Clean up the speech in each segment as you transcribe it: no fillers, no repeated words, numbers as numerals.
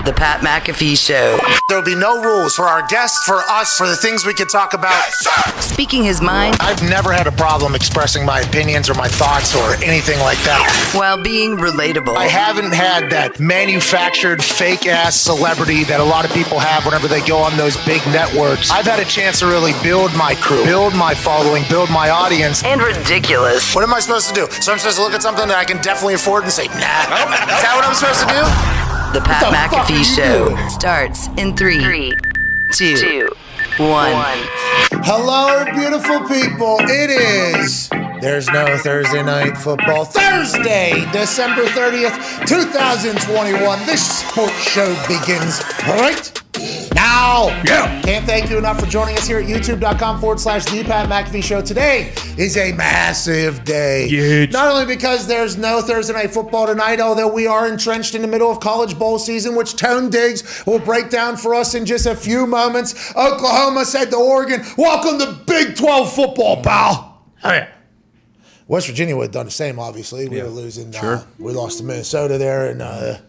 The Pat McAfee Show. There'll be no rules for our guests, for us, for the things we can talk about. Yes, speaking his mind. I've never had a problem expressing my opinions or my thoughts or anything like that. While being relatable. I haven't had that manufactured fake-ass celebrity that a lot of people have whenever they go on those big networks. I've had a chance to really build my crew, build my following, build my audience. And ridiculous. What am I supposed to do? So I'm supposed to look at something that I can definitely afford and say, nah. Is that what I'm supposed to do? The Pat McAfee Show starts in 3, 2, 1. Hello, beautiful people. It is There's No Thursday Night Football. Thursday, December 30th, 2021. This sports show begins right now. Yeah. Can't thank you enough for joining us here at youtube.com/The Pat McAfee Show. Today is a massive day. Huge. Not only because there's no Thursday Night Football tonight, although we are entrenched in the middle of college bowl season, which Tone Diggs will break down for us in just a few moments. Oklahoma said to Oregon, welcome to Big 12 football, pal. Oh, yeah. West Virginia would have done the same, obviously. We were losing. Sure. We lost to Minnesota there in the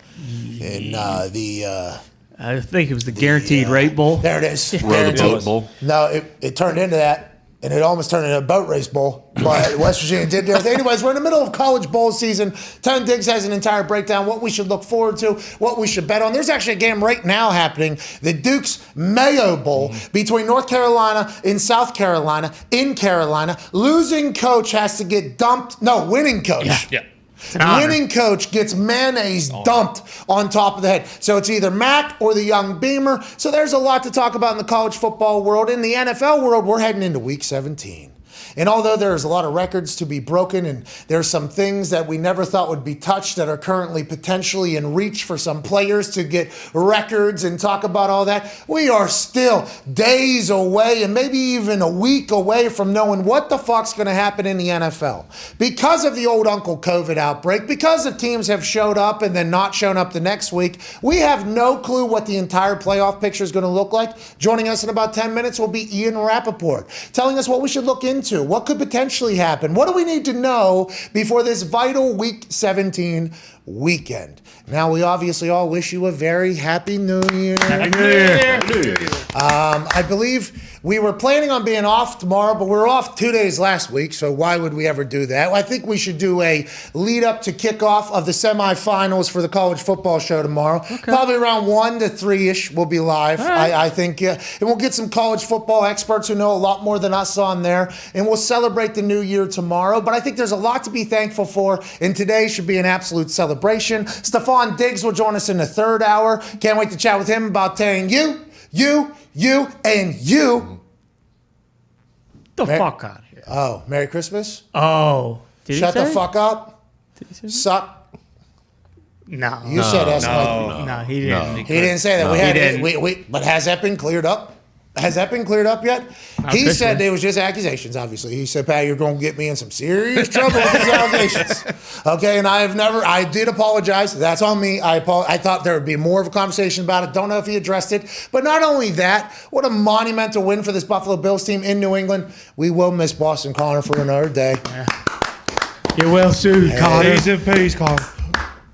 I think it was the Guaranteed Rate Bowl. There it is. Boat Bowl. No, it turned into that, and it almost turned into a boat race bowl. But West Virginia did everything. Anyways, we're in the middle of college bowl season. Tone Diggs has an entire breakdown, what we should look forward to, what we should bet on. There's actually a game right now happening, the Duke's Mayo Bowl, between North Carolina and South Carolina, in Carolina. Losing coach has to get dumped. No, winning coach. Yeah. Winning coach gets mayonnaise dumped on top of the head. So it's either Mac or the young Beamer. So there's a lot to talk about in the college football world. In the NFL world, we're heading into week 17. And although there's a lot of records to be broken and there's some things that we never thought would be touched that are currently potentially in reach for some players to get records and talk about all that, we are still days away and maybe even a week away from knowing what the fuck's going to happen in the NFL. Because of the old Uncle COVID outbreak, because the teams have showed up and then not shown up the next week, we have no clue what the entire playoff picture is going to look like. Joining us in about 10 minutes will be Ian Rappaport, telling us what we should look into. What could potentially happen? What do we need to know before this vital Week 17 weekend? Now, we obviously all wish you a very happy New Year. Happy New Year. I believe we were planning on being off tomorrow, but we were off 2 days last week, so why would we ever do that? I think we should do a lead up to kickoff of the semifinals for the college football show tomorrow. Okay. Probably around 1 to 3-ish we'll be live. Right. I think, and we'll get some college football experts who know a lot more than us on there, and we'll celebrate the new year tomorrow. But I think there's a lot to be thankful for, and today should be an absolute celebration. Stephon Diggs will join us in the third hour. Can't wait to chat with him about telling you, and you. The fuck out of here. Oh, Merry Christmas? Oh. Did Shut he say? the fuck up. Did he say that? Suck. No. You said that's No, he didn't. He didn't say that. No, we had he didn't. but has that been cleared up? Has that been cleared up yet? He said it was just accusations, obviously. He said, Pat, you're going to get me in some serious trouble with these allegations. Okay, and I did apologize. That's on me. I thought there would be more of a conversation about it. Don't know if he addressed it. But not only that, what a monumental win for this Buffalo Bills team in New England. We will miss Boston Connor for another day. You will soon, Connor. Peace and peace, Connor.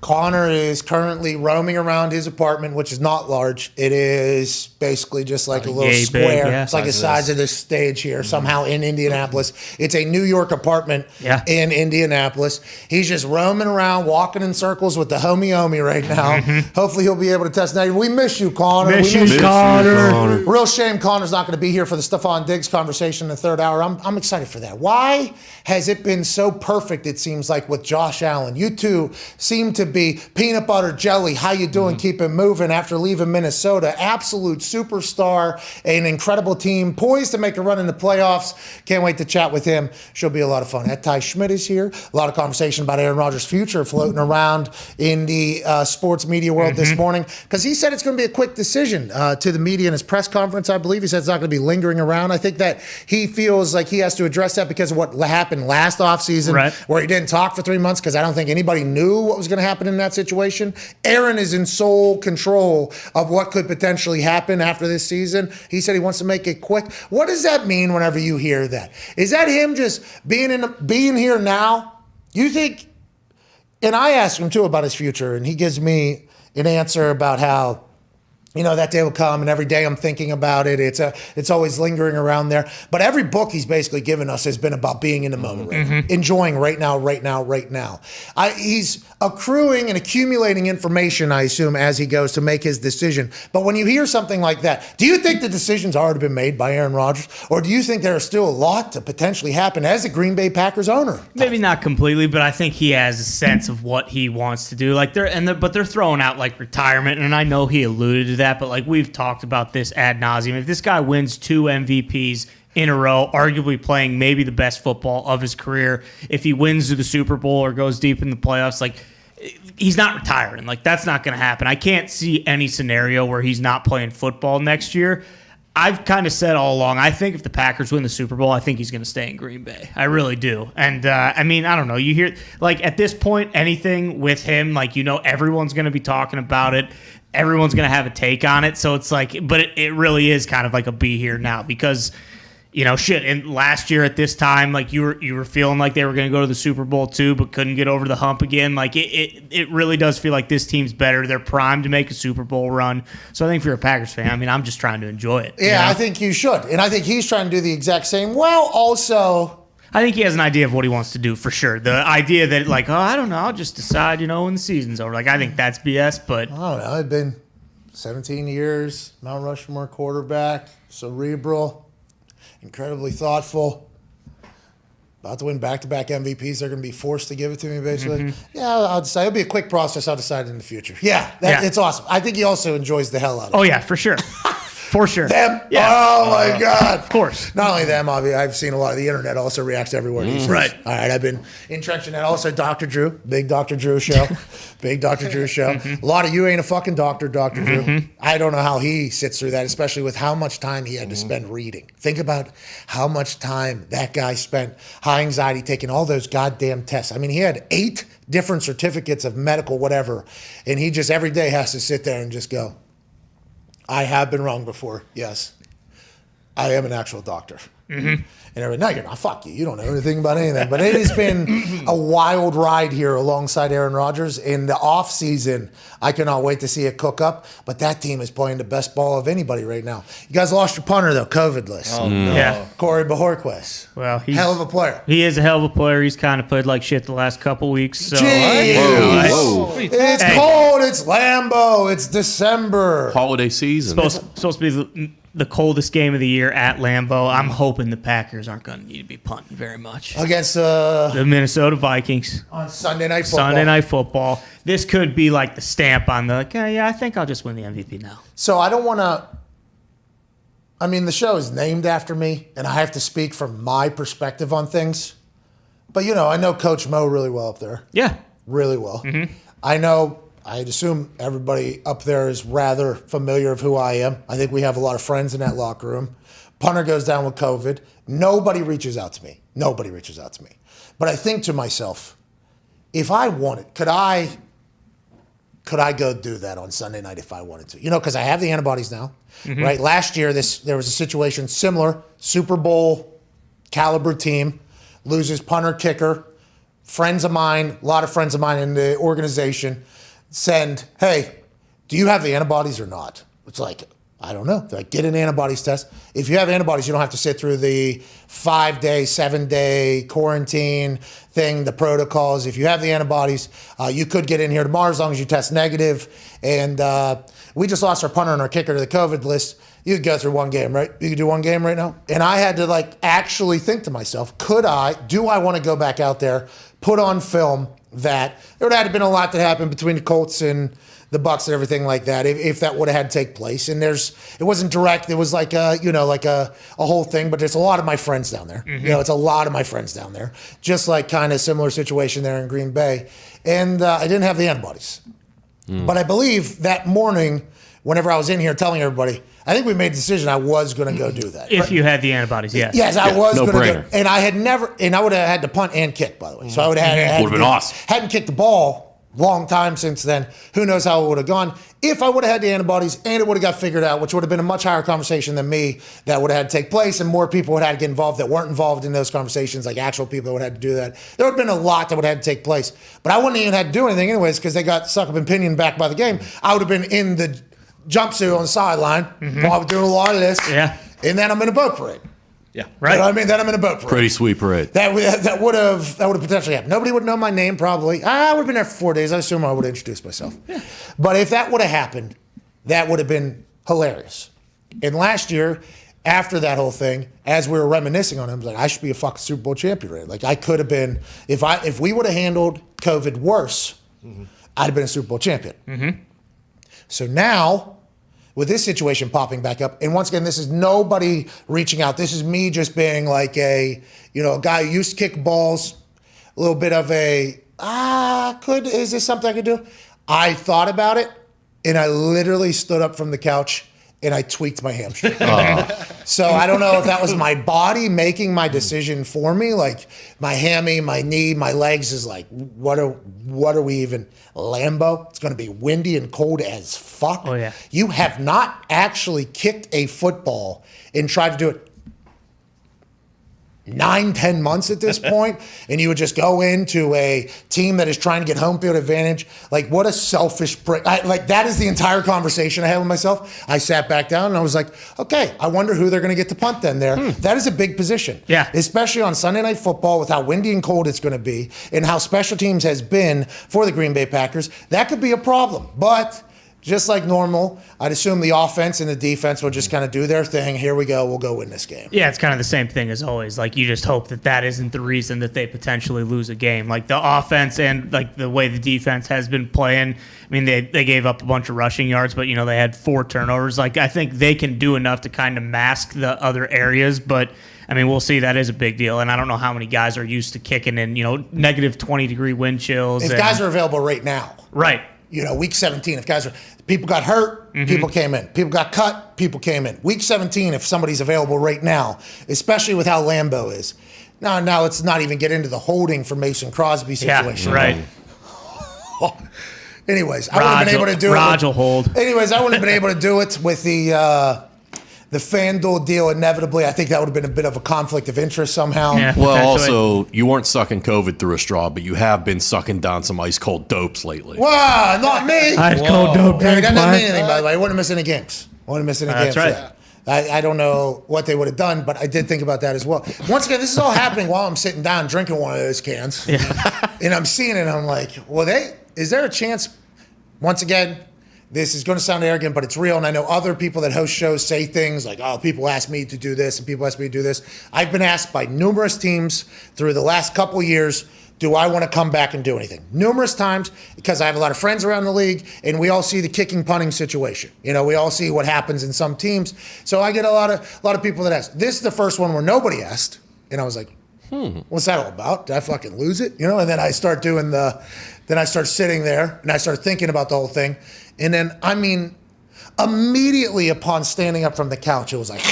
Connor is currently roaming around his apartment, which is not large. It is basically just like a little square. Big, yeah. It's like the size of this stage here, somehow in Indianapolis. It's a New York apartment in Indianapolis. He's just roaming around, walking in circles with the homie Omi right now. Hopefully he'll be able to test negative. We miss you, Connor. Miss you, Connor. Real shame Connor's not going to be here for the Stephon Diggs conversation in the third hour. I'm excited for that. Why has it been so perfect, it seems like, with Josh Allen? You two seem to be peanut butter jelly. How you doing? Keep it moving after leaving Minnesota. Absolute superstar, an incredible team, poised to make a run in the playoffs. Can't wait to chat with him. Should be a lot of fun. Ty Schmidt is here. A lot of conversation about Aaron Rodgers' future floating around in the sports media world this morning, because he said it's going to be a quick decision to the media in his press conference, I believe. He said it's not going to be lingering around. I think that he feels like he has to address that because of what happened last offseason, where he didn't talk for 3 months because I don't think anybody knew what was going to happen in that situation. Aaron is in sole control of what could potentially happen after this season. He said he wants to make it quick. What does that mean whenever you hear that? Is that him just being here now? You think, and I asked him too about his future, and he gives me an answer about how That day will come, and every day I'm thinking about it. It's always lingering around there. But every book he's basically given us has been about being in the moment, right now, enjoying right now. He's accruing and accumulating information, I assume, as he goes to make his decision. But when you hear something like that, do you think the decision's already been made by Aaron Rodgers, or do you think there is still a lot to potentially happen as a Green Bay Packers owner? Maybe not completely, but I think he has a sense of what he wants to do. But they're throwing out like retirement, and I know he alluded to that. But like we've talked about this ad nauseum. If this guy wins 2 MVPs in a row, arguably playing maybe the best football of his career, if he wins the Super Bowl or goes deep in the playoffs, like he's not retiring. Like that's not going to happen. I can't see any scenario where he's not playing football next year. I've kind of said all along, I think if the Packers win the Super Bowl, I think he's going to stay in Green Bay. I really do. And, I don't know. You hear, like, at this point, anything with him, like, everyone's going to be talking about it. Everyone's going to have a take on it. So it's like, but it really is kind of like a be here now because, and last year at this time, like, you were feeling like they were going to go to the Super Bowl too, but couldn't get over the hump again. Like, it really does feel like this team's better. They're primed to make a Super Bowl run. So I think if you're a Packers fan, I'm just trying to enjoy it. Yeah, I think you should. And I think he's trying to do the exact same. Well, also, I think he has an idea of what he wants to do for sure. The idea that, like, I don't know, I'll just decide, when the season's over. Like, I think that's BS, but I don't know. It's been 17 years, Mount Rushmore quarterback, cerebral, incredibly thoughtful, about to win back-to-back MVPs. They're going to be forced to give it to me, basically. Yeah, I'll decide. It'll be a quick process. I'll decide in the future. Yeah, it's awesome. I think he also enjoys the hell out of it. Oh, yeah, for sure. For sure. Them? Yeah. Oh, my God. Of course. Not only them, obviously, I've seen a lot of the internet also reacts to every word he says. Right. All right, I've been entrenched in that. Also, Dr. Drew, big Dr. Drew show. Big Dr. Drew show. A lot of you ain't a fucking doctor, Dr. Drew. I don't know how he sits through that, especially with how much time he had to spend reading. Think about how much time that guy spent, high anxiety, taking all those goddamn tests. He had 8 different certificates of medical whatever, and he just every day has to sit there and just go, I have been wrong before, yes. I am an actual doctor. And no, you're not. Fuck you. You don't know anything about anything. But it has been a wild ride here alongside Aaron Rodgers. In the offseason, I cannot wait to see it cook up. But that team is playing the best ball of anybody right now. You guys lost your punter, though, COVID list. Oh, no. Yeah. Corey Bajorquez. Well, he's hell of a player. He is a hell of a player. He's kind of played like shit the last couple weeks. So Jeez. Whoa. It's cold. It's Lambeau. It's December. Holiday season. supposed to be the coldest game of the year at Lambeau. I'm hoping the Packers aren't going to need to be punting very much. Against the Minnesota Vikings. On Sunday Night Football. Sunday Night Football. This could be like the stamp on the, I think I'll just win the MVP now. So I don't want to, the show is named after me, and I have to speak from my perspective on things. But, I know Coach Mo really well up there. Yeah. Really well. I'd assume everybody up there is rather familiar of who I am. I think we have a lot of friends in that locker room. Punter goes down with COVID. Nobody reaches out to me. But I think to myself, if I wanted, could I go do that on Sunday night if I wanted to? Because I have the antibodies now, right? Last year, there was a situation similar, Super Bowl caliber team, loses punter, kicker, friends of mine, a lot of friends of mine in the organization, send, hey, do you have the antibodies or not? It's like, I don't know. They're like, get an antibodies test. If you have antibodies, you don't have to sit through the 5-day, 7-day quarantine thing, the protocols. If you have the antibodies, you could get in here tomorrow as long as you test negative. And we just lost our punter and our kicker to the COVID list. You could go through one game, right? You could do one game right now. And I had to actually think to myself, do I want to go back out there, put on film that there would have been a lot that happened between the Colts and the Bucs and everything like that if that would have had to take place. And it wasn't direct. It was like a whole thing, but there's a lot of my friends down there. It's a lot of my friends down there. Just like kind of similar situation there in Green Bay. And I didn't have the antibodies. But I believe that morning, whenever I was in here telling everybody, I think we made the decision I was going to go do that. If you had the antibodies, yes. Yes, I was going to brainer. go. And I would have had to punt and kick, by the way. So I would have had Would have been awesome. Hadn't kicked the ball long time since then. Who knows how it would have gone. If I would have had the antibodies and it would have got figured out, which would have been a much higher conversation than me, that would have had to take place, and more people would have had to get involved that weren't involved in those conversations, like actual people that would have had to do that. There would have been a lot that would have had to take place. But I wouldn't even have to do anything anyways because they got suck up and pinion back by the game. I would have been in jumpsuit on the sideline, probably doing a lot of this. Yeah. And then I'm in a boat parade. Yeah. Right. You know what I mean? Then I'm in a boat parade. Pretty sweet parade. That would have potentially happened. Nobody would know my name probably. I would have been there for 4 days. I assume I would have introduced myself. Yeah. But if that would have happened, that would have been hilarious. And last year, after that whole thing, as we were reminiscing on it, I was like, I should be a fucking Super Bowl champion. Right? Like I could have been, if we would have handled COVID worse, I'd have been a Super Bowl champion. Mm-hmm. So now, with this situation popping back up, and once again, this is nobody reaching out. This is me just being like a guy who used to kick balls, a little bit of a, is this something I could do? I thought about it, and I literally stood up from the couch, and I tweaked my hamstring. So I don't know if that was my body making my decision for me. Like my hammy, my knee, my legs is like, what are we even, Lambo? It's going to be windy and cold as fuck. Oh, yeah. You have not actually kicked a football and tried to do it 9-10 months at this point, and you would just go into a team that is trying to get home field advantage. Like, what a selfish prick. That is the entire conversation I had with myself. I sat back down and I was like, okay, I wonder who they're going to get to punt then there. That is a big position. Yeah. Especially on Sunday Night Football with how windy and cold it's going to be and how special teams has been for the Green Bay Packers. That could be a problem. But just like normal, I'd assume the offense and the defense will just kind of do their thing. Here we go. We'll go win this game. Yeah, it's kind of the same thing as always. Like, you just hope that isn't the reason that they potentially lose a game. Like, the offense and, like, the way the defense has been playing, I mean, they gave up a bunch of rushing yards, but, they had 4 turnovers. Like, I think they can do enough to kind of mask the other areas, but I mean, we'll see. That is a big deal, and I don't know how many guys are used to kicking in, negative 20-degree wind chills. If guys are available right now. Right. Week 17, people got hurt, people came in. People got cut, people came in. Week 17, if somebody's available right now, especially with how Lambeau is. Now let's not even get into the holding for Mason Crosby situation. Yeah, right. Anyways, I wouldn't have been able to do it. Raj will hold. Anyways, I wouldn't have been able to do it with the FanDuel deal. Inevitably, I think that would have been a bit of a conflict of interest somehow. Yeah, well, also, you weren't sucking COVID through a straw, but you have been sucking down some ice cold dopes lately. Wow, not me. Ice cold dope. That doesn't mean anything, by the way. I wouldn't miss any games. Games. That's right. I don't know what they would have done, but I did think about that as well. Once again, this is all happening while I'm sitting down drinking one of those cans. Yeah. And I'm seeing it, and I'm like, is there a chance, once again, this is going to sound arrogant, but it's real, and I know other people that host shows say things like, oh, people ask me to do this, and people ask me to do this. I've been asked by numerous teams through the last couple of years, do I want to come back and do anything? Numerous times, because I have a lot of friends around the league, and we all see the kicking punting situation. We all see what happens in some teams. So I get a lot of people that ask. This is the first one where nobody asked, and I was like, what's that all about? Did I fucking lose it? And then I start sitting there, and I start thinking about the whole thing. And then, immediately upon standing up from the couch, it was like,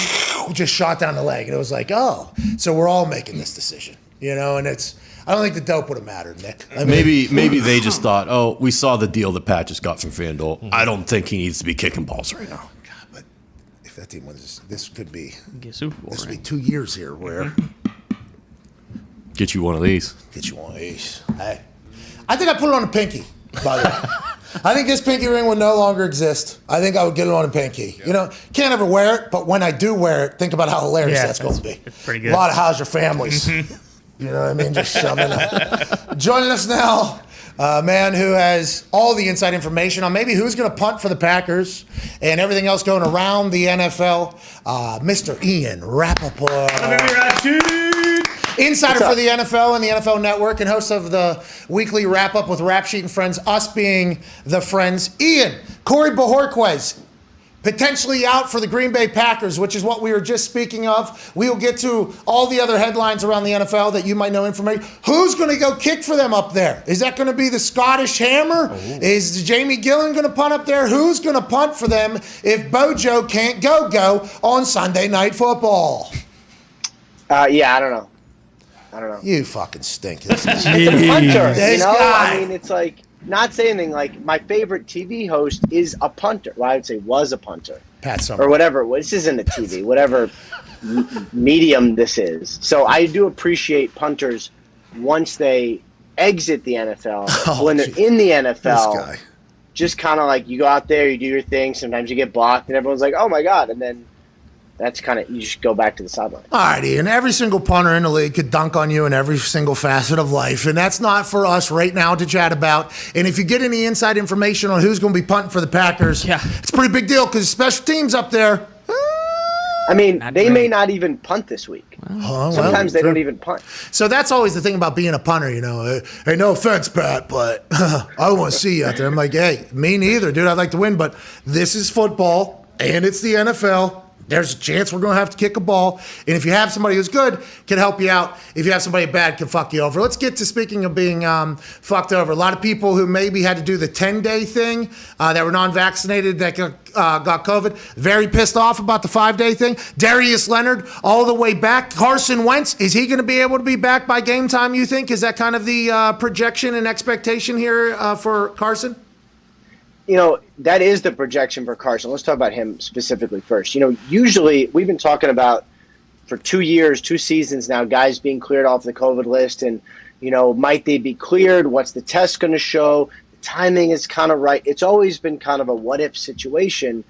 just shot down the leg. And it was like, oh, so we're all making this decision, and I don't think the dope would have mattered, Nick. Maybe they just thought, oh, we saw the deal that Pat just got from FanDuel. I don't think he needs to be kicking balls right now. God, but if that team wins, this could be, Super Bowl, this would be 2 years here where. Get you one of these. Hey, I think I put it on a pinky, by the way. I think this pinky ring would no longer exist. I think I would get it on a pinky. Can't ever wear it, but when I do wear it, think about how hilarious that's going to be. It's pretty good. A lot of how's your families. You know what I mean? Just shoving it. Joining us now, a man who has all the inside information on maybe who's going to punt for the Packers and everything else going around the NFL, Mr. Ian Rappaport. Insider for the NFL and the NFL Network and host of the weekly wrap-up with Rap Sheet and Friends, us being the friends. Ian, Corey Bojorquez, potentially out for the Green Bay Packers, which is what we were just speaking of. We will get to all the other headlines around the NFL that you might know information. Who's going to go kick for them up there? Is that going to be the Scottish Hammer? Is Jamie Gillen going to punt up there? Who's going to punt for them if Bojo can't go on Sunday Night Football? I don't know. You fucking stink. It's a punter, This guy. It's like, not saying anything, like, my favorite TV host is a punter. Well, I would say was a punter. Pat Summer. Or whatever. This isn't a TV, whatever medium this is. So I do appreciate punters once they exit the NFL. When they're in the NFL, just kind of like you go out there, you do your thing. Sometimes you get blocked, and everyone's like, "Oh my god!" And then that's kind of you just go back to the sideline. All right, Ian. Every single punter in the league could dunk on you in every single facet of life, and that's not for us right now to chat about. And if you get any inside information on who's going to be punting for the Packers, it's a pretty big deal because special teams up there. I mean, they may not even punt this week. Sometimes they don't even punt. So that's always the thing about being a punter, Hey, no offense, Pat, but I want to see you out there. I'm like, hey, me neither, dude. I'd like to win, but this is football, and it's the NFL. There's a chance we're going to have to kick a ball. And if you have somebody who's good, can help you out. If you have somebody bad, can fuck you over. Let's get to speaking of being fucked over. A lot of people who maybe had to do the 10-day thing that were non-vaccinated that got COVID, very pissed off about the 5-day thing. Darius Leonard all the way back. Carson Wentz, is he going to be able to be back by game time, you think? Is that kind of the projection and expectation here for Carson? That is the projection for Carson. Let's talk about him specifically first. Usually we've been talking about for 2 years, 2 seasons now, guys being cleared off the COVID list and, might they be cleared? What's the test going to show? The timing is kind of right. It's always been kind of a what if situation,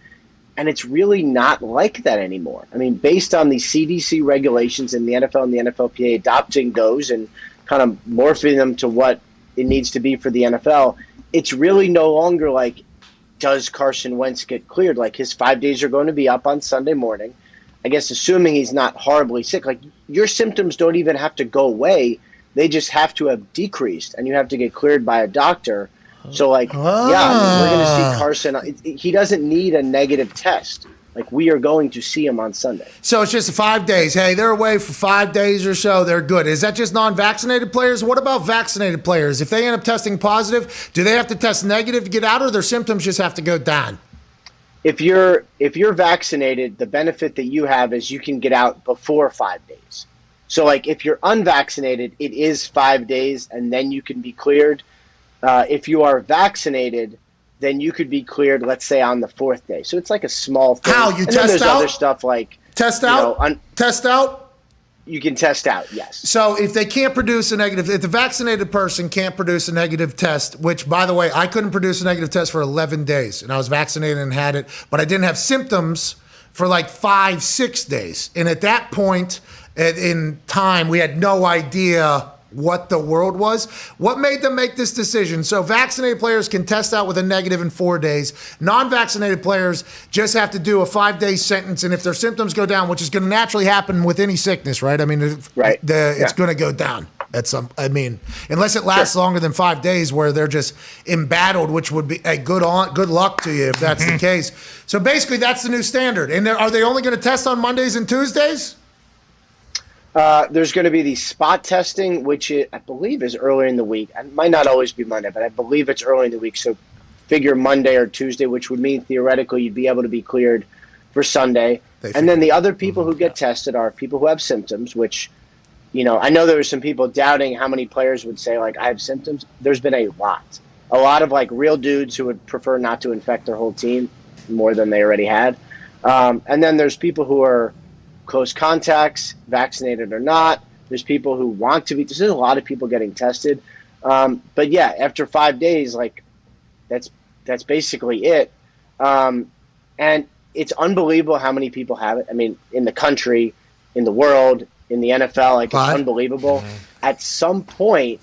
and it's really not like that anymore. I mean, based on the CDC regulations in the NFL and the NFLPA adopting those and kind of morphing them to what it needs to be for the NFL, it's really no longer like, does Carson Wentz get cleared? Like his 5 days are going to be up on Sunday morning. I guess assuming he's not horribly sick, like your symptoms don't even have to go away. They just have to have decreased and you have to get cleared by a doctor. So we're going to see Carson. He doesn't need a negative test. Like we are going to see him on Sunday. So it's just 5 days. Hey, they're away for 5 days or so. They're good. Is that just non-vaccinated players? What about vaccinated players? If they end up testing positive, do they have to test negative to get out, or their symptoms just have to go down? If you're vaccinated, the benefit that you have is you can get out before 5 days. So like if you're unvaccinated, it is 5 days and then you can be cleared. If you are vaccinated, then you could be cleared, let's say, on the 4th day. So it's like a small thing. How? You and test then there's out? Other stuff like test out? Test out? You can test out, yes. So if they can't produce a negative, if the vaccinated person can't produce a negative test, which, by the way, I couldn't produce a negative test for 11 days, and I was vaccinated and had it, but I didn't have symptoms for like 5-6 days. And at that point in time, we had no idea what the world was. What made them make this decision? So vaccinated players can test out with a negative in 4 days. Non-vaccinated players just have to do a 5-day sentence, and if their symptoms go down, which is going to naturally happen with any sickness, right? I mean, it's going to go down at some. I mean, unless it lasts longer than 5 days, where they're just embattled, which would be a good luck to you if that's the case. So basically, that's the new standard. And are they only going to test on Mondays and Tuesdays? There's going to be the spot testing, which I believe is earlier in the week. It might not always be Monday, but I believe it's early in the week. So figure Monday or Tuesday, which would mean theoretically you'd be able to be cleared for Sunday. And then the other people who get tested are people who have symptoms, which, I know there were some people doubting how many players would say, like, I have symptoms. There's been a lot of like real dudes who would prefer not to infect their whole team more than they already had. And then there's people who are close contacts, vaccinated or not. There's people who want to be. There's a lot of people getting tested. But yeah, after 5 days, like that's basically it. And it's unbelievable how many people have it. I mean, in the country, in the world, in the NFL, like it's unbelievable. At some point,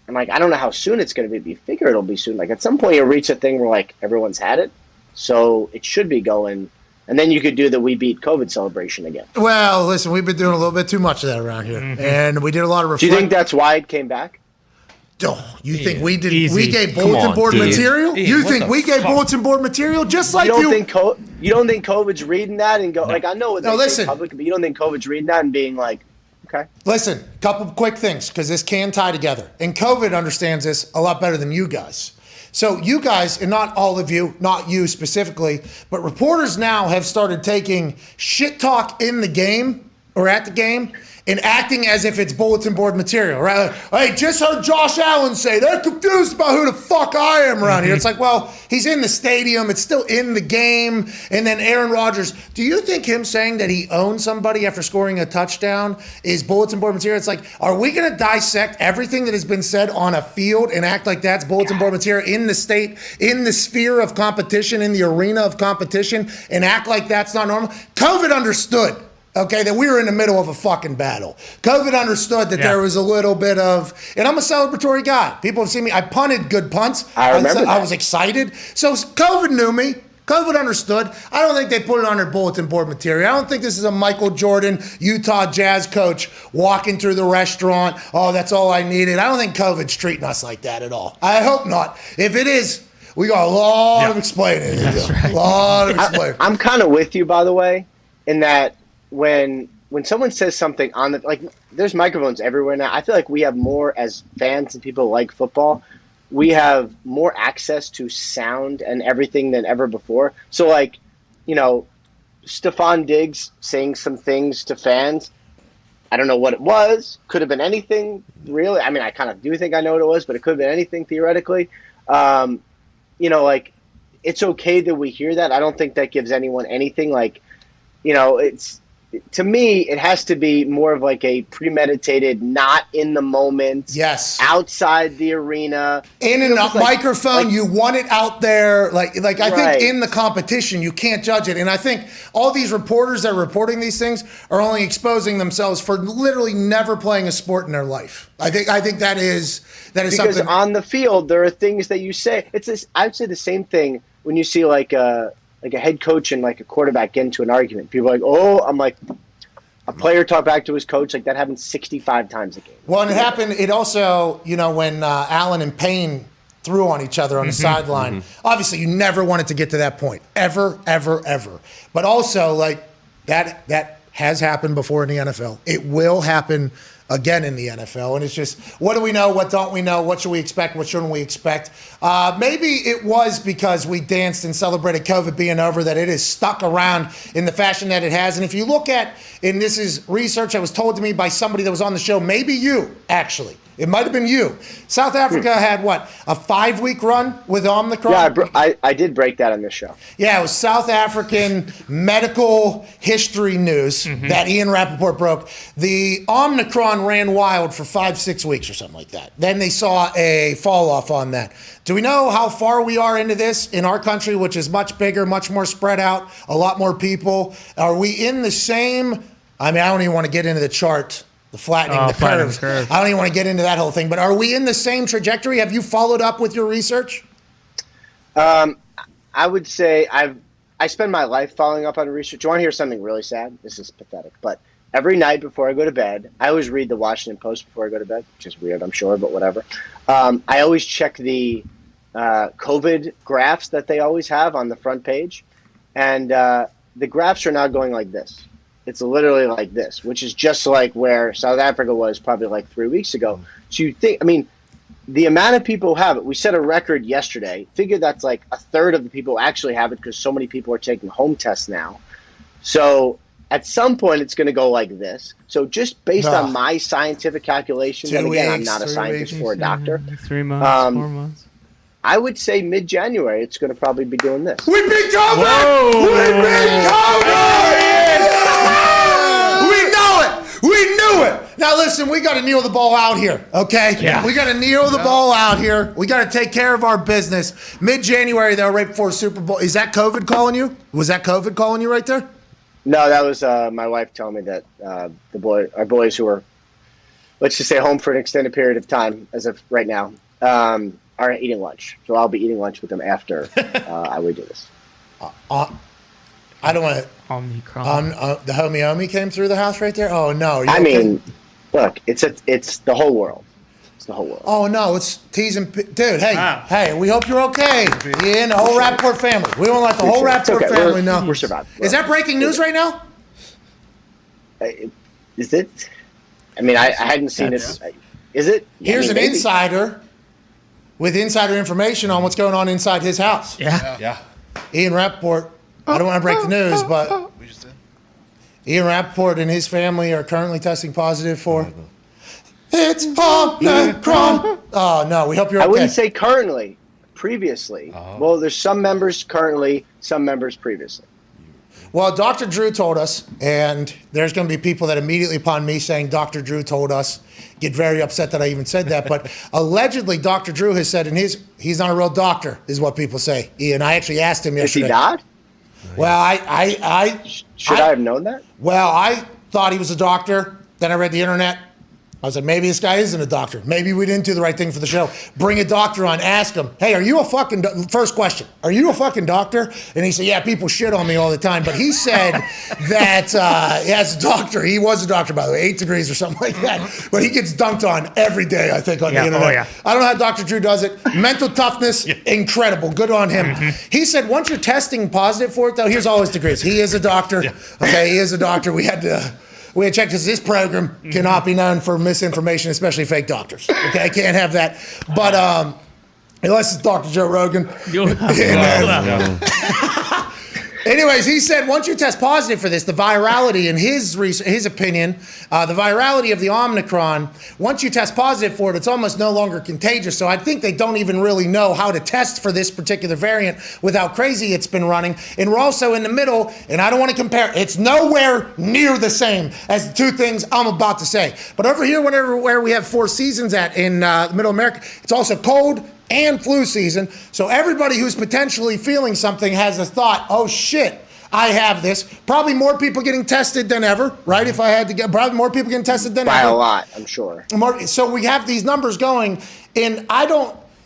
and like I don't know how soon it's going to be. You figure it'll be soon. Like at some point, you'll reach a thing where like everyone's had it, so it should be going. And then you could do the We Beat COVID celebration again. Well, listen, we've been doing a little bit too much of that around here. And we did a lot of Do you think that's why it came back? Oh, you think we did? Easy. We gave bulletin board material? Ian, You think we gave bulletin board material just like you? You don't think COVID's reading that and go like I know what they say public, but you don't think COVID's reading that and being like, okay. Listen, couple quick things because this can tie together. And COVID understands this a lot better than you guys. So you guys, and not all of you, not you specifically, but reporters now have started taking shit talk in the game or at the game and acting as if it's bulletin board material, right? Like, hey, just heard Josh Allen say they're confused about who the fuck I am around here. It's like, well, he's in the stadium. It's still in the game. And then Aaron Rodgers, do you think him saying that he owns somebody after scoring a touchdown is bulletin board material? It's like, are we going to dissect everything that has been said on a field and act like that's bulletin board material in the state, in the sphere of competition, in the arena of competition, and act like that's not normal? COVID understood. Okay, that we were in the middle of a fucking battle. COVID understood that there was a little bit of, and I'm a celebratory guy. People have seen me. I punted good punts. I remember I was excited. So COVID knew me. COVID understood. I don't think they put it on their bulletin board material. I don't think this is a Michael Jordan, Utah Jazz coach walking through the restaurant. Oh, that's all I needed. I don't think COVID's treating us like that at all. I hope not. If it is, we got a lot of explaining to do. Right. A lot of explaining. I'm kind of with you, by the way, in that when someone says something on the, like, there's microphones everywhere now. I feel like we have more, as fans and people like football, we have more access to sound and everything than ever before. So, like, you know, Stephon Diggs saying some things to fans, I don't know what it was. Could have been anything, really. I mean, I kind of do think I know what it was, but it could have been anything theoretically. You know, like, it's okay that we hear that. I don't think that gives anyone anything. Like, you know, it's, to me, it has to be more of like a premeditated, not in the moment. Yes. Outside the arena. In a microphone, you want it out there. Like I think in the competition, you can't judge it. And I think all these reporters that are reporting these things are only exposing themselves for literally never playing a sport in their life. I think that is because something. On the field, there are things that you say. It's this, I'd say the same thing when you see like a head coach and like a quarterback get into an argument. People are like, oh, I'm like, a player talk back to his coach, like that happens 65 times a game. Well, and it happened, it also, you know, when Allen and Payne threw on each other on the sideline. Obviously, you never wanted to get to that point. Ever, ever, ever. But also, like, that has happened before in the NFL. It will happen again in the NFL. And it's just, what do we know? What don't we know? What should we expect? What shouldn't we expect? Maybe it was because we danced and celebrated COVID being over that it has stuck around in the fashion that it has. And if you look at, and this is research that was told to me by somebody that was on the show, maybe you, actually. It might have been you. South Africa had what, a 5-week run with Omicron? Yeah, I did break that on this show. Yeah, it was South African medical history news that Ian Rappaport broke. The Omicron ran wild for 5-6 weeks or something like that. Then they saw a fall off on that. Do we know how far we are into this in our country, which is much bigger, much more spread out, a lot more people? Are we in the same, I mean, I don't even want to get into the chart. The flattening the curves. I don't even want to get into that whole thing. But are we in the same trajectory? Have you followed up with your research? I would say I spend my life following up on research. Do you want to hear something really sad? This is pathetic. But every night before I go to bed, I always read the Washington Post before I go to bed, which is weird, I'm sure, but whatever. I always check the COVID graphs that they always have on the front page. And the graphs are now going like this. It's literally like this, which is just like where South Africa was probably like 3 weeks ago. So you think, I mean, the amount of people who have it, we set a record yesterday. Figure that's like a third of the people actually have it because so many people are taking home tests now. So at some point it's going to go like this. So just based on my scientific calculations, and again, I'm not a scientist or a doctor. 3 months, 4 months. I would say mid-January it's going to probably be doing this. We beat COVID! We beat COVID! We knew it. Now listen, we got to kneel the ball out here, okay? Yeah. We got to kneel the ball out here. We got to take care of our business. Mid-January, though, right before Super Bowl. Is that COVID calling you? Was that COVID calling you right there? No, that was my wife telling me that our boys who are, let's just say, home for an extended period of time, as of right now, are eating lunch. So I'll be eating lunch with them after I would do this. I don't want to. Omicron. The homie Omi came through the house right there. Oh no! I mean, look, it's the whole world. It's the whole world. Oh no! It's teasing, dude. Hey, we hope you're okay. You and the whole Rappaport family. We won't let the whole Rappaport family know. We're surviving. Is that breaking news right now? Is it? I mean, I hadn't seen it. Is it? Here's an insider with insider information on what's going on inside his house. Yeah. Ian Rappaport. I don't want to break the news, but Ian Rappaport and his family are currently testing positive for. It's Omicron. Oh, no, we hope you're okay. I wouldn't say currently, previously. Well, there's some members currently, some members previously. Well, Dr. Drew told us, and there's going to be people that immediately upon me saying Dr. Drew told us get very upset that I even said that. But allegedly, Dr. Drew has said he's not a real doctor, is what people say. Ian, I actually asked him yesterday. Is he not? Well, Should I have known that? Well, I thought he was a doctor. Then I read the internet. I was like, maybe this guy isn't a doctor. Maybe we didn't do the right thing for the show. Bring a doctor on, ask him, hey, are you a fucking, first question, are you a fucking doctor? And he said, yeah, people shit on me all the time. But he said that as a doctor, he was a doctor, by the way, 8 degrees or something like that. But he gets dunked on every day, I think, on the internet. Oh, yeah. I don't know how Dr. Drew does it. Mental toughness, incredible. Good on him. He said once you're testing positive for it, though, here's all his degrees. He is a doctor. Okay, he is a doctor. We had checked because this program cannot be known for misinformation, especially fake doctors. Okay, I can't have that. But unless it's Dr. Joe Rogan. Anyways, he said once you test positive for this, the virality, in his opinion, the virality of the Omicron, once you test positive for it, it's almost no longer contagious. So I think they don't even really know how to test for this particular variant with how crazy it's been running. And we're also in the middle, and I don't want to compare. It's nowhere near the same as the two things I'm about to say. But over here, where we have 4 seasons at in Middle America, it's also cold and flu season. So everybody who's potentially feeling something has a thought, oh shit, I have this. Probably more people getting tested than ever, right? If I had to get, probably more people getting tested than By ever. a lot, I'm sure. So we have these numbers going, and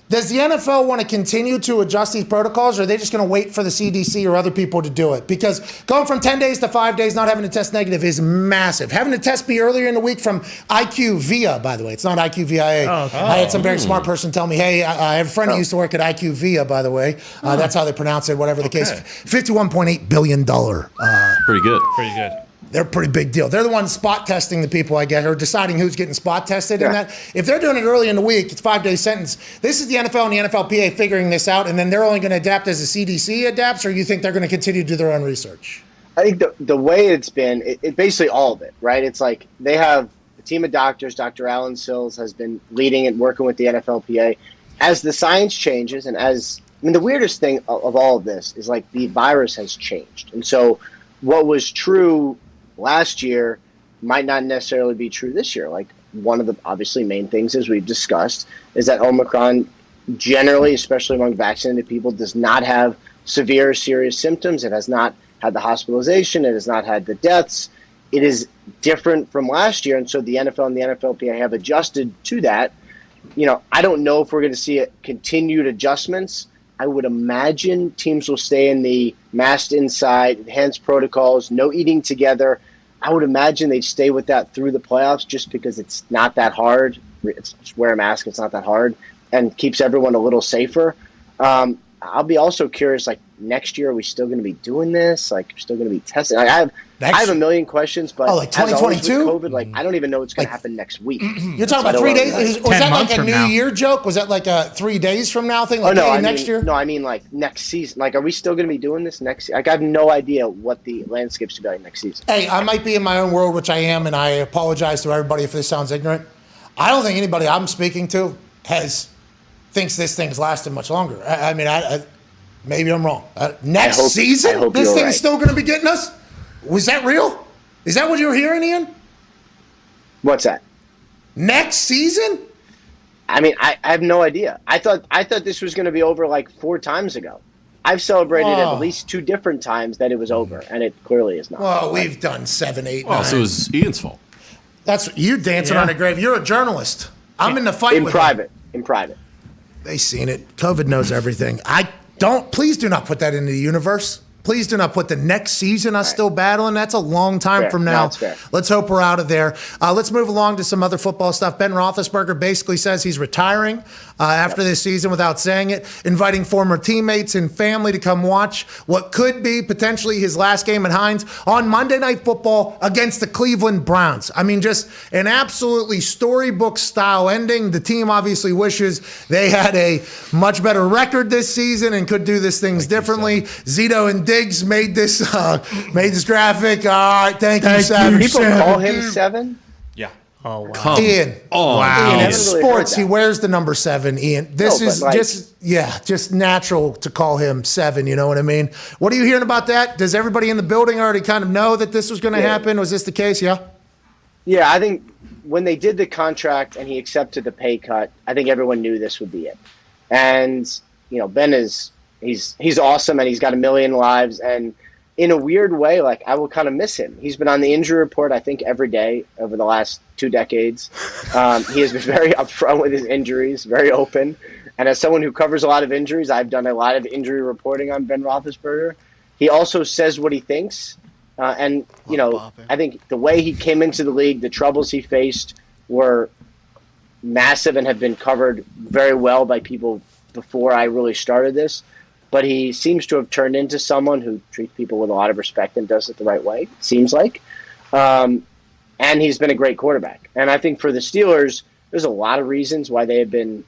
does the NFL want to continue to adjust these protocols, or are they just going to wait for the CDC or other people to do it? Because going from 10 days to 5 days, not having to test negative is massive. Having the test be earlier in the week from IQVIA, by the way. It's not IQVIA. Oh, okay. I had some very smart person tell me, hey, I have a friend who used to work at IQVIA, by the way. That's how they pronounce it, whatever the case. $51.8 billion. Pretty good. Pretty good. They're a pretty big deal. They're the ones spot testing the people, I guess, or deciding who's getting spot tested. And that, if they're doing it early in the week, it's 5-day sentence. This is the NFL and the NFLPA figuring this out, and then they're only going to adapt as the CDC adapts, or you think they're going to continue to do their own research? I think the way it's been, it basically all of it, right? It's like they have a team of doctors. Dr. Alan Sills has been leading and working with the NFLPA. As the science changes, and the weirdest thing of all of this is like the virus has changed. And so what was true last year might not necessarily be true this year. Like one of the obviously main things, as we've discussed, is that Omicron generally, especially among vaccinated people, does not have severe, serious symptoms. It has not had the hospitalization. It has not had the deaths. It is different from last year. And so the NFL and the NFLPA have adjusted to that. I don't know if we're going to see continued adjustments. I would imagine teams will stay in the masked inside, enhanced protocols, no eating together. I would imagine they'd stay with that through the playoffs just because it's not that hard. It's just wear a mask. It's not that hard and keeps everyone a little safer. I'll be also curious, like next year, are we still going to be doing this? Like, we're still going to be testing? I have a million questions, but like 2022? COVID, like I don't even know what's going to happen next week. You're talking about 3 days? Was that like a New Year joke? Was that like a 3 days from now thing? Like next year? No, I mean like next season. Like, are we still going to be doing this next? Like, I have no idea what the landscape's going to be like next season. Hey, I might be in my own world, which I am, and I apologize to everybody if this sounds ignorant. I don't think anybody I'm speaking to thinks this thing's lasting much longer. I mean, maybe I'm wrong. Next season, this thing's still going to be getting us? Was that real? Is that what you were hearing, Ian? What's that? Next season? I mean, I have no idea. I thought this was going to be over like 4 times ago. I've celebrated at least 2 different times that it was over, and it clearly is not. Well, we've done 7, 8, 9. Oh, so it was Ian's fault. That's you dancing on a grave. You're a journalist. I'm in the fight with private. In private. They seen it. COVID knows everything. Please do not put that into the universe. Please do not put the next season us still battling. That's a long time from now. Let's hope we're out of there. Let's move along to some other football stuff. Ben Roethlisberger basically says he's retiring after this season without saying it, inviting former teammates and family to come watch what could be potentially his last game at Heinz on Monday Night Football against the Cleveland Browns. I mean, just an absolutely storybook-style ending. The team obviously wishes they had a much better record this season and could do these things differently. Zito and Dick Diggs made this graphic. All right, thank you, Seven. People call him 7? Yeah. Oh, wow. Come Ian. on. Wow. In really sports, heard he that. wears the number 7, Ian. This No, is but, like- just natural to call him 7, you know what I mean? What are you hearing about that? Does everybody in the building already kind of know that this was going to happen? Was this the case? Yeah? Yeah, I think when they did the contract and he accepted the pay cut, I think everyone knew this would be it. And, Ben he's awesome and he's got a million lives. And in a weird way, like, I will kind of miss him. He's been on the injury report, I think, every day over the last 2 decades. He has been very upfront with his injuries, very open. And as someone who covers a lot of injuries, I've done a lot of injury reporting on Ben Roethlisberger. He also says what he thinks. I think the way he came into the league, the troubles he faced were massive and have been covered very well by people before I really started this. But he seems to have turned into someone who treats people with a lot of respect and does it the right way, seems like. And he's been a great quarterback. And I think for the Steelers, there's a lot of reasons why they have been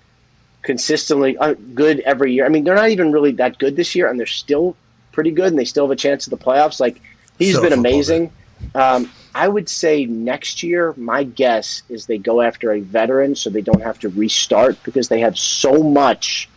consistently good every year. I mean, they're not even really that good this year, and they're still pretty good, and they still have a chance at the playoffs. Like, he's been amazing. I would say next year, my guess is they go after a veteran so they don't have to restart because they have so much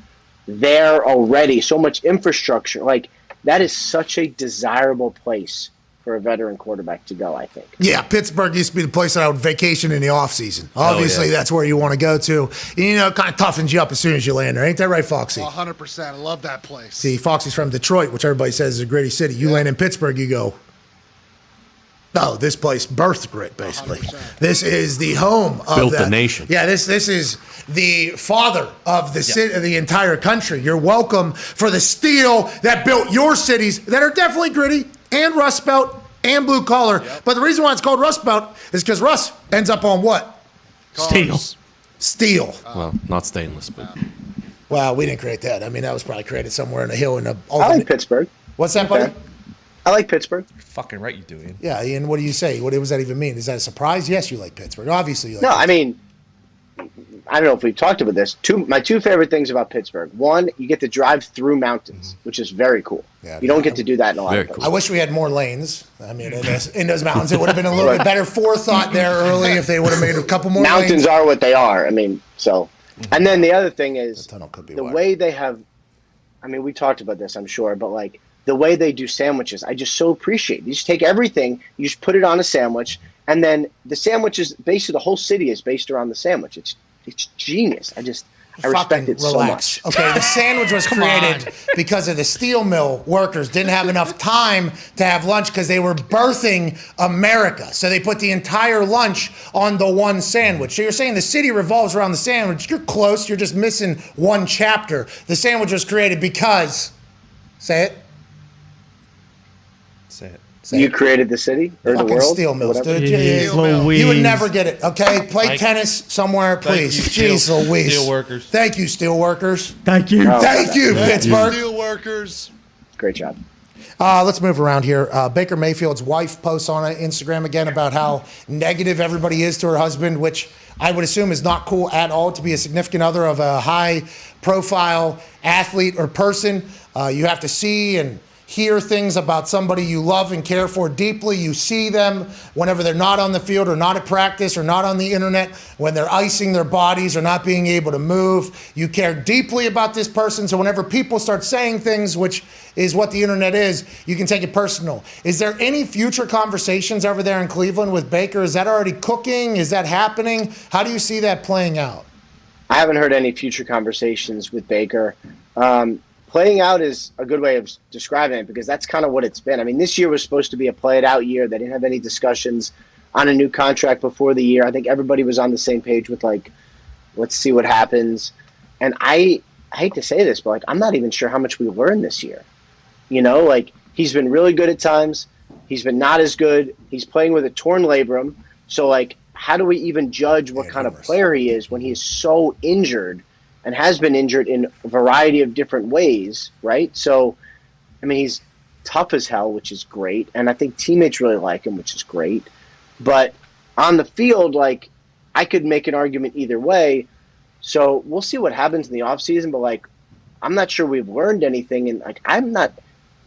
there already, so much infrastructure. Like, that is such a desirable place for a veteran quarterback to go, I think. Yeah, Pittsburgh used to be the place that I would vacation in the offseason. Obviously, that's where you want to go to. It kind of toughens you up as soon as you land there. Ain't that right, Foxy? 100%. I love that place. See, Foxy's from Detroit, which everybody says is a gritty city. You land in Pittsburgh, you go, no, this place birthed grit, basically. 100%. This is the home of Built that. the nation. Yeah, this is the father of the city, of the entire country. You're welcome for the steel that built your cities that are definitely gritty and Rust Belt and blue collar. Yep. But the reason why it's called Rust Belt is because Rust ends up on what? Steel. Steel. Well, not stainless, but Well, we didn't create that. I mean, that was probably created somewhere in a hill in a. I like Pittsburgh. What's that, buddy? Okay. I like Pittsburgh. You're fucking right, you do, Ian. Yeah, Ian, what do you say? What does that even mean? Is that a surprise? Yes, you like Pittsburgh. Obviously, you like No, Pittsburgh. I mean, I don't know if we've talked about this. My two favorite things about Pittsburgh. One, you get to drive through mountains, which is very cool. Yeah, you don't get to do that in a lot Very of places. I wish we had more lanes. I mean, in those mountains, it would have been a little bit better forethought there early if they would have made a couple more Mountains lanes. are what they are. I mean, so. And then the other thing is The tunnel could be the wider. way they have. I mean, we talked about this, I'm sure, but like the way they do sandwiches, I just so appreciate. You just take everything, you just put it on a sandwich, and then the sandwich is basically the whole city is based around the sandwich. It's genius. I respect Fucking it so relax. much. Okay, the sandwich was created because of the steel mill workers didn't have enough time to have lunch because they were birthing America. So they put the entire lunch on the one sandwich. So you're saying the city revolves around the sandwich. You're close. You're just missing one chapter. The sandwich was created because, say it. Say it. Say You it. created the city or the Fucking world? steel mills, whatever. dude. Jeez Steel mill. Louise. You would never get it, okay? Play Thank- tennis somewhere, please. you, Jeez steel- Louise. steel workers. Thank you, steel workers. Thank you. Oh. Thank you, Pittsburgh. Steel workers. Great job. Let's move around here. Baker Mayfield's wife posts on Instagram again about how negative everybody is to her husband, which I would assume is not cool at all to be a significant other of a high-profile athlete or person. You have to see and hear things about somebody you love and care for deeply. You see them whenever they're not on the field or not at practice or not on the internet, when they're icing their bodies or not being able to move. You care deeply about this person, so whenever people start saying things, which is what the internet is, you can take it personal. Is there any future conversations over there in Cleveland with Baker? Is that already cooking? Is that happening? How do you see that playing out? I haven't heard any future conversations with Baker. Playing out is a good way of describing it because that's kind of what it's been. I mean, this year was supposed to be a play it out year. They didn't have any discussions on a new contract before the year. I think everybody was on the same page with like, let's see what happens. And I hate to say this, but like, I'm not even sure how much we learned this year. You know, like he's been really good at times. He's been not as good. He's playing with a torn labrum. So like, how do we even judge what kind of player he is when he is so injured and has been injured in a variety of different ways, right? So, I mean, he's tough as hell, which is great. And I think teammates really like him, which is great. But on the field, like, I could make an argument either way. So we'll see what happens in the offseason. But, like, I'm not sure we've learned anything. And, like, I'm not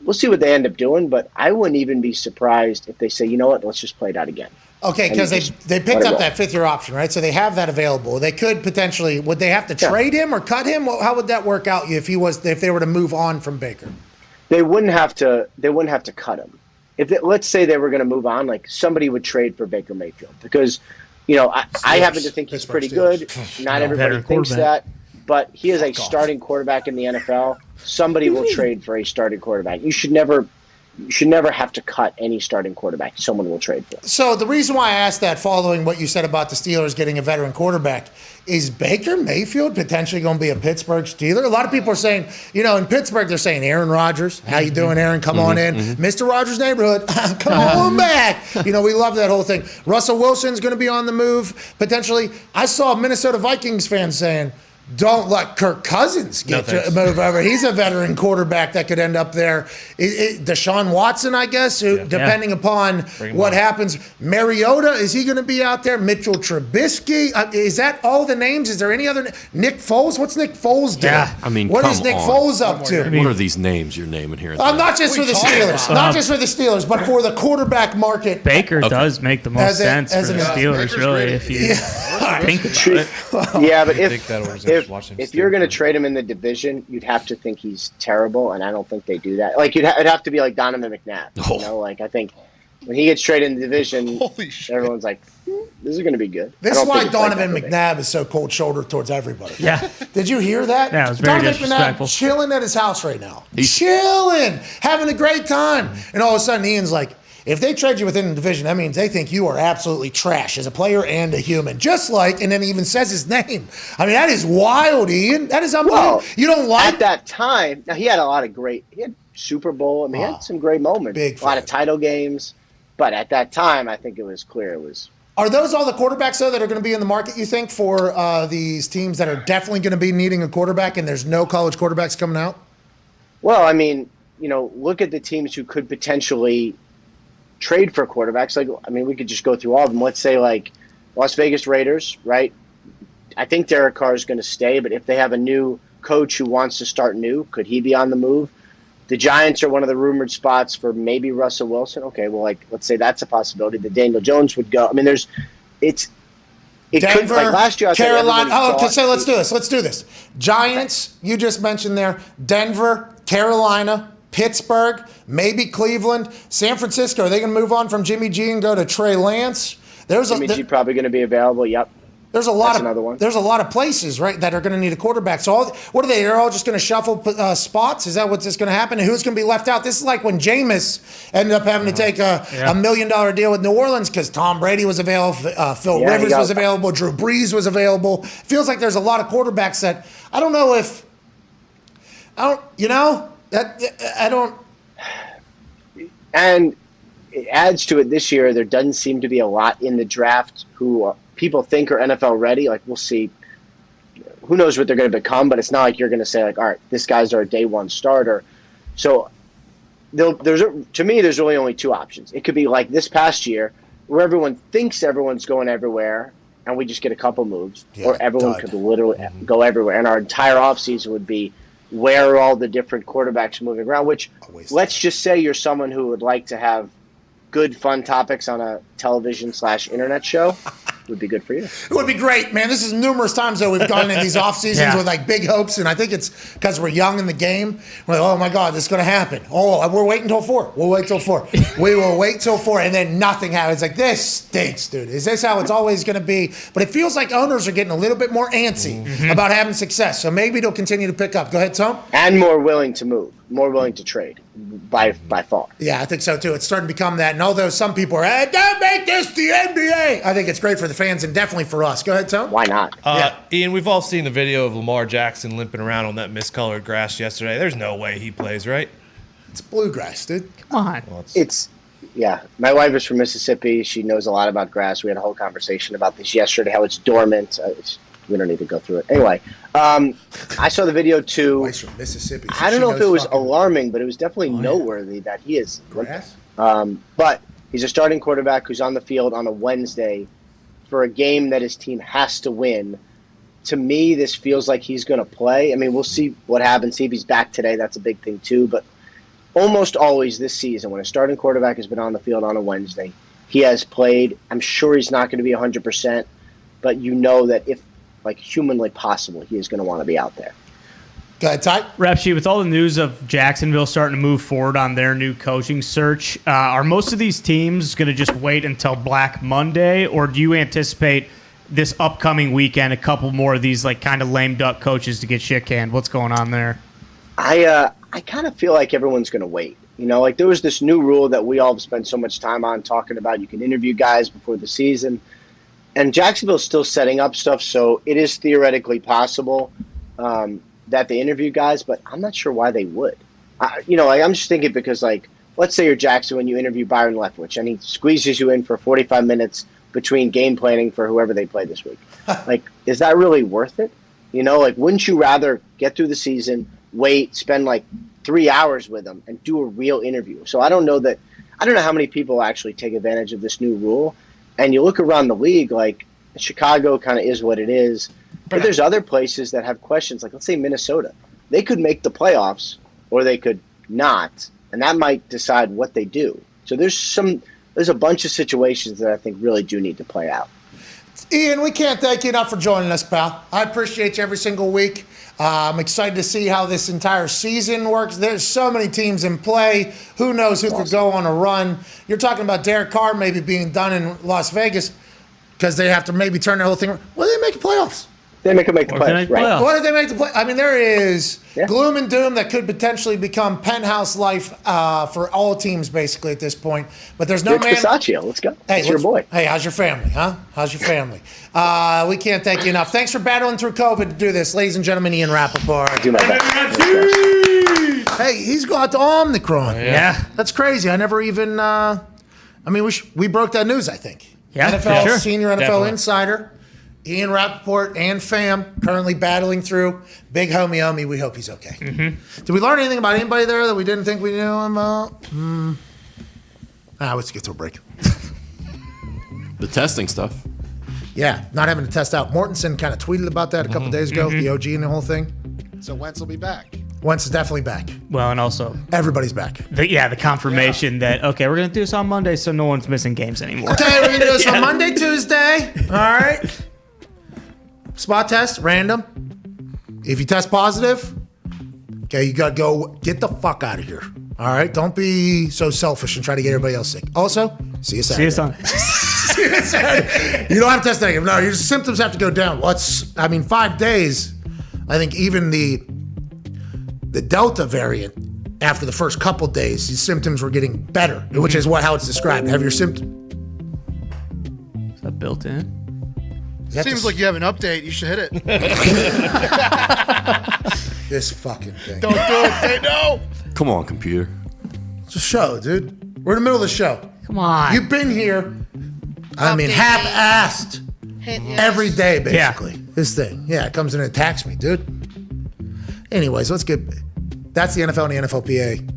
we'll see what they end up doing, but I wouldn't even be surprised if they say, you know what, let's just play it out again. Okay, because they picked up that fifth-year option, right? So they have that available. They could potentially – would they have to trade him or cut him? How would that work out if they were to move on from Baker? They wouldn't have to cut him. Let's say they were going to move on, like somebody would trade for Baker Mayfield because, I happen to think he's pretty good. Not everybody thinks that, but he is a starting quarterback in the NFL. Somebody will trade for a starting quarterback. You should never have to cut any starting quarterback. Someone will trade for. So the reason why I asked that, following what you said about the Steelers getting a veteran quarterback, is Baker Mayfield potentially going to be a Pittsburgh Steeler? A lot of people are saying, in Pittsburgh, they're saying Aaron Rodgers. How you doing, Aaron? Come on in. Mr. Rogers' neighborhood. Come on back. We love that whole thing. Russell Wilson's going to be on the move, potentially. I saw Minnesota Vikings fans saying, don't let Kirk Cousins move over. He's a veteran quarterback that could end up there. Deshaun Watson, I guess, depending upon what happens. Mariota, is he going to be out there? Mitchell Trubisky? Is that all the names? Is there any other? Nick Foles? What's Nick Foles doing? Yeah. I mean, what is Nick Foles up to? What are these names you're naming here? Not just for the Steelers. Not just for the Steelers, but for the quarterback market. Baker does make the most sense for the Steelers, really, if you think about it. Yeah, but if you're going to trade him in the division, you'd have to think he's terrible, and I don't think they do that. Like it'd have to be like Donovan McNabb. I think when he gets traded in the division, everyone's like, "This is going to be good." This is why Donovan McNabb is so cold-shouldered towards everybody. Yeah. Did you hear that? Yeah, it was very Donovan disrespectful. McNabb chilling at his house right now. He's chilling, having a great time, and all of a sudden Ian's like, if they trade you within the division, that means they think you are absolutely trash as a player and a human. Just like, and then he even says his name. I mean, that is wild, Ian. That is unbelievable. Well, you don't like at that time. Now he had he had Super Bowl. I mean, he had some great moments, a lot of title games. But at that time, I think it was clear it was. Are those all the quarterbacks, though, that are going to be in the market, you think, for these teams that are definitely going to be needing a quarterback and there's no college quarterbacks coming out? Well, I mean, look at the teams who could potentially trade for quarterbacks. We could just go through all of them. Let's say Las Vegas Raiders, right? I think Derek Carr is going to stay, but if they have a new coach who wants to start new, could he be on the move? The Giants are one of the rumored spots for maybe Russell Wilson. Okay, well, let's say that's a possibility. The Daniel Jones would go. I mean, Denver, could, last year. Carolina. Let's do this. Giants, you just mentioned there. Denver, Carolina, Pittsburgh, maybe Cleveland, San Francisco. Are they going to move on from Jimmy G and go to Trey Lance? Jimmy G probably going to be available. Yep. There's a lot of places, right, that are going to need a quarterback. So what are they? They're all just going to shuffle spots? Is that what's just going to happen? And who's going to be left out? This is like when Jameis ended up having to take a $1 million deal with New Orleans because Tom Brady was available, Phil Rivers was available, Drew Brees was available. Feels like there's a lot of quarterbacks that I don't know if And it adds to it this year. There doesn't seem to be a lot in the draft who people think are NFL ready. We'll see. Who knows what they're going to become, but it's not like you're going to say, all right, this guy's our day one starter. So to me, there's really only two options. It could be like this past year where everyone thinks everyone's going everywhere and we just get a couple moves, or everyone could literally go everywhere. And our entire offseason would be, where are all the different quarterbacks moving around, which let's just say you're someone who would like to have good, fun topics on a television/internet show. Would be good for you. It would be great, man. This is numerous times, though, we've gone in these off seasons with big hopes, and I think it's because we're young in the game. We're like, oh, my God, this is going to happen. Oh, we're waiting till 4. We'll wait till 4. We will wait till 4, and then nothing happens. Like, this stinks, dude. Is this how it's always going to be? But it feels like owners are getting a little bit more antsy about having success, so maybe they'll continue to pick up. Go ahead, Tom. And more willing to move, more willing to trade by far. Yeah, I think so, too. It's starting to become that. And although some people are, hey, don't make this the NBA, I think it's great for the fans and definitely for us. Go ahead, Tom. Why not? Ian, we've all seen the video of Lamar Jackson limping around on that miscolored grass yesterday. There's no way he plays, right? It's bluegrass, dude. Come on. Well, my wife is from Mississippi. She knows a lot about grass. We had a whole conversation about this yesterday, how it's dormant. We don't need to go through it. Anyway, I saw the video too. Wife's from Mississippi. So I don't know if it was alarming, but it was definitely noteworthy that he is. Grass? But he's a starting quarterback who's on the field on a Wednesday for a game that his team has to win. To me, this feels like he's going to play. I mean, we'll see what happens. See if he's back today. That's a big thing too. But almost always this season, when a starting quarterback has been on the field on a Wednesday, he has played. I'm sure he's not going to be 100%, but you know that if, like, humanly possible, he is going to want to be out there. Go ahead, Ty. Rep Sheet, with all the news of Jacksonville starting to move forward on their new coaching search, are most of these teams going to just wait until Black Monday, or do you anticipate this upcoming weekend a couple more of these like kind of lame duck coaches to get shit canned? What's going on there? I kind of feel like everyone's going to wait. You know, like there was this new rule that we all spend so much time on talking about. You can interview guys before the season, and Jacksonville's still setting up stuff, so it is theoretically possible that they interview guys, but I'm not sure why they would. I'm just thinking because, like, let's say you're Jackson when you interview Byron Leftwich, and he squeezes you in for 45 minutes between game planning for whoever they play this week. Like, is that really worth it? You know, like, wouldn't you rather get through the season, wait, spend like 3 hours with them, and do a real interview? So I don't know how many people actually take advantage of this new rule. And you look around the league, like Chicago kind of is what it is. But there's other places that have questions, like let's say Minnesota. They could make the playoffs or they could not, and that might decide what they do. So there's a bunch of situations that I think really do need to play out. Ian, we can't thank you enough for joining us, pal. I appreciate you every single week. I'm excited to see how this entire season works. There's so many teams in play. Who knows who could go on a run? You're talking about Derek Carr maybe being done in Las Vegas because they have to maybe turn the whole thing around. Well, they make playoffs. They make the playoffs, right? What did they make the play? I mean, there is gloom and doom that could potentially become penthouse life for all teams, basically, at this point. But there's no Rich man. Bisaccio, let's go. Hey, it's your boy. Hey, how's your family, huh? How's your family? We can't thank you enough. Thanks for battling through COVID to do this. Ladies and gentlemen, Ian Rappaport. Do my best. Hey, he's got the Omicron. Yeah. That's crazy. I never even, we broke that news, I think. Yeah, NFL, sure. senior NFL Definitely. insider, Ian Rappaport and fam, currently battling through. Big homie Omi, we hope he's okay. Mm-hmm. Did we learn anything about anybody there that we didn't think we knew about? Let's get to a break. The testing stuff. Yeah, not having to test out. Mortensen kind of tweeted about that a couple days ago, the OG and the whole thing. So Wentz will be back. Wentz is definitely back. Well, and also Everybody's back. the confirmation that, okay, we're going to do this on Monday so no one's missing games anymore. Okay, we're going to do this on Monday, Tuesday. All right. Spot test, random. If you test positive, okay, you got to go get the fuck out of here. All right? Don't be so selfish and try to get everybody else sick. Also, see you Saturday. See you Sunday. You don't have to test negative. No, your symptoms have to go down. 5 days, I think even the Delta variant, after the first couple days, the symptoms were getting better, which is how it's described. Have your symptoms. Is that built in? Seems like you have an update. You should hit it. This fucking thing. Don't do it. Say no. Come on, computer. It's a show, dude. We're in the middle of the show. Come on. You've been here, half-assed every day, basically. Yeah. This thing. Yeah, it comes in and attacks me, dude. Anyways, let's get... That's the NFL and the NFLPA.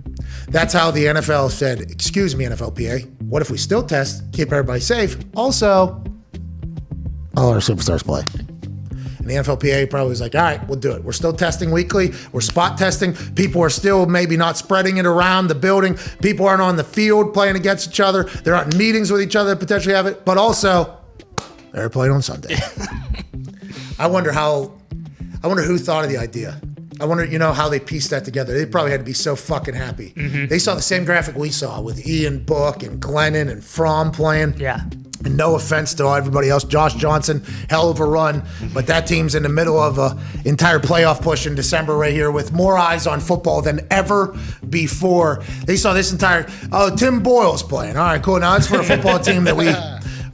That's how the NFL said, excuse me, NFLPA, what if we still test, keep everybody safe? Also, all our superstars play. And the NFLPA probably was like, all right, we'll do it. We're still testing weekly. We're spot testing. People are still maybe not spreading it around the building. People aren't on the field playing against each other. They're not in meetings with each other that potentially have it. But also, they're playing on Sunday. I wonder who thought of the idea. I wonder, how they pieced that together. They probably had to be so fucking happy. Mm-hmm. They saw the same graphic we saw with Ian Book and Glennon and Fromm playing. Yeah. And no offense to everybody else, Josh Johnson, hell of a run. But that team's in the middle of an entire playoff push in December right here with more eyes on football than ever before. They saw this entire, Tim Boyle's playing. All right, cool. Now it's for a football team that we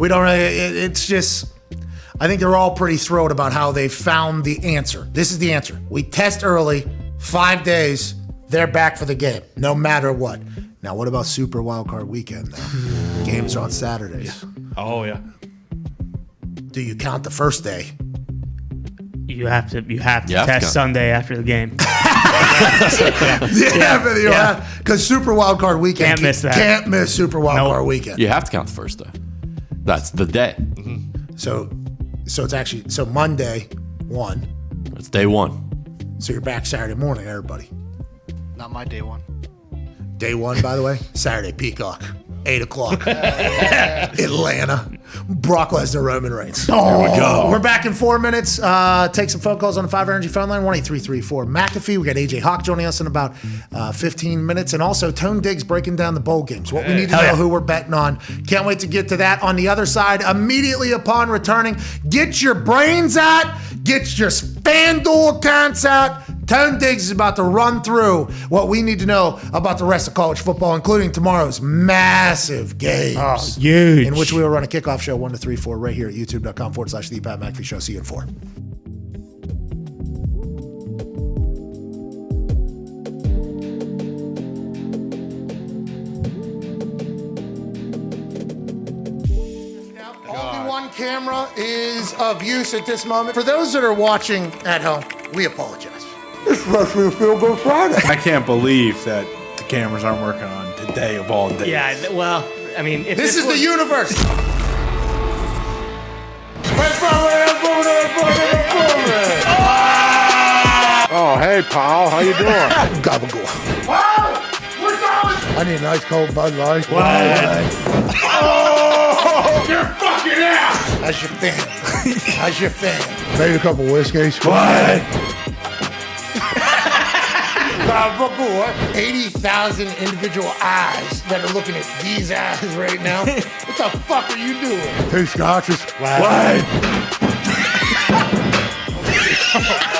don't really, it's just, I think they're all pretty thrilled about how they found the answer. This is the answer. We test early, 5 days, they're back for the game, no matter what. Now, what about Super Wildcard Weekend, though? Games are on Saturdays. Oh, yeah. Do you count the first day? You have to test Sunday after the game. Because Super Wildcard Weekend. Can't miss that. Can't miss Super Wildcard Weekend. You have to count the first day. That's the day. Mm-hmm. So it's actually, Monday, 1. It's day 1. So you're back Saturday morning, everybody. Not my day one. Day one, by the way, Saturday, Peacock, 8 o'clock. Atlanta. Brock Lesnar, Roman Reigns. Here we go. We're back in 4 minutes. Take some phone calls on the 5 Energy phone line, 1-833-4 McAfee. We got AJ Hawk joining us in about 15 minutes. And also Tone Diggs breaking down the bowl games. What we need to know, who we're betting on. Can't wait to get to that. On the other side, immediately upon returning, get your brains out. Get your FanDuel accounts out. Tone Diggs is about to run through what we need to know about the rest of college football, including tomorrow's massive games. Huge. In which we will run a kickoff show 1 to 3, 4 right here at youtube.com/The Pat McAfee Show. See you in 4. Only one camera is of use at this moment. For those that are watching at home, we apologize. This must be a Feel Good Friday. I can't believe that the cameras aren't working on today of all days. Yeah, well, I mean, if This is the universe. Oh, hey, pal. How you doing? Gabagool. I need a nice cold Bud Light. Oh, you're fucking out. How's your fan? How's your fan? Maybe a couple whiskeys. What? 80,000 individual eyes that are looking at these eyes right now. What the fuck are you doing? 2 scotches. What?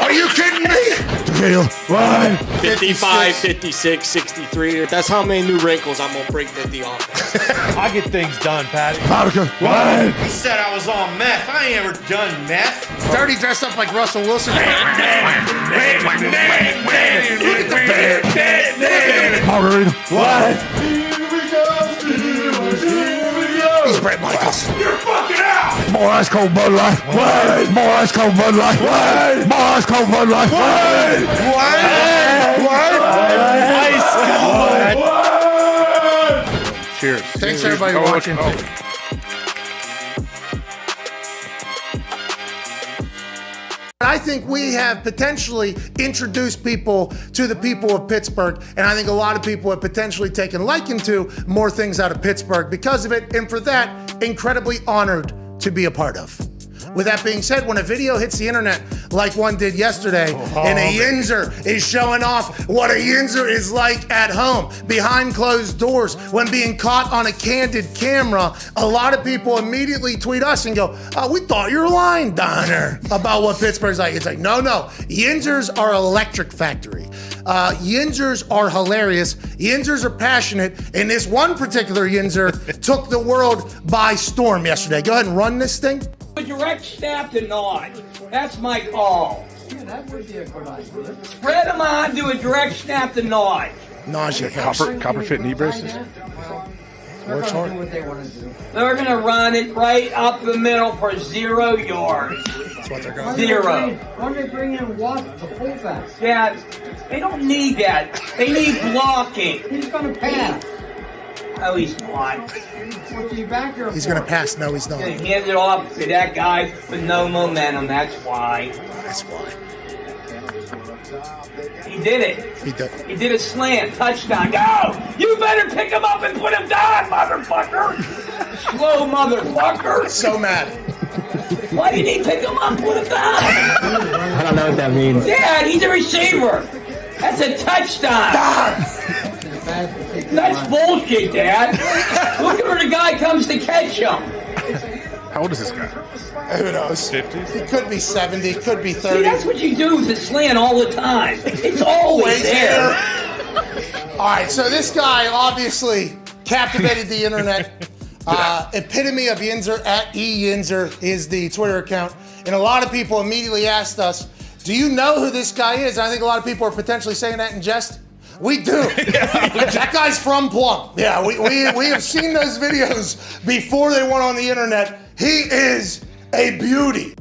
Are you kidding me? Deal. What? 55, 56, 63. That's how many new wrinkles I'm going to bring to the office. I get things done, Patty. Vodka. What? He said I was on meth. I ain't ever done meth. Dirty dressed up like Russell Wilson. Margarita. What? He's Brett Michaels. You're fucking out. More ice cold Bud Light. What? More ice cold Bud Light. What? More ice cold Bud Light. What? Ice cold. What? Cheers. Thanks everybody for watching. I think we have potentially introduced people to the people of Pittsburgh, and I think a lot of people have potentially taken liking to more things out of Pittsburgh because of it, and for that, incredibly honored to be a part of. With that being said, when a video hits the internet like one did yesterday, and a Yinzer is showing off what a Yinzer is like at home, behind closed doors, when being caught on a candid camera, a lot of people immediately tweet us and go, we thought you were lying, Donner, about what Pittsburgh's like. It's like, no. Yinzers are electric factory. Yinzers are hilarious. Yinzers are passionate. And this one particular Yinzer took the world by storm yesterday. Go ahead and run this thing. A direct snap to Nod. That's my call. Yeah, that would be a good idea. Spread them on, do a direct snap to Nod. Nausea. Copper fit knee braces. Works hard. Do what they want to do. They're going to run it right up the middle for 0 yards. That's what they're going to do. 0. Why don't they bring in Watt, the fullback? Yeah, they don't need that. They need blocking. He's going to pass. Oh, he's not. What's he back there He's for? going to pass. No, he's not. He's going to hand it off to that guy with no momentum. That's why. That's why. He did it. He did. He did a slant. Touchdown. Go! You better pick him up and put him down, motherfucker! Slow motherfucker! So mad. Why did he pick him up and put him down? I don't know what that means. Dad, he's a receiver. That's a touchdown. That's bullshit, Dad. Look at where the guy comes to catch him. How old is this guy? Who knows? 50? He could be 70, could be See, 30. that's what you do with the slant all the time. It's always there. All right, so this guy obviously captivated the internet. Epitome of Yinzer, at eYinzer is the Twitter account. And a lot of people immediately asked us, do you know who this guy is? And I think a lot of people are potentially saying that in jest. We do. That guy's from Plum. Yeah, we have seen those videos before they went on the internet. He is a beauty.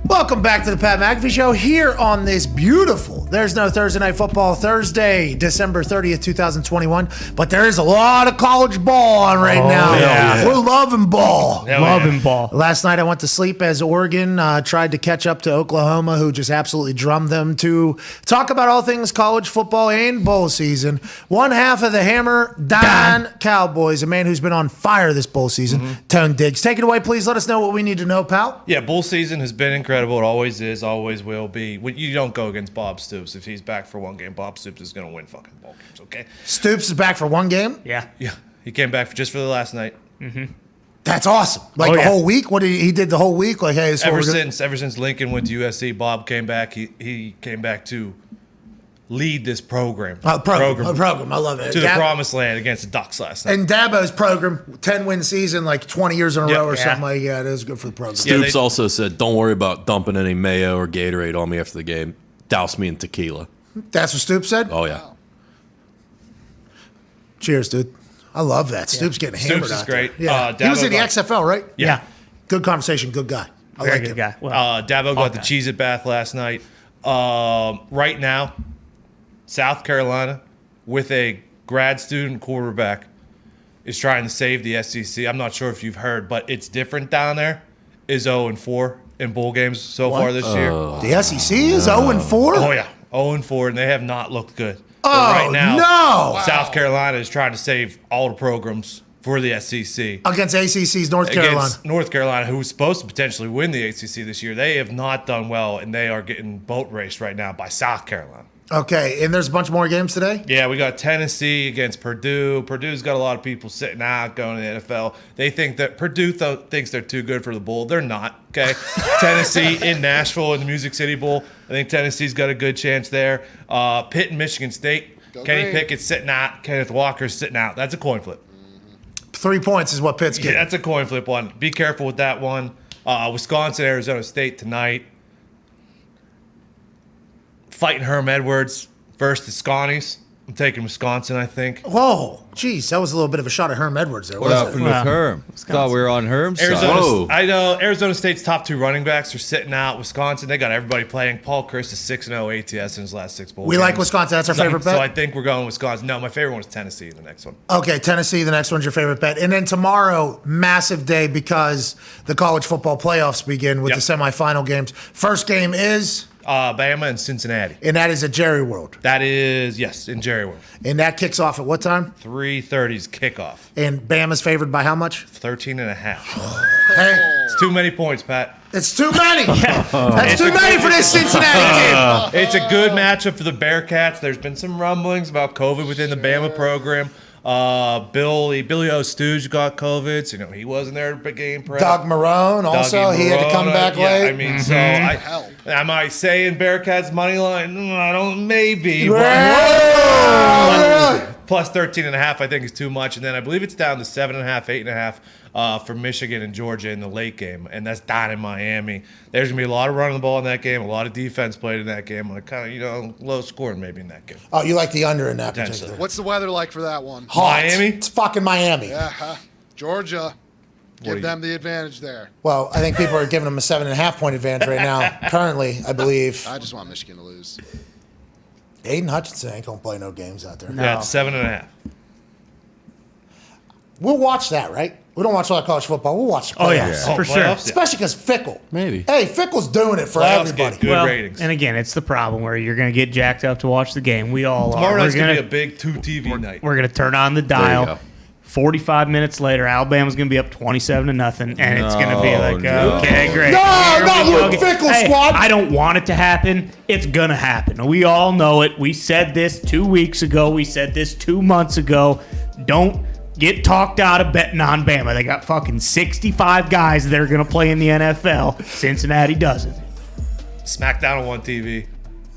Welcome back to the Pat McAfee Show here on this beautiful. There's no Thursday Night Football Thursday, December 30th, 2021. But there is a lot of college ball on right now. yeah. We're loving ball. Loving ball. Last night I went to sleep as Oregon tried to catch up to Oklahoma, who just absolutely drummed them, to talk about all things college football and bowl season. One half of the Hammer, Dahn Cowboys, a man who's been on fire this bowl season. Tone Diggs. Take it away, please. Let us know what we need to know, pal. Yeah, bowl season has been incredible. It always is, always will be. You don't go against Bob Stoops. If he's back for one game, Bob Stoops is going to win fucking ball games, okay? Stoops is back for one game? Yeah. Yeah, he came back just for the last night. That's awesome. Like the whole week? What did he did the whole week? Like, hey, Ever since Lincoln went to USC, Bob came back. He came back to lead this program. Program. I love it. To the promised land against the Ducks last night. And Dabo's program, 10-win season, like 20 years in a row or something like that. Yeah, it is good for the program. Stoops also said, don't worry about dumping any mayo or Gatorade on me after the game. Douse me in tequila. That's what Stoops said? Oh, yeah. Cheers, dude. I love that. Stoops getting hammered Stoops is out great. there. Yeah. He was in the XFL, right? Yeah. Good conversation. Good guy. I Very like good him. guy. Well, Dabo got the Cheez-It bath last night. Right now, South Carolina, with a grad student quarterback, is trying to save the SEC. I'm not sure if you've heard, but it's different down there. Is 0-4 in bowl games so far this year. The SEC is 0-4? Oh, yeah. 0-4, and they have not looked good. Oh, But right now, no. South Carolina is trying to save all the programs for the SEC. Against ACC's North Carolina. Against North Carolina, who was supposed to potentially win the ACC this year. They have not done well, and they are getting boat raced right now by South Carolina. Okay, and there's a bunch more games today? Yeah, we got Tennessee against Purdue. Purdue's got a lot of people sitting out going to the NFL. They think that Purdue thinks they're too good for the bowl. They're not, okay? Tennessee in Nashville in the Music City Bowl. I think Tennessee's got a good chance there. Pitt and Michigan State. Kenny Pickett's sitting out. Kenneth Walker's sitting out. That's a coin flip. 3 points is what Pitt's getting. Yeah, that's a coin flip one. Be careful with that one. Wisconsin, Arizona State tonight. Fighting Herm Edwards versus the Scotties. I'm taking Wisconsin, I think. Whoa, geez, that was a little bit of a shot at Herm Edwards there. What happened with Herm? Thought we were on Herm's side. I know Arizona State's top 2 running backs are sitting out. Wisconsin, they got everybody playing. Paul Chryst is 6-0 ATS in his last 6 bowl We games. like Wisconsin. That's our favorite bet? So I think we're going Wisconsin. No, my favorite one is Tennessee in the next one. Okay, Tennessee, the next one's your favorite bet. And then tomorrow, massive day because the college football playoffs begin with the semifinal games. First game is? Bama and Cincinnati. And that is at Jerry World. That is, yes, in Jerry World. And that kicks off at what time? 3:30's kickoff. And Bama's favored by how much? 13.5. Hey. It's too many points, Pat. It's too many. That's too many for this Cincinnati team. It's a good matchup for the Bearcats. There's been some rumblings about COVID within the Bama program. Billy O'Stooge got COVID, so he wasn't there at game prep. Doug Marrone also, he had to come back late. I mean, so am I saying Bearcats money line? I don't, maybe. Plus 13.5, I think, is too much, and then I believe it's down to 7.5, 8.5 for Michigan and Georgia in the late game, and that's down in Miami. There's gonna be a lot of running the ball in that game, a lot of defense played in that game, like kind of low scoring maybe in that game. Oh, you like the under in that particular? What's the weather like for that one? Hot. Miami? It's fucking Miami. Yeah, Georgia. Give them the advantage there. Well, I think people are giving them a 7.5 point advantage right now. Currently, I believe. I just want Michigan to lose. Aiden Hutchinson ain't gonna play no games out there. Yeah, it's 7.5. We'll watch that, right? We don't watch a lot of college football. We'll watch the playoffs. Oh, yeah, for sure. Especially because Fickle. Maybe. Hey, Fickle's doing it for everybody. Good ratings. And again, it's the problem where you're going to get jacked up to watch the game. We all Tomorrow are. night's going to be a big 2 TV night. We're going to turn on the dial. 45 minutes later, Alabama's going to be up 27-0, and it's going to be like, okay, great. No, Fickle squad. I don't want it to happen. It's going to happen. We all know it. We said this 2 weeks ago. We said this 2 months ago. Don't get talked out of betting on Bama. They got fucking 65 guys that are going to play in the NFL. Cincinnati doesn't. SmackDown on one TV,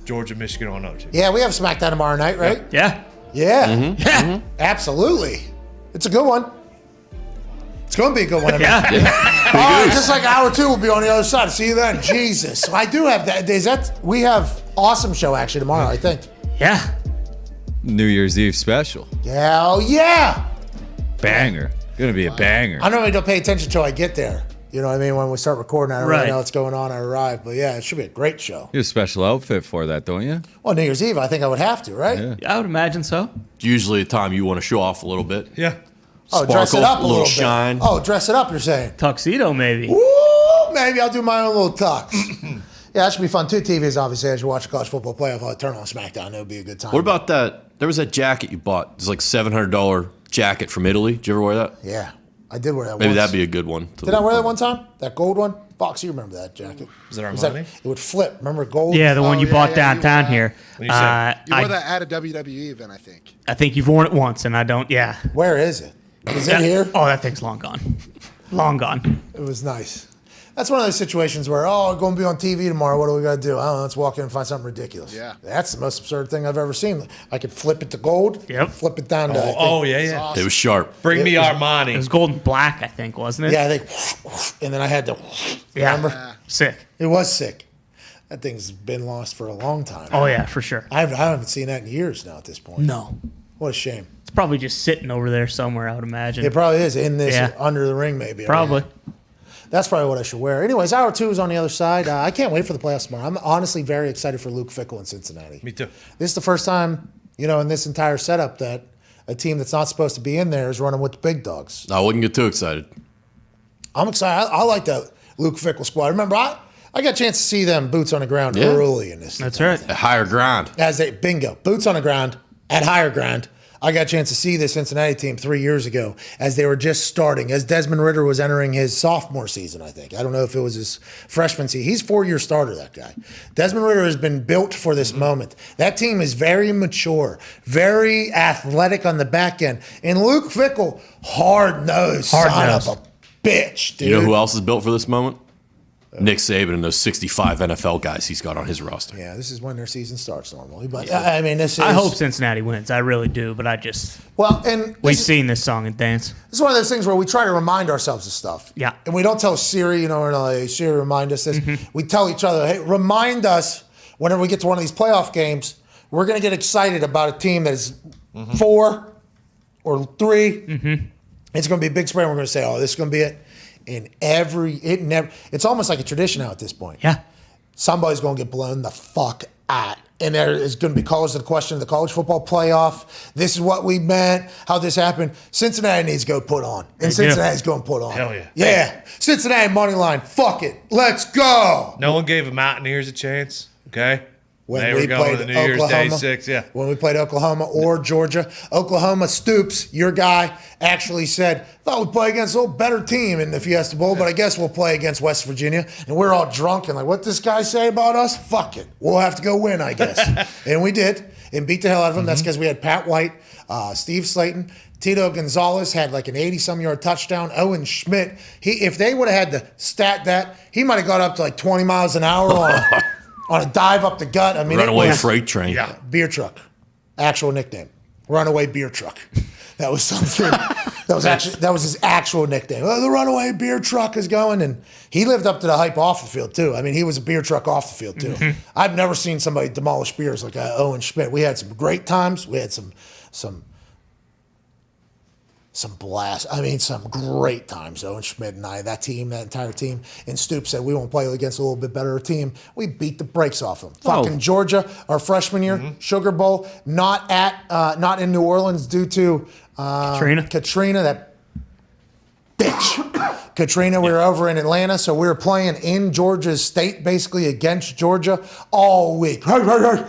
Georgia, Michigan on another TV. Yeah, we have SmackDown tomorrow night, right? Yeah. Yeah. Absolutely. It's a good one. It's going to be a good one. Just like hour 2 will be on the other side. See you then. Jesus. So I do have that. We have awesome show actually tomorrow, I think. Yeah. New Year's Eve special. Hell yeah. Banger. Gonna be a banger. I normally don't pay attention until I get there. You know what I mean? When we start recording, I don't Right. really know what's going on. I arrive. But yeah, it should be a great show. You have a special outfit for that, don't you? Well, New Year's Eve, I think I would have to, right? Yeah. I would imagine so. It's usually a time you want to show off a little bit. Yeah. Oh, dress it Sparkle, up a little bit. shine. Oh, dress it up, you're saying? Tuxedo, maybe. Ooh, maybe I'll do my own little tux. Yeah, that should be fun. 2 TVs, obviously, as you watch the college football playoff. I'll turn on SmackDown. It would be a good time. What about that? There was that jacket you bought. It's like $700 jacket from Italy. Did you ever wear that? Yeah, I did wear that Maybe once. that'd be a good one. Did I wear that one time? That gold one? Fox, you remember that jacket. Was it Armani? It would flip. Remember gold? Yeah, the one you bought you downtown wore here. When you said- You wore I that at a WWE event, I think. think you've worn it once, and I don't. Yeah. Where is it? Is it here? Oh, that thing's long gone. Long gone. It was nice. That's one of those situations where, we're going to be on TV tomorrow. What do we got to do? I don't know. Let's walk in and find something ridiculous. Yeah. That's the most absurd thing I've ever seen. I could flip it to gold. Yep. Flip it down to. I think- Yeah. Awesome. It was sharp. Bring me It Armani. was gold and black, I think, wasn't it? Yeah, I think. And then I had to. Yeah. Remember? Sick. It was sick. That thing's been lost for a long time. Oh, yeah, for sure. I haven't seen that in years now at this point. No. What a shame. It's probably just sitting over there somewhere, I would imagine. It probably is in this, Yeah. under the ring, maybe. Probably. That's probably what I should wear. Anyways, hour 2 is on the other side. I can't wait for the playoffs tomorrow. I'm honestly very excited for Luke Fickell in Cincinnati. Me too. This is the first time, in this entire setup that a team that's not supposed to be in there is running with the big dogs. I wouldn't get too excited. I'm excited. I like the Luke Fickell squad. Remember, I got a chance to see them boots on the ground early in this. That's right. A higher ground. Bingo, boots on the ground at higher ground. I got a chance to see the Cincinnati team 3 years ago as they were just starting, as Desmond Ridder was entering his sophomore season, I think. I don't know if it was his freshman season. He's 4-year starter, that guy. Desmond Ridder has been built for this moment. That team is very mature, very athletic on the back end. And Luke Fickell, hard-nosed son of a bitch, dude. You know who else is built for this moment? Nick Saban and those 65 NFL guys he's got on his roster. Yeah, this is when their season starts normally. But I mean, this is. I hope Cincinnati wins. I really do, but I just. Well, and We've seen this song and dance. This is one of those things where we try to remind ourselves of stuff. Yeah. And we don't tell Siri, we're not like, Siri, remind us this. We tell each other, hey, remind us whenever we get to one of these playoff games, we're going to get excited about a team that is 4 or 3. It's going to be a big spread, and we're going to say, this is going to be it. And it's almost like a tradition now at this point. Yeah. Somebody's going to get blown the fuck out. And there is going to be calls to the question of the college football playoff. This is what we meant, how this happened. Cincinnati needs to go put on. And Cincinnati's going to put on. Hell yeah. Yeah. Cincinnati money line. Fuck it. Let's go. No one gave the Mountaineers a chance. Okay. When they we were going to played New Year's Day Oklahoma. 6. Yeah. When we played Oklahoma or Georgia. Oklahoma Stoops, your guy, actually said, thought we'd play against a little better team in the Fiesta Bowl, but I guess we'll play against West Virginia. And we're all drunk and like, what this guy say about us? Fuck it. We'll have to go win, I guess. And we did and beat the hell out of them. That's because we had Pat White, Steve Slayton, Tito Gonzalez had like an 80-some-yard touchdown. Owen Schmidt, if they would have had to stat that, he might have got up to like 20 miles an hour on a dive up the gut. I mean, Runaway freight train. Yeah. Beer truck, actual nickname. Runaway beer truck. That was something. That was his actual nickname. The runaway beer truck is going, and he lived up to the hype off the field too. I mean, he was a beer truck off the field too. I've never seen somebody demolish beers like Owen Schmidt. We had some great times. We had some blast. I mean, some great times. Owen Schmidt and I, that entire team. And Stoops said we won't play against a little bit better team. We beat the brakes off them. Fucking Georgia, our freshman year, Sugar Bowl, not in New Orleans due to Katrina, that bitch. Katrina, we were over in Atlanta, so we were playing in Georgia's state, basically against Georgia all week. We're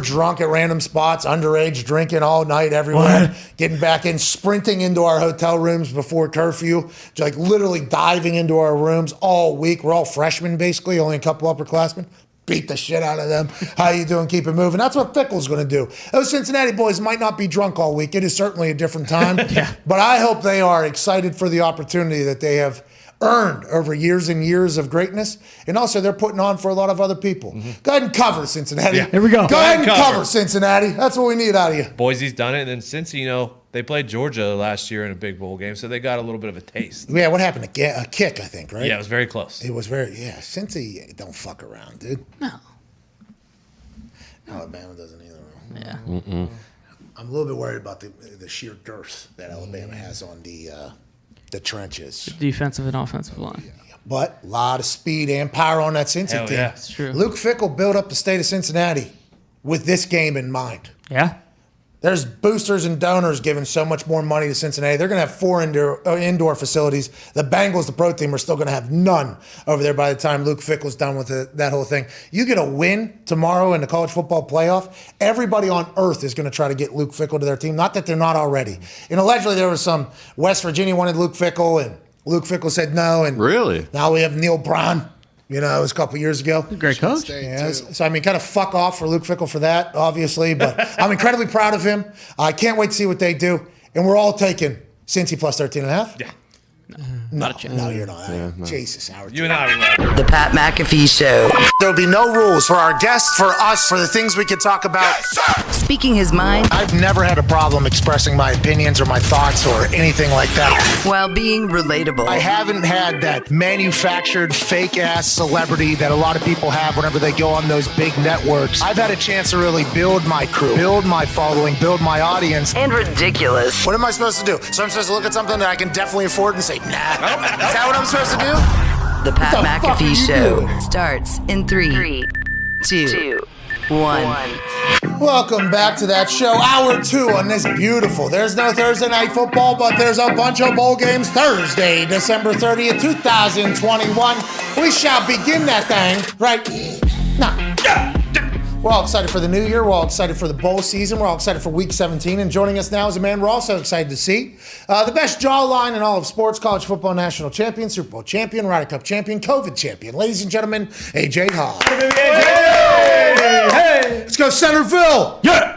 drunk at random spots, underage, drinking all night everywhere, getting back in, sprinting into our hotel rooms before curfew, like literally diving into our rooms all week. We're all freshmen, basically, only a couple upperclassmen. Beat the shit out of them. How you doing? Keep it moving. That's what Fickell's going to do. Those Cincinnati boys might not be drunk all week. It is certainly a different time. But I hope they are excited for the opportunity that they have earned over years and years of greatness. And also, they're putting on for a lot of other people. Go ahead and cover Cincinnati. Yeah. Here we go. Go ahead and cover Cincinnati. That's what we need out of you. Boise's done it. And then since, they played Georgia last year in a big bowl game, so they got a little bit of a taste. Yeah, what happened? A kick, I think, right? Yeah, it was very close. It was Cincy don't fuck around, dude. No. Alabama doesn't either. Yeah. I'm a little bit worried about the sheer girth that Alabama has on the The trenches. Defensive and offensive line. But a lot of speed and power on that Cincy Hell team. yeah. That's true. Luke Fickell built up the state of Cincinnati with this game in mind. Yeah. There's boosters and donors giving so much more money to Cincinnati. They're going to have 4 indoor facilities. The Bengals, the pro team, are still going to have none over there by the time Luke Fickell's done with that whole thing. You get a win tomorrow in the college football playoff, everybody on earth is going to try to get Luke Fickell to their team. Not that they're not already. And allegedly there was some West Virginia wanted Luke Fickell, and Luke Fickell said no. And Really? now we have Neil Braun. You know, it was a couple years ago. Great coach. Yeah, so, I mean, kind of fuck off for Luke Fickell for that, obviously. But I'm incredibly proud of him. I can't wait to see what they do. And we're all taking Cincy plus 13.5. Yeah. Not a chance. No, you're not. Jesus, Howard. You and I will. The Pat McAfee Show. There'll be no rules for our guests, for us, for the things we can talk about. Speaking his mind I've never had a problem expressing my opinions or my thoughts or anything like that. while being relatable. I haven't had that manufactured fake-ass celebrity that a lot of people have whenever they go on those big networks. I've had a chance to really build my crew, build my following, build my audience. And ridiculous. What am I supposed to do? So I'm supposed to look at something that I can definitely afford and say, nah. Is that what I'm supposed to do? The Pat What the fuck are McAfee you Show doing? starts in 3, 2, 1. Welcome back to that show. Hour 2 on this beautiful. There's no Thursday night football, but there's a bunch of bowl games Thursday, December 30th, 2021. We shall begin that thing right now. We're all excited for the new year. We're all excited for the bowl season. We're all excited for week 17. And joining us now is a man we're also excited to see. The best jawline in all of sports, college football national champion, Super Bowl champion, Ryder Cup champion, COVID champion. Ladies and gentlemen, AJ Hall. Hey! Let's go Centerville. Yeah.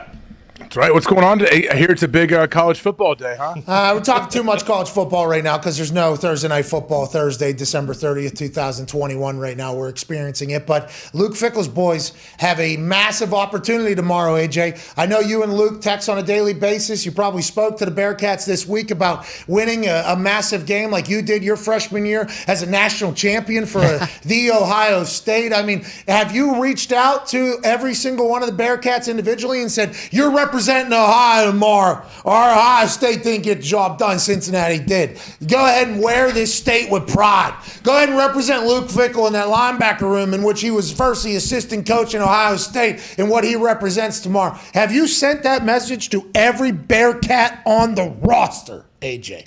That's right. What's going on today? I hear it's a big college football day, huh? We're talking too much college football right now because there's no Thursday night football Thursday, December 30th, 2021 right now. We're experiencing it. But Luke Fickell's boys have a massive opportunity tomorrow, AJ. I know you and Luke text on a daily basis. You probably spoke to the Bearcats this week about winning a massive game like you did your freshman year as a national champion for the Ohio State. I mean, have you reached out to every single one of the Bearcats individually and said, you're representing Ohio tomorrow, or Ohio State didn't get the job done, Cincinnati did. Go ahead and wear this state with pride. Go ahead and represent Luke Fickell in that linebacker room in which he was first the assistant coach in Ohio State and what he represents tomorrow. Have you sent that message to every Bearcat on the roster, AJ?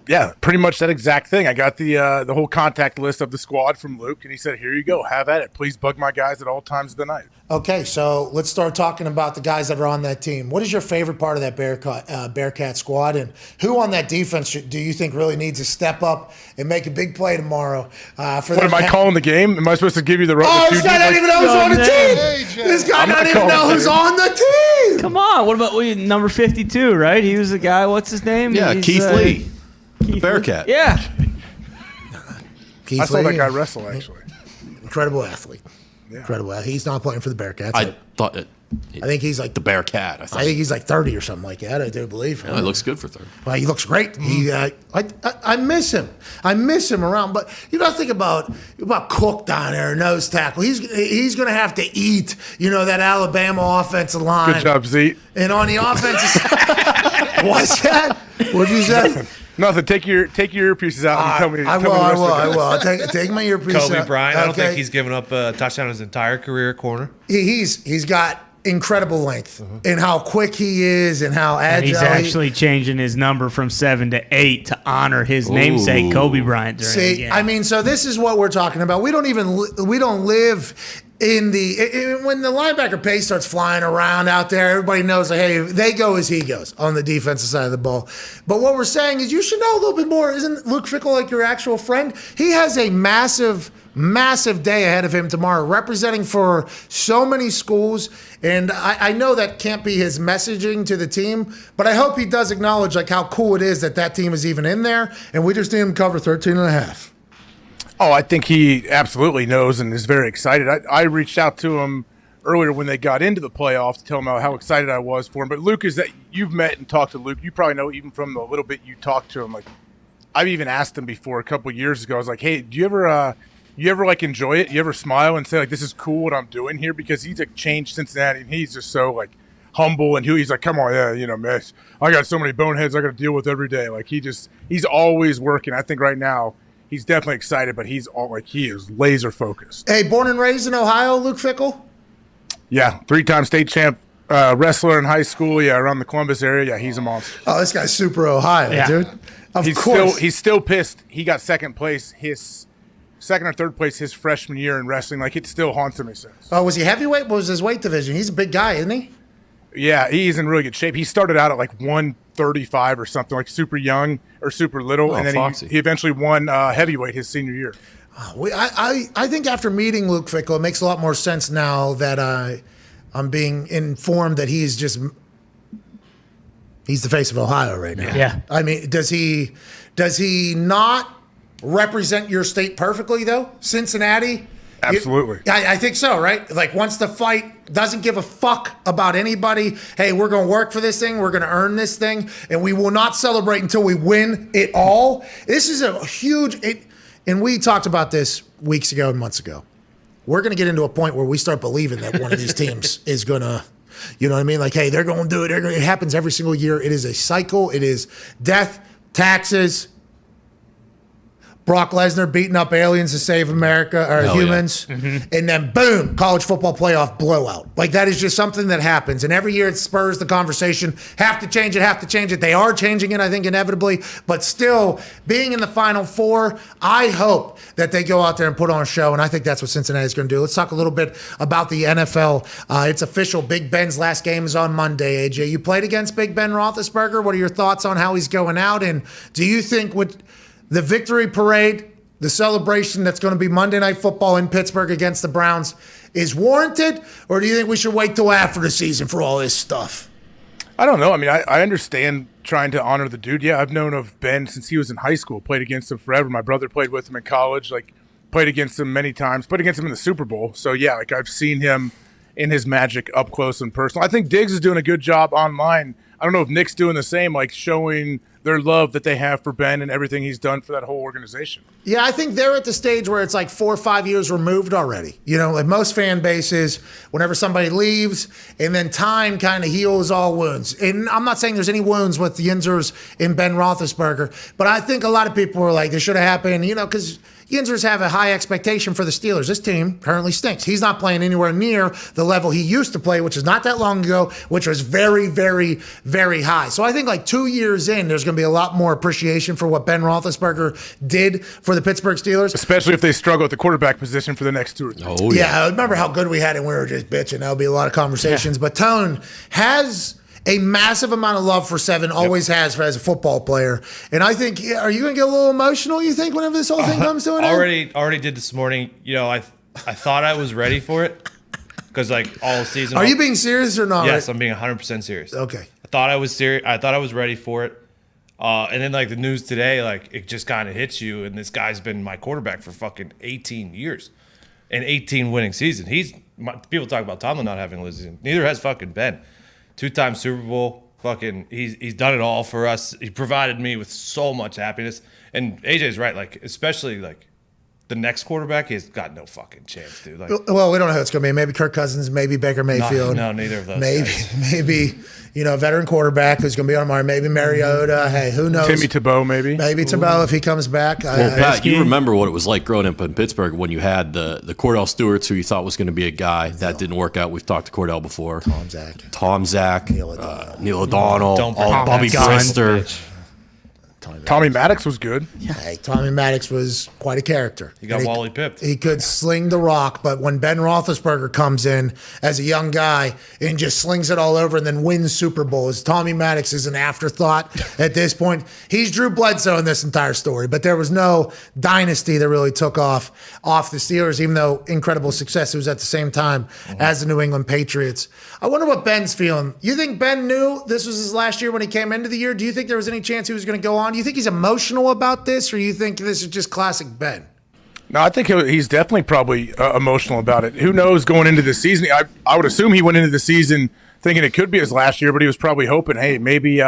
Yeah, pretty much that exact thing. I got the whole contact list of the squad from Luke, and he said, here you go, have at it. Please bug my guys at all times of the night. Okay, so let's start talking about the guys that are on that team. What is your favorite part of that Bearcat squad, and who on that defense do you think really needs to step up and make a big play tomorrow? What, am I calling the game? Am I supposed to give you the this guy doesn't even know who's on the team. This guy doesn't even know who's on the team. Come on. What about number 52, right? He was the guy. What's his name? Yeah, He's, Keith Lee. Keith Bearcat. Lee. Yeah. Keith I saw that Lee, guy wrestle, actually. Incredible athlete. Yeah. Incredible. He's not playing for the Bearcats. I thought it. I think he's like The Bearcat. I I think he's like 30 or something like that. I do believe. Yeah, it looks good for third. Well, he looks great. I miss him. I miss him around. But you got to think about Cook down there, nose tackle. He's going to have to eat. That Alabama offensive line. Good job, Zeke. And on the offensive side, what's that? What did you say? Nothing. Take your earpieces out and tell me. I will. I'll take my earpiece out. Kobe Bryant. I don't Okay. think he's given up a touchdown his entire career at corner. He's got incredible length and how quick he is and how agile. And he's actually changing his number from 7 to 8 to honor his namesake, Kobe Bryant. During the game. I mean, so this is what we're talking about. We don't live in when the linebacker pace starts flying around out there, everybody knows, like, hey, they go as he goes on the defensive side of the ball. But what we're saying is you should know a little bit more. Isn't Luke Fickell like your actual friend? He has a massive day ahead of him tomorrow, representing for so many schools. And I know that can't be his messaging to the team, but I hope he does acknowledge like how cool it is that team is even in there, and we just need him to cover 13.5. Oh, I think he absolutely knows and is very excited. I reached out to him earlier when they got into the playoffs to tell him how excited I was for him. But Luke, is that you've met and talked to Luke, you probably know even from the little bit you talked to him. Like, I've even asked him before a couple of years ago. I was like, hey, do you ever like enjoy it? You ever smile and say like, this is cool what I'm doing here? Because he's like changed Cincinnati, and he's just so like humble, and he's like, come on, yeah, man, I got so many boneheads I got to deal with every day. Like he's always working. I think right now he's definitely excited, but he is laser focused. Hey, born and raised in Ohio, Luke Fickell? Yeah, 3-time state champ. Wrestler in high school, around the Columbus area. Yeah, he's a monster. Oh, this guy's super Ohio, dude. Of he's course. He's still pissed. He got second or third place his freshman year in wrestling. Like, it still haunts him, he says. Oh, was he heavyweight? What was his weight division? He's a big guy, isn't he? Yeah, he's in really good shape. He started out at like 135 or something, like super young or super little, and then he eventually won heavyweight his senior year. I think after meeting Luke Fickell, it makes a lot more sense now that I'm being informed that he's the face of Ohio right now. Yeah. I mean, does he not represent your state perfectly though? Cincinnati? Absolutely. I think so, right? Like once the fight, doesn't give a fuck about anybody. Hey, we're going to work for this thing. We're going to earn this thing. And we will not celebrate until we win it all. This is a huge, and we talked about this weeks ago and months ago. We're going to get into a point where we start believing that one of these teams is going to, you know what I mean? Like, hey, they're going to do it. It happens every single year. It is a cycle. It is death, taxes, Brock Lesnar beating up aliens to save America or humans. Yeah. Mm-hmm. And then boom, college football playoff blowout. Like that is just something that happens. And every year it spurs the conversation. Have to change it. They are changing it, I think, inevitably. But still, being in the Final Four, I hope that they go out there and put on a show. And I think that's what Cincinnati is going to do. Let's talk a little bit about the NFL. It's official. Big Ben's last game is on Monday, AJ. You played against Big Ben Roethlisberger. What are your thoughts on how he's going out? And do you think with the victory parade, the celebration that's going to be Monday Night Football in Pittsburgh against the Browns is warranted? Or do you think we should wait till after the season for all this stuff? I don't know. I mean, I understand trying to honor the dude. Yeah, I've known of Ben since he was in high school. Played against him forever. My brother played with him in college. Like, played against him many times. Played against him in the Super Bowl. So, yeah, like I've seen him in his magic up close and personal. I think Diggs is doing a good job online. I don't know if Nick's doing the same, like showing their love that they have for Ben and everything he's done for that whole organization. Yeah, I think they're at the stage where it's like 4 or 5 years removed already. You know, like most fan bases, whenever somebody leaves, and then time kind of heals all wounds. And I'm not saying there's any wounds with the Yinzers in Ben Roethlisberger, but I think a lot of people were like, this should have happened, you know, because Yinzers have a high expectation for the Steelers. This team currently stinks. He's not playing anywhere near the level he used to play, which is not that long ago, which was very, very, very high. So I think like 2 years in, there's going to be a lot more appreciation for what Ben Roethlisberger did for the Pittsburgh Steelers. Especially if they struggle at the quarterback position for the next 2 or 3. Oh, yeah. I remember how good we had it and we were just bitching. There'll be a lot of conversations. Yeah. But Tone has a massive amount of love for Seven, always has as a football player. And I think, are you going to get a little emotional, you think, whenever this whole thing comes to an end? Already did this morning. You know, I thought I was ready for it because, like, all season. Are you being serious or not? Yes, I'm being 100% serious. Okay. I thought I was serious. I thought I was ready for it. And then, like, the news today, like, it just kind of hits you. And this guy's been my quarterback for fucking 18 years. An 18 winning season. People talk about Tomlin not having a losing season. Neither has fucking Ben. 2-time Super Bowl. Fucking, he's done it all for us. He provided me with so much happiness. And AJ's right. Like, especially, like, the next quarterback, he's got no fucking chance, dude. Like, well, we don't know who it's going to be. Maybe Kirk Cousins, maybe Baker Mayfield. No, neither of those. Maybe, you know, a veteran quarterback who's going to be on Mar. Maybe Mariota. Hey, who knows? Timmy Tebow, maybe. Maybe Tebow if he comes back. Well, Pat, you remember what it was like growing up in Pittsburgh when you had the Cordell Stewarts, who you thought was going to be a guy. That didn't work out. We've talked to Cordell before. Tom Zach. Neil O'Donnell. Bobby Brister. Tommy Maddox was good. Yeah. Hey, Tommy Maddox was quite a character. He got Wally pipped. He could sling the rock, but when Ben Roethlisberger comes in as a young guy and just slings it all over and then wins Super Bowls, Tommy Maddox is an afterthought at this point. He's Drew Bledsoe in this entire story, but there was no dynasty that really took off the Steelers, even though incredible success. It was at the same time as the New England Patriots. I wonder what Ben's feeling. You think Ben knew this was his last year when he came into the year? Do you think there was any chance he was going to go on? Do you think he's emotional about this, or you think this is just classic Ben? No, I think he's definitely probably emotional about it. Who knows going into the season? I would assume he went into the season thinking it could be his last year, but he was probably hoping, hey, maybe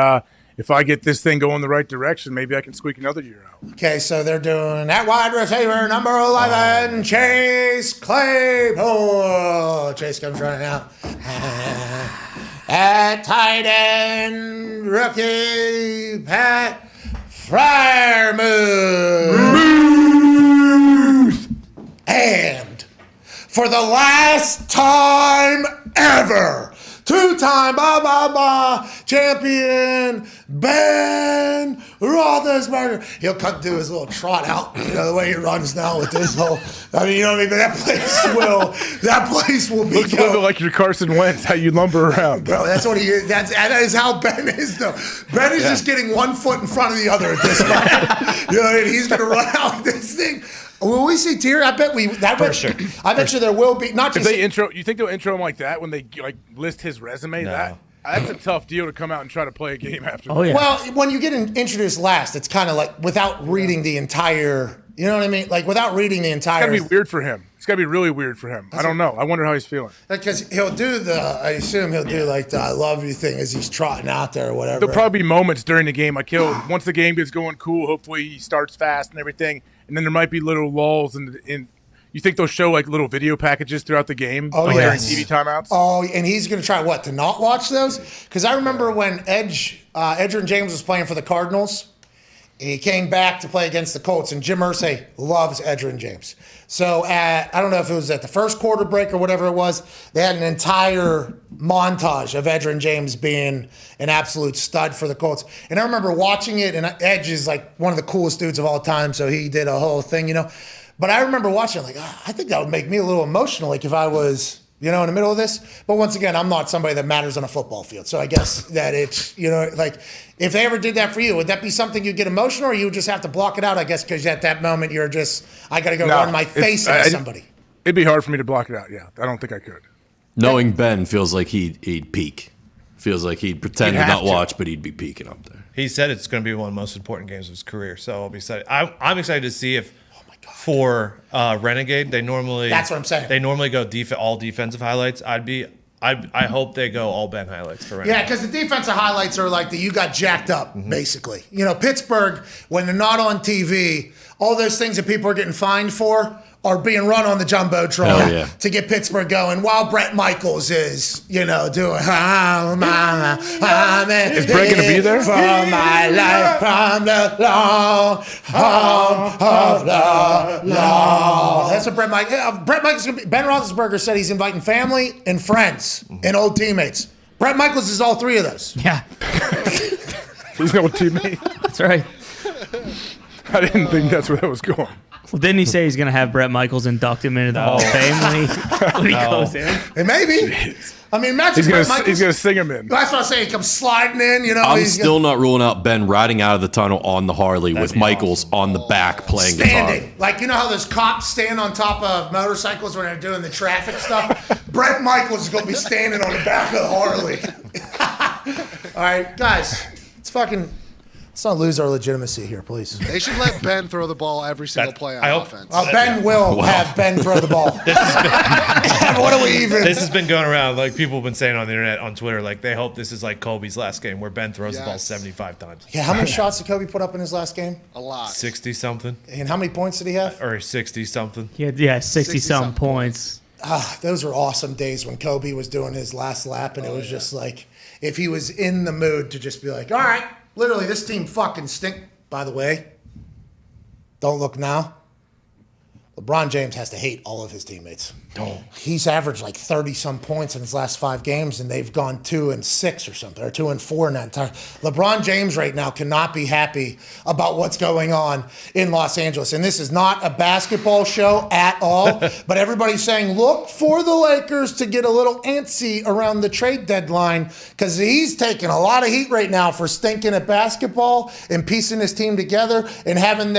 if I get this thing going the right direction, maybe I can squeak another year out. Okay, so they're doing that wide receiver, number 11, Chase Claypool. Chase comes running out. At tight end, rookie Pat Freiermuth. And for the last time ever, two-time champion Ben Roethlisberger. He'll do his little trot out, the way he runs now with this whole. I mean, you know what I mean? That place will be. Looks a little bit like your Carson Wentz, how you lumber around. Bro, that's what he is. That is how Ben is, though. Ben is just getting one foot in front of the other at this point. You know what I mean? He's going to run out this thing. Will we see Tier? I bet we. Sure. I bet you there will be. Not just if they intro. You think they'll intro him like that when they list his resume? No. That's a tough deal to come out and try to play a game after. Oh yeah. Well, when you get introduced last, it's kind of like without reading the entire. You know what I mean? Like without reading the entire. It's got to be weird for him. It's got to be really weird for him. I don't know. I wonder how he's feeling. Because he'll do I assume he'll do like the "I love you" thing as he's trotting out there or whatever. There'll probably be moments during the game. Once the game gets going cool, hopefully he starts fast and everything. And then there might be little lulls in. You think they'll show like little video packages throughout the game during TV timeouts? Oh, and he's going to try to not watch those? Because I remember when Edgerrin James was playing for the Cardinals, and he came back to play against the Colts, and Jim Irsay loves Edgerrin James. So I don't know if it was at the first quarter break or whatever it was, they had an entire montage of Edgerrin James being an absolute stud for the Colts. And I remember watching it, and Edge is like one of the coolest dudes of all time, so he did a whole thing, But I remember watching it I think that would make me a little emotional, like if I was, in the middle of this. But once again, I'm not somebody that matters on a football field. So I guess that it's, like if they ever did that for you, would that be something you'd get emotional, or you would just have to block it out, I guess, because at that moment you're just, I got to go run my face into somebody. It'd be hard for me to block it out, yeah. I don't think I could. Knowing Ben feels like he'd peak. Feels like he'd pretend to not watch, but he'd be peaking up there. He said it's going to be one of the most important games of his career, so I'll be excited. I'm excited to see if for Renegade, that's what I'm saying. They normally go all defensive highlights. I hope they go all Ben highlights for Renegade. Yeah, because the defensive highlights are like you got jacked up, basically. Pittsburgh, when they're not on TV, all those things that people are getting fined for are being run on the Jumbotron to get Pittsburgh going, while Brett Michaels is, doing Is Brett going to be there? For my life from the long home of the law. That's what Brett Michaels going to be. Ben Roethlisberger said he's inviting family and friends and old teammates. Brett Michaels is all three of those. Yeah. He's no teammate. That's right. I didn't think that's where that was going. Well, didn't he say he's going to have Brett Michaels induct him into the Hall of Fame when he goes in? And maybe. I mean, imagine He's going to sing him in. That's what I say. He comes sliding in, I'm still not ruling out Ben riding out of the tunnel on the Harley with Michaels on the back playing standing. guitar. Like, how those cops stand on top of motorcycles when they're doing the traffic stuff? Brett Michaels is going to be standing on the back of the Harley. All right, guys, let's not lose our legitimacy here, please. They should let Ben throw the ball every single play on offense. Ben will have Ben throw the ball. What are we even? This has been going around. Like, people have been saying on the internet, on Twitter, like they hope this is like Kobe's last game where Ben throws the ball 75 times. Yeah, how many shots did Kobe put up in his last game? A lot. 60-something. And how many points did he have? Or 60-something. Yeah, 60-something points. Those were awesome days when Kobe was doing his last lap, and it was just like, if he was in the mood to just be like, all right, literally, this team fucking stink, by the way. Don't look now. LeBron James has to hate all of his teammates. He's averaged like 30-some points in his last 5 games, and they've gone 2-6 or something, or 2-4 in that entire. LeBron James right now cannot be happy about what's going on in Los Angeles. And this is not a basketball show at all, but everybody's saying, look for the Lakers to get a little antsy around the trade deadline, because he's taking a lot of heat right now for stinking at basketball and piecing his team together and having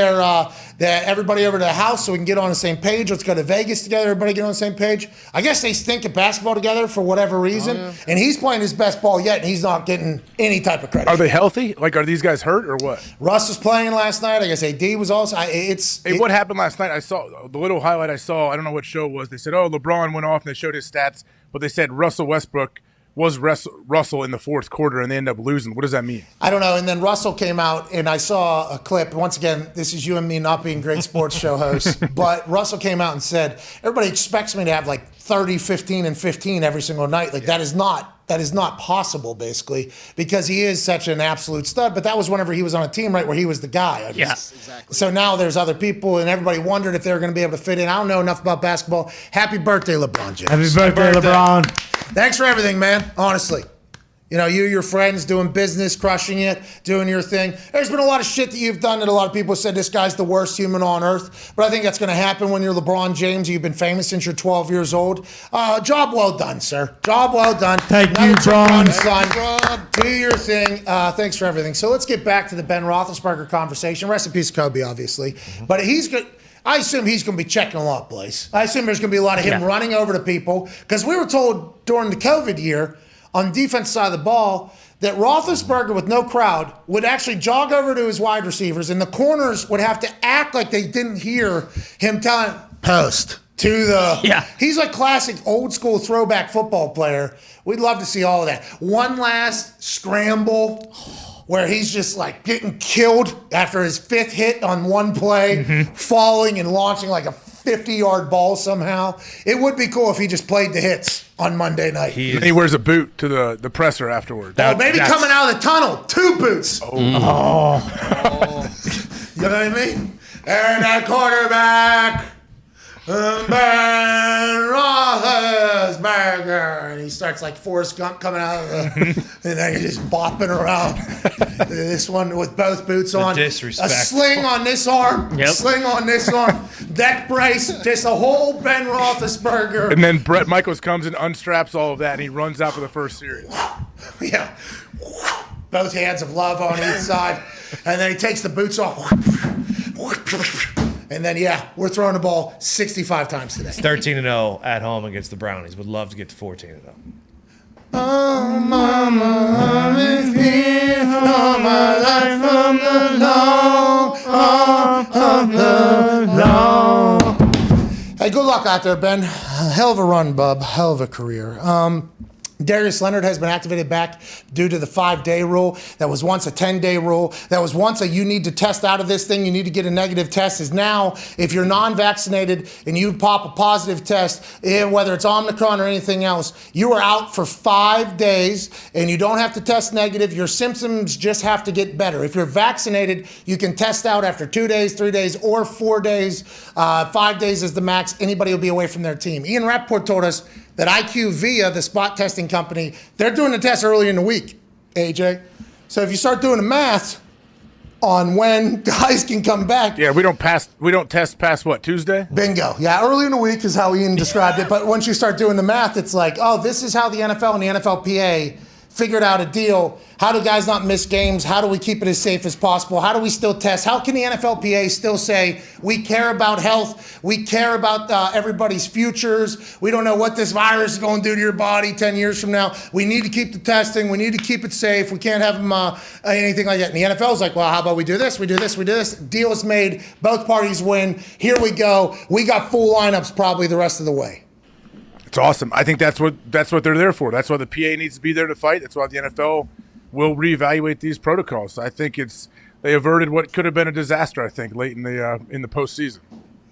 everybody over to the house so we can get on the same page. Let's go to Vegas together. Everybody get on the same page. I guess they stink at basketball together for whatever reason. And he's playing his best ball yet, and he's not getting any type of credit. Are they healthy? Like, are these guys hurt or what? Russ was playing last night. I guess AD was also. What happened last night? I saw the little highlight I saw. I don't know what show it was. They said, LeBron went off, and they showed his stats. But they said Russell Westbrook was Russell in the fourth quarter, and they end up losing. What does that mean? I don't know. And then Russell came out, and I saw a clip. Once again, this is you and me not being great sports show hosts. But Russell came out and said, everybody expects me to have like 30, 15, and 15 every single night. Like, that is not That is not possible, basically, because he is such an absolute stud. But that was whenever he was on a team, right, where he was the guy. Yes, exactly. So now there's other people, and everybody wondered if they were going to be able to fit in. I don't know enough about basketball. Happy birthday, LeBron James. Happy birthday, LeBron. Thanks for everything, man, honestly. You know, your friends doing business, crushing it, doing your thing. There's been a lot of shit that you've done that a lot of people said this guy's the worst human on earth. But I think that's going to happen when you're LeBron James. You've been famous since you're 12 years old. Job well done, sir. Job well done. Thank you, Bron. Son. Do your thing. Thanks for everything. So let's get back to the Ben Roethlisberger conversation. Rest in peace, Kobe, obviously. But he's good. I assume he's going to be checking a lot of plays. I assume there's going to be a lot of him running over to people. Because we were told during the COVID year, on the defense side of the ball, that Roethlisberger with no crowd would actually jog over to his wide receivers, and the corners would have to act like they didn't hear him telling post to the. Yeah. He's like classic old school throwback football player. We'd love to see all of that. One last scramble where he's just like getting killed after his 5th hit on one play, falling and launching like a 50-yard ball somehow. It would be cool if he just played the hits on Monday night. He wears a boot to the presser afterwards. Maybe coming out of the tunnel, 2 boots. Oh. You know what I mean? And that quarterback, Ben Roethlisberger. And he starts like Forrest Gump coming out of the, and then he's just bopping around. This one with both boots on. Disrespect. A sling on this arm. Yep. Sling on this arm. Neck brace. Just a whole Ben Roethlisberger. And then Brett Michaels comes and unstraps all of that, and he runs out for the first series. Yeah. Both hands of love on each side. And then he takes the boots off. And then, we're throwing the ball 65 times today. 13-0 at home against the Brownies. Would love to get to 14-0. Oh, mama, I'm here all my life from the long, of the long. Hey, good luck out there, Ben. Hell of a run, bub. Hell of a career. Darius Leonard has been activated back due to the 5-day rule. That was once a 10-day rule. That was once a you need to test out of this thing. You need to get a negative test. Is now, if you're non-vaccinated and you pop a positive test, whether it's Omicron or anything else, you are out for 5 days and you don't have to test negative. Your symptoms just have to get better. If you're vaccinated, you can test out after 2 days, 3 days, or 4 days. 5 days is the max. Anybody will be away from their team. Ian Rappaport told us that IQ Via, the spot testing company, they're doing the test early in the week, AJ. So if you start doing the math on when guys can come back. Yeah, we don't test past what, Tuesday? Bingo. Yeah, early in the week is how Ian described it. But once you start doing the math, it's like, oh, this is how the NFL and the NFLPA figured out a deal. How do guys not miss games? How do we keep it as safe as possible? How do we still test? How can the NFLPA still say, we care about health, we care about everybody's futures, we don't know what this virus is going to do to your body 10 years from now, we need to keep the testing, we need to keep it safe, we can't have them anything like that. And the NFL is like, well, how about we do this, we do this, we do this. Deal is made, both parties win, here we go. We got full lineups probably the rest of the way. It's awesome. I think that's what they're there for. That's why the PA needs to be there to fight. That's why the NFL will reevaluate these protocols. I think they averted what could have been a disaster. I think late in the postseason.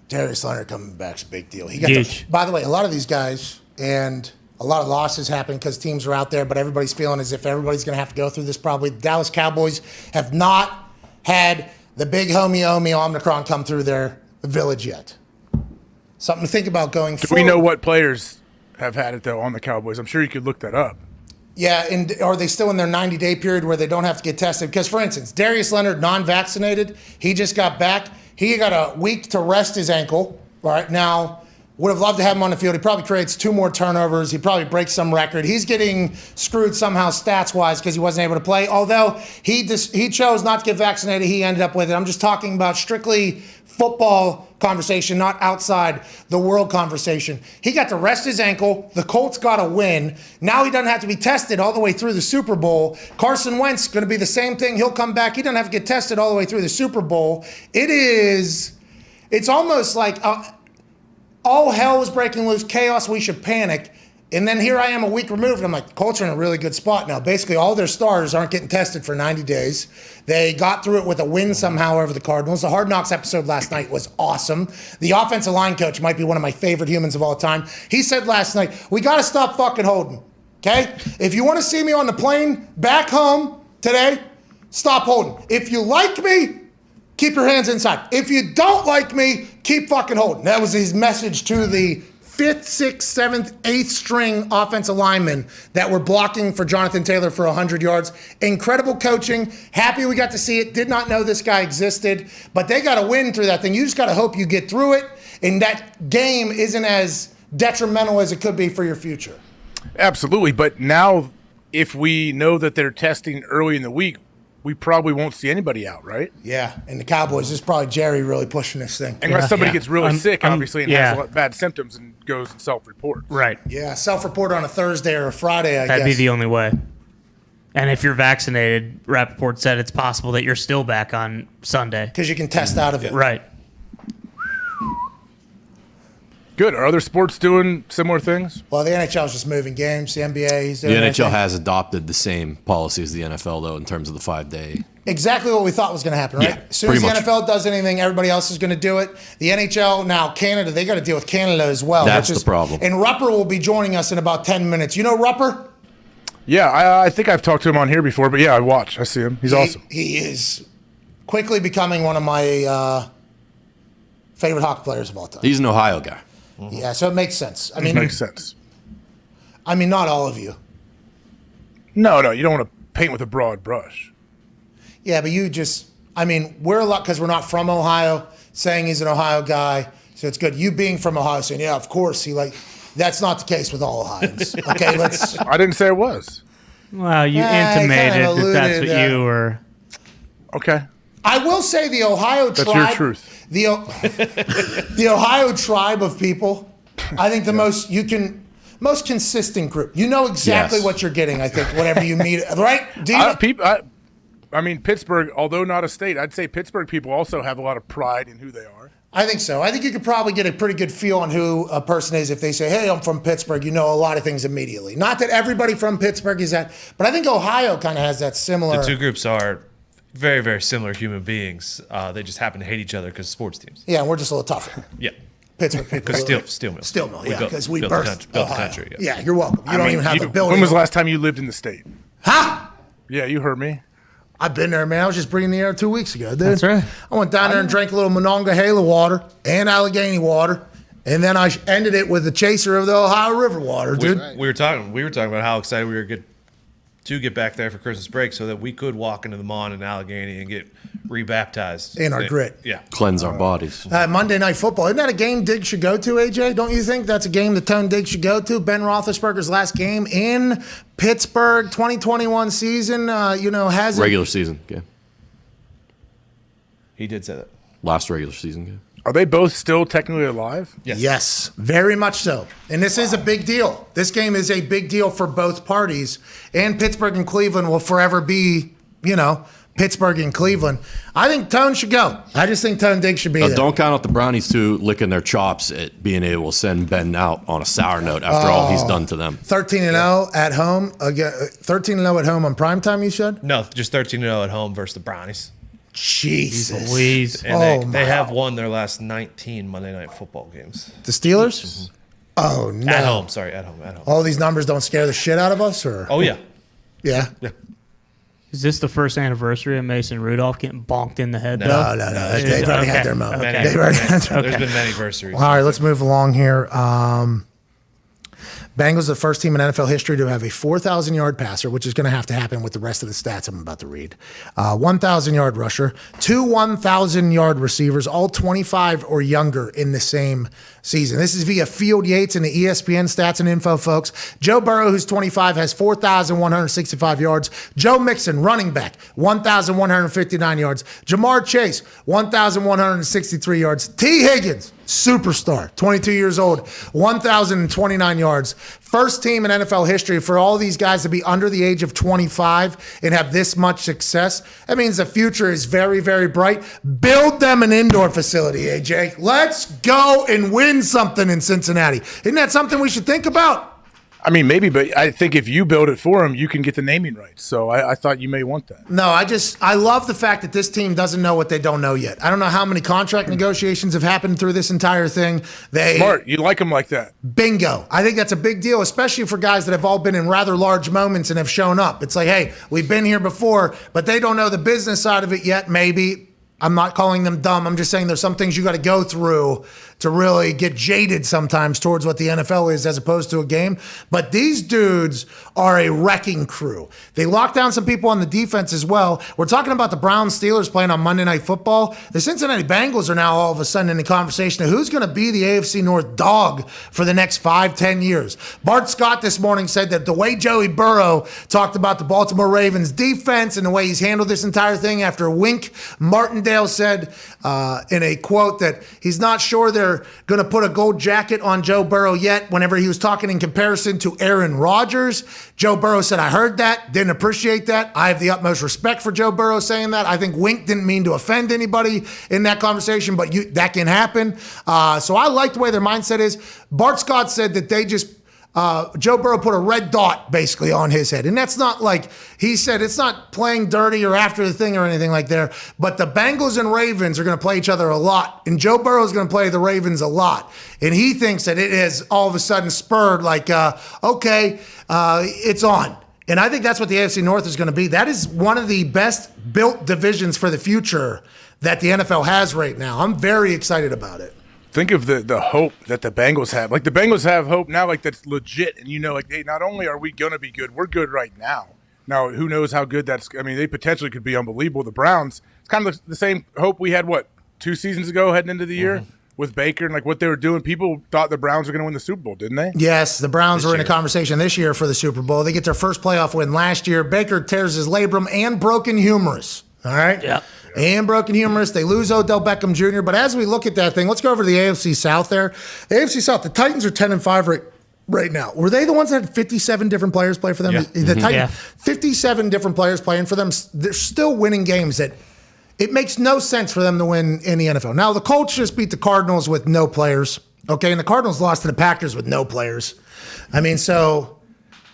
Darius Leonard coming back's a big deal. He got by the way, a lot of these guys and a lot of losses happen because teams are out there, but everybody's feeling as if everybody's going to have to go through this. Probably the Dallas Cowboys have not had the big homie Omicron come through their village yet. Something to think about going forward. Do we know what players have had it though on the Cowboys? I'm sure you could look that up. Yeah, and are they still in their 90-day period where they don't have to get tested? Because, for instance, Darius Leonard, non-vaccinated, he just got back. He got a week to rest his ankle. Right now, would have loved to have him on the field. He probably creates 2 more turnovers. He probably breaks some record. He's getting screwed somehow stats-wise because he wasn't able to play. Although he chose not to get vaccinated, he ended up with it. I'm just talking about strictly football conversation, not outside the world conversation. He got to rest his ankle. The Colts got a win. Now he doesn't have to be tested all the way through the Super Bowl. Carson Wentz going to be the same thing. He'll come back. He doesn't have to get tested all the way through the Super Bowl. It's almost like all hell is breaking loose, chaos, we should panic. And then here I am a week removed, and I'm like, the Colts are in a really good spot now. Basically, all their stars aren't getting tested for 90 days. They got through it with a win somehow over the Cardinals. The Hard Knocks episode last night was awesome. The offensive line coach might be one of my favorite humans of all time. He said last night, we got to stop fucking holding. okay? If you want to see me on the plane back home today, stop holding. If you like me, keep your hands inside. If you don't like me, keep fucking holding. That was his message to the 5th, 6th, 7th, 8th string offensive linemen that were blocking for Jonathan Taylor for 100 yards. Incredible coaching. Happy we got to see it. Did not know this guy existed. But they got to win through that thing. You just got to hope you get through it, and that game isn't as detrimental as it could be for your future. Absolutely. But now, if we know that they're testing early in the week, we probably won't see anybody out, right? Yeah, and the Cowboys, this is probably Jerry really pushing this thing. Unless somebody gets really sick, obviously, and has a lot of bad symptoms and goes and self-reports. Right. Yeah, self-report on a Thursday or a Friday, I guess. That'd be the only way. And if you're vaccinated, Rappaport said it's possible that you're still back on Sunday. Because you can test out of it. Right. Good. Are other sports doing similar things? Well, the NHL is just moving games. The NBA is The doing NHL everything. has adopted the same policy as the NFL, though, in terms of the 5-day. Exactly what we thought was going to happen, right? Yeah, as soon as the pretty much. NFL does anything, everybody else is going to do it. The NHL, now Canada, they got to deal with Canada as well. That's which is the problem. And Rupper will be joining us in about 10 minutes. You know Rupper? Yeah, I think I've talked to him on here before, but yeah, I watch. I see him. He's awesome. He is quickly becoming one of my favorite hockey players of all time. He's an Ohio guy. Yeah, so it makes sense. I mean, Makes sense. I mean, not all of you. No, you don't want to paint with a broad brush. Yeah, but you just, I mean, we're a lot because we're not from Ohio, saying he's an Ohio guy. So it's good. You being from Ohio saying, yeah, of course. That's not the case with all Ohioans. Okay, let's. I didn't say it was. Well, you Yeah, he intimated kinda that that's what alluded, you were. Okay. I will say the Ohio That's tribe. your truth. The Ohio tribe of people, I think most consistent group. You know exactly Yes. what you're getting, I think, whenever you meet, right? Do you? I mean, Pittsburgh, although not a state, I'd say Pittsburgh people also have a lot of pride in who they are. I think so. I think you could probably get a pretty good feel on who a person is if they say, hey, I'm from Pittsburgh. You know a lot of things immediately. Not that everybody from Pittsburgh is that, but I think Ohio kind of has that similar. The two groups are very, very similar human beings. They just happen to hate each other because sports teams. Yeah, and we're just a little tougher. Yeah. Pittsburgh people. Because steel mill. Steel mill, yeah, built- because we built the birthed country- built the Ohio. country, Yeah, you're welcome. You don't even have the building. When was the last time you lived in the state? Huh? Yeah, you heard me. I've been there, man. I was just breathing the air 2 weeks ago, dude. That's right. I went down there and drank a little Monongahela water and Allegheny water, and then I ended it with a chaser of the Ohio River water, dude. We were talking about how excited we were to get back there for Christmas break so that we could walk into the Mon in Allegheny and get rebaptized In our grit. Yeah. Cleanse our bodies. Monday Night Football. Isn't that a game Diggs should go to, AJ? Don't you think that's a game that Tone Diggs should go to? Ben Roethlisberger's last game in Pittsburgh, 2021 season, has Regular season game. He did say that. Last regular season game. Are they both still technically alive? Yes, very much so. And this is a big deal. This game is a big deal for both parties. And Pittsburgh and Cleveland will forever be, Pittsburgh and Cleveland. I think Tone should go. I just think Tone Diggs should be there. Don't count out the Brownies too licking their chops at being able to send Ben out on a sour note after all he's done to them. 13-0 at home. 13-0 at home on primetime, you said? No, just 13-0 at home versus the Brownies. Jesus. Louise. And they have won their last 19 Monday Night Football games. The Steelers? Oh, no. At home. All these numbers don't scare the shit out of us? Or? Oh, yeah. Yeah? Is this the first anniversary of Mason Rudolph getting bonked in the head? No. though? They've already had their moment. Okay. They've already had their There's been many anniversaries. All right, let's move along here. Bengals, the first team in NFL history to have a 4,000-yard passer, which is going to have to happen with the rest of the stats I'm about to read. 1,000-yard rusher, 2 1,000-yard receivers, all 25 or younger in the same season. This is via Field Yates and the ESPN stats and info, folks. Joe Burrow, who's 25, has 4,165 yards. Joe Mixon, running back, 1,159 yards. Jamar Chase, 1,163 yards. T. Higgins, superstar, 22 years old, 1,029 yards. First team in NFL history for all these guys to be under the age of 25 and have this much success. That means the future is very, very bright. Build them an indoor facility, AJ. Let's go and win something in Cincinnati. Isn't that something we should think about? I mean, maybe, but I think if you build it for him, you can get the naming rights. So I thought you may want that. No, I love the fact that this team doesn't know what they don't know yet. I don't know how many contract negotiations have happened through this entire thing. Smart. You like them like that. Bingo. I think that's a big deal, especially for guys that have all been in rather large moments and have shown up. It's like, hey, we've been here before, but they don't know the business side of it yet, maybe. I'm not calling them dumb. I'm just saying there's some things you got to go through to really get jaded sometimes towards what the NFL is as opposed to a game. But these dudes are a wrecking crew. They lock down some people on the defense as well. We're talking about the Browns Steelers playing on Monday Night Football. The Cincinnati Bengals are now all of a sudden in the conversation of who's going to be the AFC North dog for the next 5-10 years. Bart Scott this morning said that the way Joey Burrow talked about the Baltimore Ravens defense and the way he's handled this entire thing after Wink Martindale said in a quote that he's not sure they're going to put a gold jacket on Joe Burrow yet whenever he was talking in comparison to Aaron Rodgers. Joe Burrow said, I heard that, didn't appreciate that. I have the utmost respect for Joe Burrow saying that. I think Wink didn't mean to offend anybody in that conversation, but that can happen. So I like the way their mindset is. Bart Scott said that they just Joe Burrow put a red dot basically on his head. And that's not like, he said it's not playing dirty or after the thing or anything like there, but the Bengals and Ravens are going to play each other a lot. And Joe Burrow is going to play the Ravens a lot. And he thinks that it has all of a sudden spurred like, it's on. And I think that's what the AFC North is going to be. That is one of the best built divisions for the future that the NFL has right now. I'm very excited about it. Think of the hope that the Bengals have. Like, the Bengals have hope now, like, that's legit. And, like, hey, not only are we going to be good, we're good right now. Now, who knows how good that's – I mean, they potentially could be unbelievable. The Browns, it's kind of the same hope we had, 2 seasons ago heading into the year with Baker and, like, what they were doing. People thought the Browns were going to win the Super Bowl, didn't they? Yes, the Browns were in a conversation this year for the Super Bowl. They get their first playoff win last year. Baker tears his labrum and broken humerus. All right? Yeah. And broken humerus. They lose Odell Beckham Jr. But as we look at that thing, let's go over to the AFC South there. The AFC South, the Titans are 10-5 right now. Were they the ones that had 57 different players play for them? Yeah. The Titans, 57 different players playing for them. They're still winning games that it makes no sense for them to win in the NFL. Now, the Colts just beat the Cardinals with no players. Okay, and the Cardinals lost to the Packers with no players. I mean, so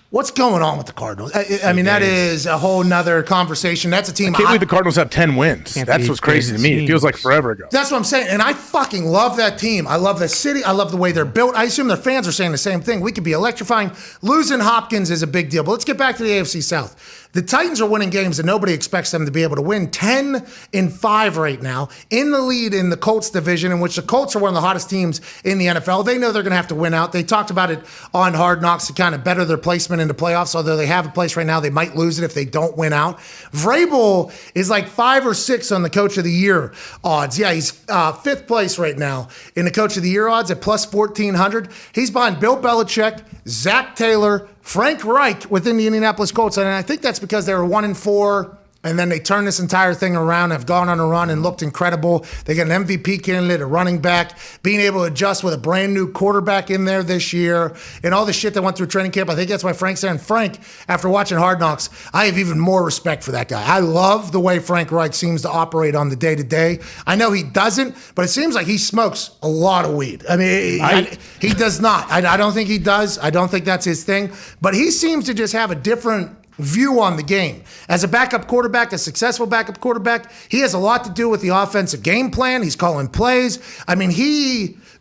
what's going on with the Cardinals? I mean, that is a whole nother conversation. That's a team. I can't believe the Cardinals have 10 wins. That's what's crazy to me. It feels like forever ago. That's what I'm saying. And I fucking love that team. I love the city. I love the way they're built. I assume their fans are saying the same thing. We could be electrifying. Losing Hopkins is a big deal. But let's get back to the AFC South. The Titans are winning games that nobody expects them to be able to win. 10-5 right now in the lead in the Colts division, in which the Colts are one of the hottest teams in the NFL. They know they're going to have to win out. They talked about it on Hard Knocks to kind of better their placement into playoffs. Although they have a place right now, they might lose it if they don't win out. Vrabel is like 5 or 6 on the Coach of the Year odds. Yeah, he's 5th place right now in the Coach of the Year odds at plus 1,400. He's behind Bill Belichick, Zach Taylor, Frank Reich within the Indianapolis Colts. And I think that's because they were 1-4, and then they turned this entire thing around, have gone on a run and looked incredible. They got an MVP candidate, a running back, being able to adjust with a brand new quarterback in there this year, and all the shit that went through training camp. I think that's why Frank's there. And Frank, after watching Hard Knocks, I have even more respect for that guy. I love the way Frank Reich seems to operate on the day-to-day. I know he doesn't, but it seems like he smokes a lot of weed. I mean, he does not. I don't think he does. I don't think that's his thing. But he seems to just have a different view on the game. As a backup quarterback, a successful backup quarterback, he has a lot to do with the offensive game plan. He's calling plays. I mean,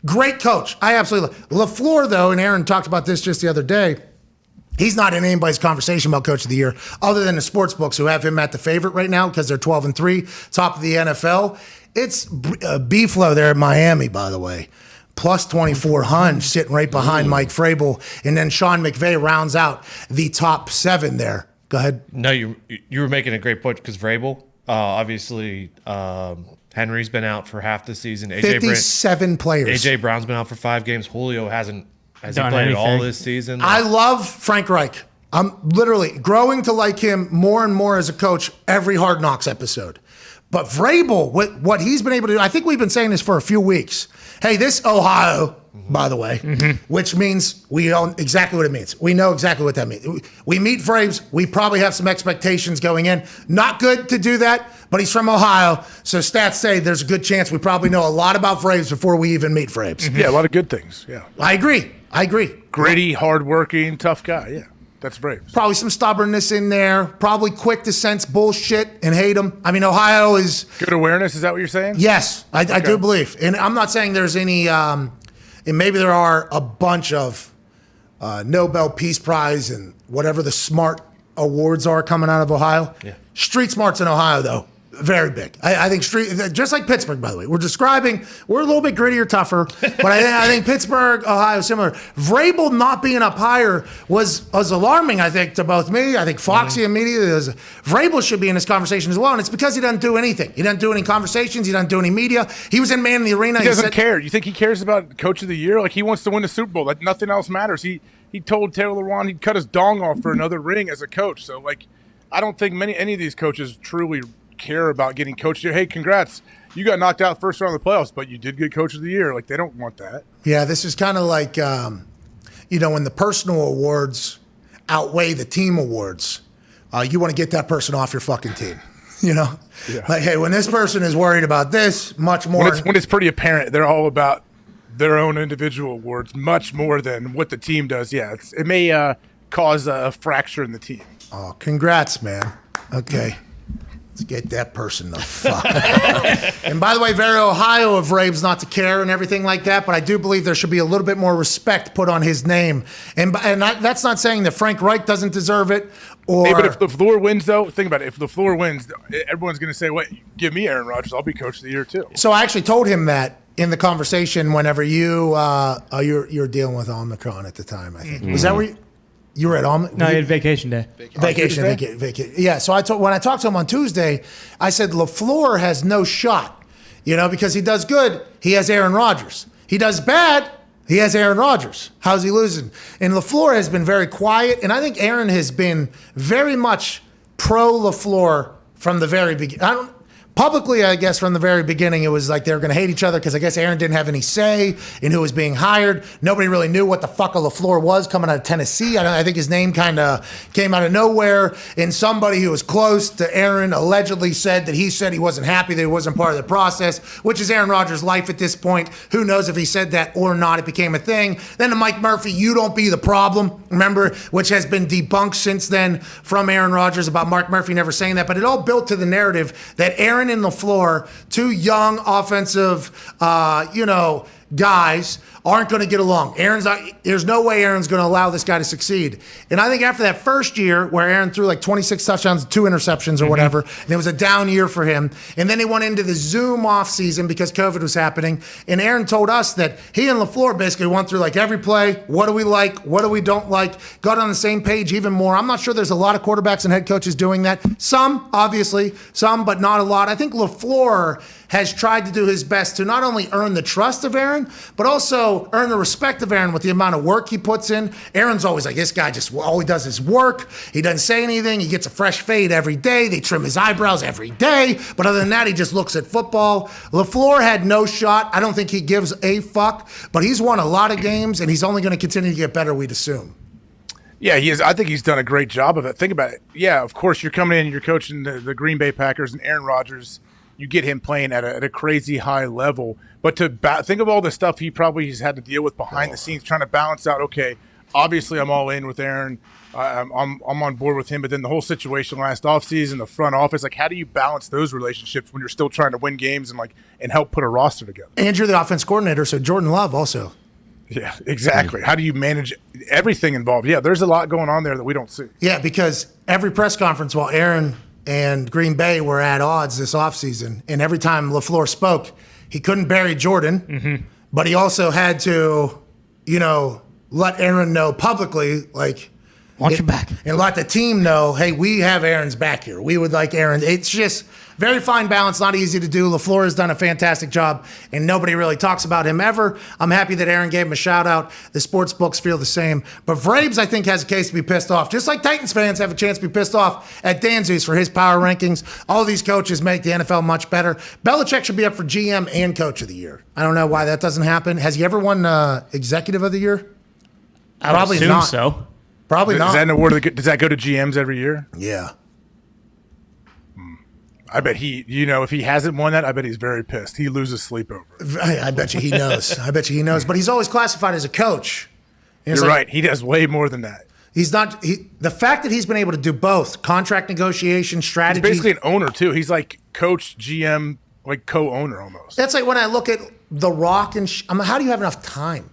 great coach. I absolutely love. LaFleur, though, and Aaron talked about this just the other day, he's not in anybody's conversation about Coach of the Year other than the sports books who have him at the favorite right now because they're 12-3, top of the NFL. It's B-Flow there in Miami, by the way. Plus 2,400, sitting right behind Mike Vrabel. And then Sean McVay rounds out the top 7 there. Go ahead. No, you were making a great point because Vrabel, obviously, Henry's been out for half the season. 57 players. A.J. Brown's been out for 5 games. Julio has he played anything at all this season? I love Frank Reich. I'm literally growing to like him more and more as a coach every Hard Knocks episode. But Vrabel, what he's been able to do, I think we've been saying this for a few weeks. Hey, this Ohio, by the way, which means we know exactly what it means. We know exactly what that means. We meet Fraves. We probably have some expectations going in. Not good to do that, but he's from Ohio, so stats say there's a good chance we probably know a lot about Fraves before we even meet Fraves. Yeah, a lot of good things. Yeah, I agree. Gritty, hardworking, tough guy. Yeah, that's Fraves. Probably some stubbornness in there. Probably quick to sense bullshit and hate him. I mean, Ohio is good awareness. Is that what you're saying? Yes, I do believe. And I'm not saying there's any, and maybe there are a bunch of Nobel Peace Prize and whatever the smart awards are coming out of Ohio. Yeah. Street smarts in Ohio, though, very big. I think just like Pittsburgh, by the way. We're a little bit grittier, tougher, but I think Pittsburgh, Ohio, similar. Vrabel not being up higher was alarming, I think, to both me. I think Foxy immediately was, Vrabel should be in this conversation as well, and it's because he doesn't do anything. He doesn't do any conversations. He doesn't do any media. He was in Man in the Arena. He doesn't care. You think he cares about Coach of the Year? Like, he wants to win the Super Bowl. Like, nothing else matters. He told Taylor Lewan he'd cut his dong off for another ring as a coach. So, like, I don't think any of these coaches truly care about getting coach of the year. Hey, congrats. You got knocked out first round of the playoffs, but you did get coach of the year. Like, they don't want that. Yeah, this is kind of like, when the personal awards outweigh the team awards, you want to get that person off your fucking team. Yeah. Like, hey, when this person is worried about this, much more. When it's pretty apparent, they're all about their own individual awards, much more than what the team does. Yeah, it may cause a fracture in the team. Oh, congrats, man. Okay. Let's get that person the fuck. And by the way, very Ohio of Raves not to care and everything like that, but I do believe there should be a little bit more respect put on his name. And that's not saying that Frank Reich doesn't deserve it. Hey, but if LaFleur wins, though, think about it. If LaFleur wins, everyone's going to say, wait, give me Aaron Rodgers. I'll be coach of the year, too. So I actually told him that in the conversation whenever you were dealing with Omicron at the time, I think. Was that where you were at Omicron? No, you had vacation day. Vacation. Yeah, so when I talked to him on Tuesday, I said LaFleur has no shot, because he does good, he has Aaron Rodgers. He does bad, he has Aaron Rodgers. How's he losing? And LaFleur has been very quiet, and I think Aaron has been very much pro LaFleur from the very beginning. Publicly, I guess, from the very beginning, it was like they were going to hate each other because I guess Aaron didn't have any say in who was being hired. Nobody really knew what the fuck a LaFleur was coming out of Tennessee. I think his name kind of came out of nowhere. And somebody who was close to Aaron allegedly said that he said he wasn't happy that he wasn't part of the process, which is Aaron Rodgers' life at this point. Who knows if he said that or not? It became a thing. Then to Mike Murphy, you don't be the problem, remember, which has been debunked since then from Aaron Rodgers about Mark Murphy never saying that. But it all built to the narrative that Aaron and LaFleur, two young offensive, guys, aren't going to get along. There's no way Aaron's going to allow this guy to succeed. And I think after that first year where Aaron threw like 26 touchdowns, 2 interceptions or whatever, and it was a down year for him, and then he went into the Zoom offseason because COVID was happening, and Aaron told us that he and LaFleur basically went through like every play, what do we like, what do we don't like, got on the same page even more. I'm not sure there's a lot of quarterbacks and head coaches doing that. Some, obviously, but not a lot. I think LaFleur has tried to do his best to not only earn the trust of Aaron, but also earn the respect of Aaron with the amount of work he puts in. Aaron's always like, this guy just, all he does is work. He doesn't say anything. He gets a fresh fade every day. They trim his eyebrows every day. But other than that, he just looks at football. LaFleur had no shot. I don't think he gives a fuck, but he's won a lot of games, and he's only going to continue to get better, we'd assume. Yeah, he is. I think he's done a great job of it. Think about it. Yeah, of course, you're coming in and you're coaching the Green Bay Packers and Aaron Rodgers. You get him playing at a crazy high level. But think of all the stuff he probably has had to deal with behind the scenes, trying to balance out, okay, obviously I'm all in with Aaron. I'm on board with him. But then the whole situation last offseason, the front office, like how do you balance those relationships when you're still trying to win games and help put a roster together? And you're the offense coordinator, so Jordan Love also. Yeah, exactly. How do you manage everything involved? Yeah, there's a lot going on there that we don't see. Yeah, because every press conference while Aaron and Green Bay were at odds this offseason, and every time LaFleur spoke, he couldn't bury Jordan, but he also had to, let Aaron know publicly, like, Want your back. And let the team know, hey, we have Aaron's back here. We would like Aaron. It's just very fine balance, not easy to do. LaFleur has done a fantastic job, and nobody really talks about him ever. I'm happy that Aaron gave him a shout-out. The sports books feel the same. But Vrabes, I think, has a case to be pissed off, just like Titans fans have a chance to be pissed off at Dan Zeus for his power rankings. All these coaches make the NFL much better. Belichick should be up for GM and Coach of the Year. I don't know why that doesn't happen. Has he ever won Executive of the Year? I would assume not. So. Probably not. Is that an award does that go to GMs every year? Yeah. I bet if he hasn't won that, I bet he's very pissed. He loses sleep over it. I bet you he knows. I bet you he knows. But he's always classified as a coach. You're right. He does way more than that. He's not. The fact that he's been able to do both contract negotiation, strategy. He's basically an owner too. He's like coach, GM, like co-owner almost. That's like when I look at The Rock and how do you have enough time?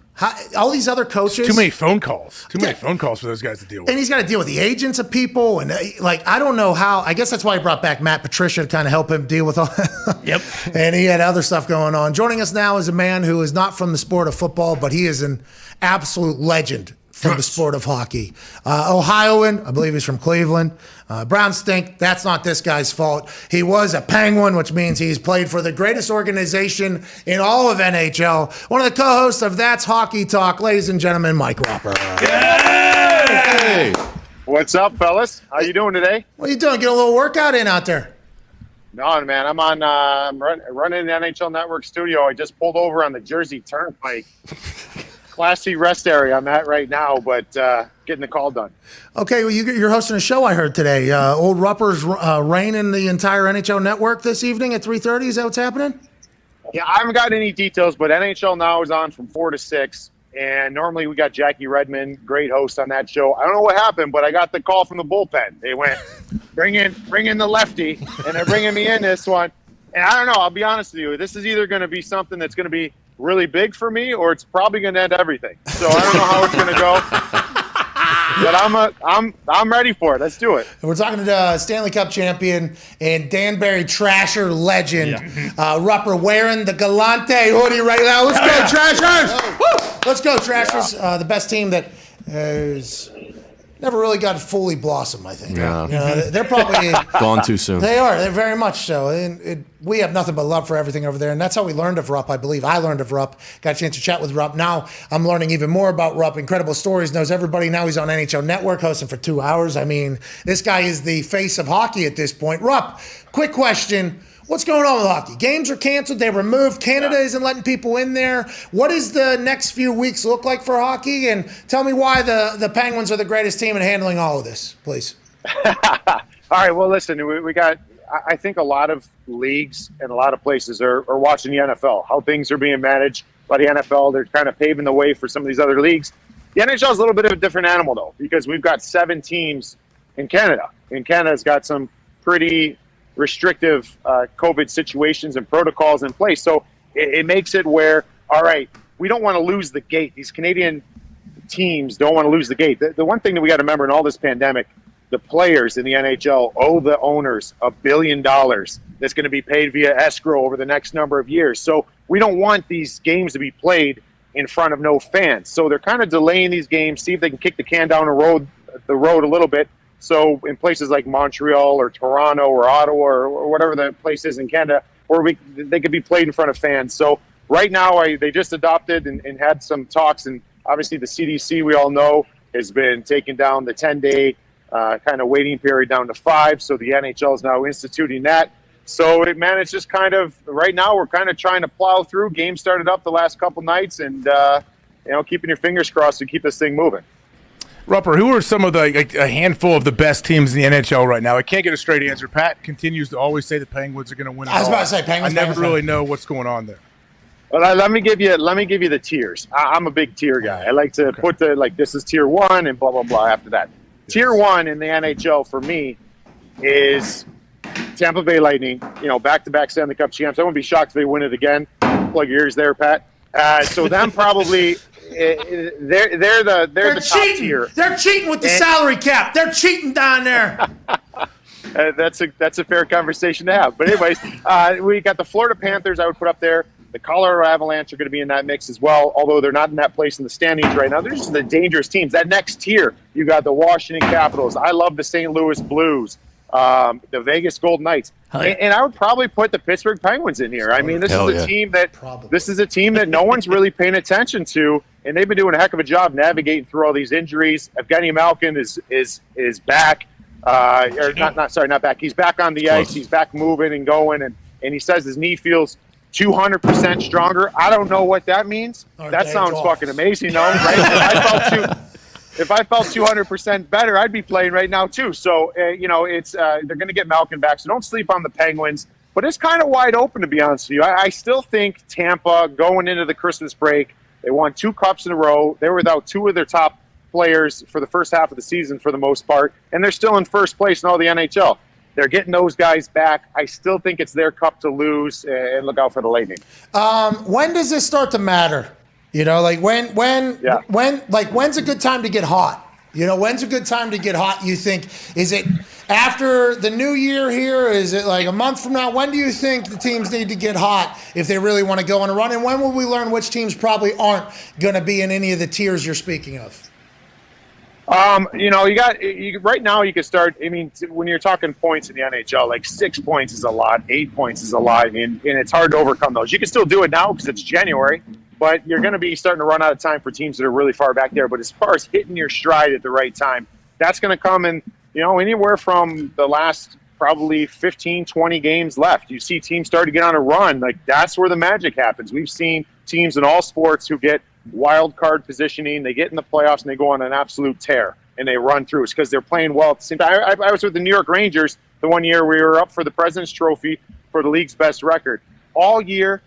All these other coaches. Too many phone calls. Too many phone calls for those guys to deal with. And he's got to deal with the agents of people. And I don't know how. I guess that's why he brought back Matt Patricia to kind of help him deal with all that. Yep. And he had other stuff going on. Joining us now is a man who is not from the sport of football, but he is an absolute legend from the sport of hockey. Ohioan, I believe he's from Cleveland. Browns stink. That's not this guy's fault. He was a Penguin, which means he's played for the greatest organization in all of NHL. One of the co-hosts of That's Hockey Talk, ladies and gentlemen, Mike Roper. Hey! What's up, fellas? How you doing today? What are you doing? Get a little workout in out there? No, man. I'm on. I'm running the NHL Network studio. I just pulled over on the Jersey Turnpike. Class C rest area I'm at right now, but getting the call done. Okay, well, you're hosting a show I heard today. Old Rupper's reigning the entire NHL Network this evening at 3:30. Is that what's happening? Yeah, I haven't got any details, but NHL Now is on from 4 to 6, and normally we got Jackie Redmond, great host on that show. I don't know what happened, but I got the call from the bullpen. They went, bring in the lefty, and they're bringing me in this one. And I don't know. I'll be honest with you. This is either going to be something that's going to be really big for me, or it's probably going to end everything. So I don't know how it's going to go, but I'm ready for it. Let's do it. We're talking to Stanley Cup champion and Danbury Trasher legend, Rupper, wearing the Galante hoodie right now. Let's go, Trashers! Woo! Let's go, Trashers. The best team that has never really got fully blossom, I think. Yeah. They're probably gone too soon. They are. They're very much so. And we have nothing but love for everything over there. And that's how we learned of Rupp, I believe. I learned of Rupp. Got a chance to chat with Rupp. Now I'm learning even more about Rupp. Incredible stories. Knows everybody. Now he's on NHL Network hosting for 2 hours. I mean, this guy is the face of hockey at this point. Rupp, quick question. What's going on with hockey? Games are canceled. They removed. Canada isn't letting people in there. What does the next few weeks look like for hockey? And tell me why the Penguins are the greatest team in handling all of this, please. All right. Well, listen, we got, I think a lot of leagues and a lot of places are watching the NFL, how things are being managed by the NFL. They're kind of paving the way for some of these other leagues. The NHL is a little bit of a different animal, though, because we've got 7 teams in Canada. And Canada's got some pretty restrictive COVID situations and protocols in place. So it makes it where, all right, we don't want to lose the gate. These Canadian teams don't want to lose the gate. The one thing that we got to remember in all this pandemic, the players in the NHL owe the owners $1 billion that's going to be paid via escrow over the next number of years. So we don't want these games to be played in front of no fans. So they're kind of delaying these games, see if they can kick the can down the road a little bit. So in places like Montreal or Toronto or Ottawa or whatever the place is in Canada, where they could be played in front of fans. So right now they just adopted and had some talks, and obviously the CDC, we all know, has been taking down the 10-day kind of waiting period down to 5. So the NHL is now instituting that. So it's just kind of, right now we're kind of trying to plow through. Games started up the last couple nights, and keeping your fingers crossed to keep this thing moving. Rupper, who are some of a handful of the best teams in the NHL right now? I can't get a straight answer. Pat continues to always say the Penguins are going to win. I was about to say Penguins. I never really know what's going on there. Well, let me give you the tiers. I'm a big tier guy. I like to put this is tier 1 and blah blah blah after that. Yes. Tier 1 in the NHL for me is Tampa Bay Lightning. Back-to-back Stanley Cup champs. I wouldn't be shocked if they win it again. Plug your ears there, Pat. So them probably. They're the top tier. They're cheating with the salary cap. They're cheating down there. That's a fair conversation to have. But anyways, we got the Florida Panthers. I would put up there. The Colorado Avalanche are going to be in that mix as well, although they're not in that place in the standings right now. They're just the dangerous teams. That next tier, you got the Washington Capitals. I love the St. Louis Blues, the Vegas Golden Knights, and I would probably put the Pittsburgh Penguins in here. I mean, this is a team that no one's really paying attention to, and they've been doing a heck of a job navigating through all these injuries. Evgeny Malkin is back. Not back. He's back on the ice. He's back moving and going, and he says his knee feels 200% stronger. I don't know what that means. That sounds fucking amazing, though, right? If I felt 200% better, I'd be playing right now too. So it's they're going to get Malkin back. So don't sleep on the Penguins. But it's kind of wide open, to be honest with you. I still think Tampa going into the Christmas break, they won 2 cups in a row. They were without 2 of their top players for the first half of the season for the most part, and they're still in first place in all the NHL. They're getting those guys back. I still think it's their cup to lose, and look out for the Lightning. When does this start to matter? When's a good time to get hot? When's a good time to get hot, you think? Is it after the new year here? Is it like a month from now? When do you think the teams need to get hot if they really want to go on a run? And when will we learn which teams probably aren't going to be in any of the tiers you're speaking of? Right now you can start. I mean, when you're talking points in the NHL, like 6 points is a lot, 8 points is a lot, and it's hard to overcome those. You can still do it now because it's January, but you're going to be starting to run out of time for teams that are really far back there. But as far as hitting your stride at the right time, that's going to come in, anywhere from the last probably 15, 20 games left. You see teams start to get on a run. Like, that's where the magic happens. We've seen teams in all sports who get wild card positioning, they get in the playoffs and they go on an absolute tear and they run through. It's because they're playing well at the same time. I was with the New York Rangers the one year we were up for the President's Trophy for the league's best record. All year,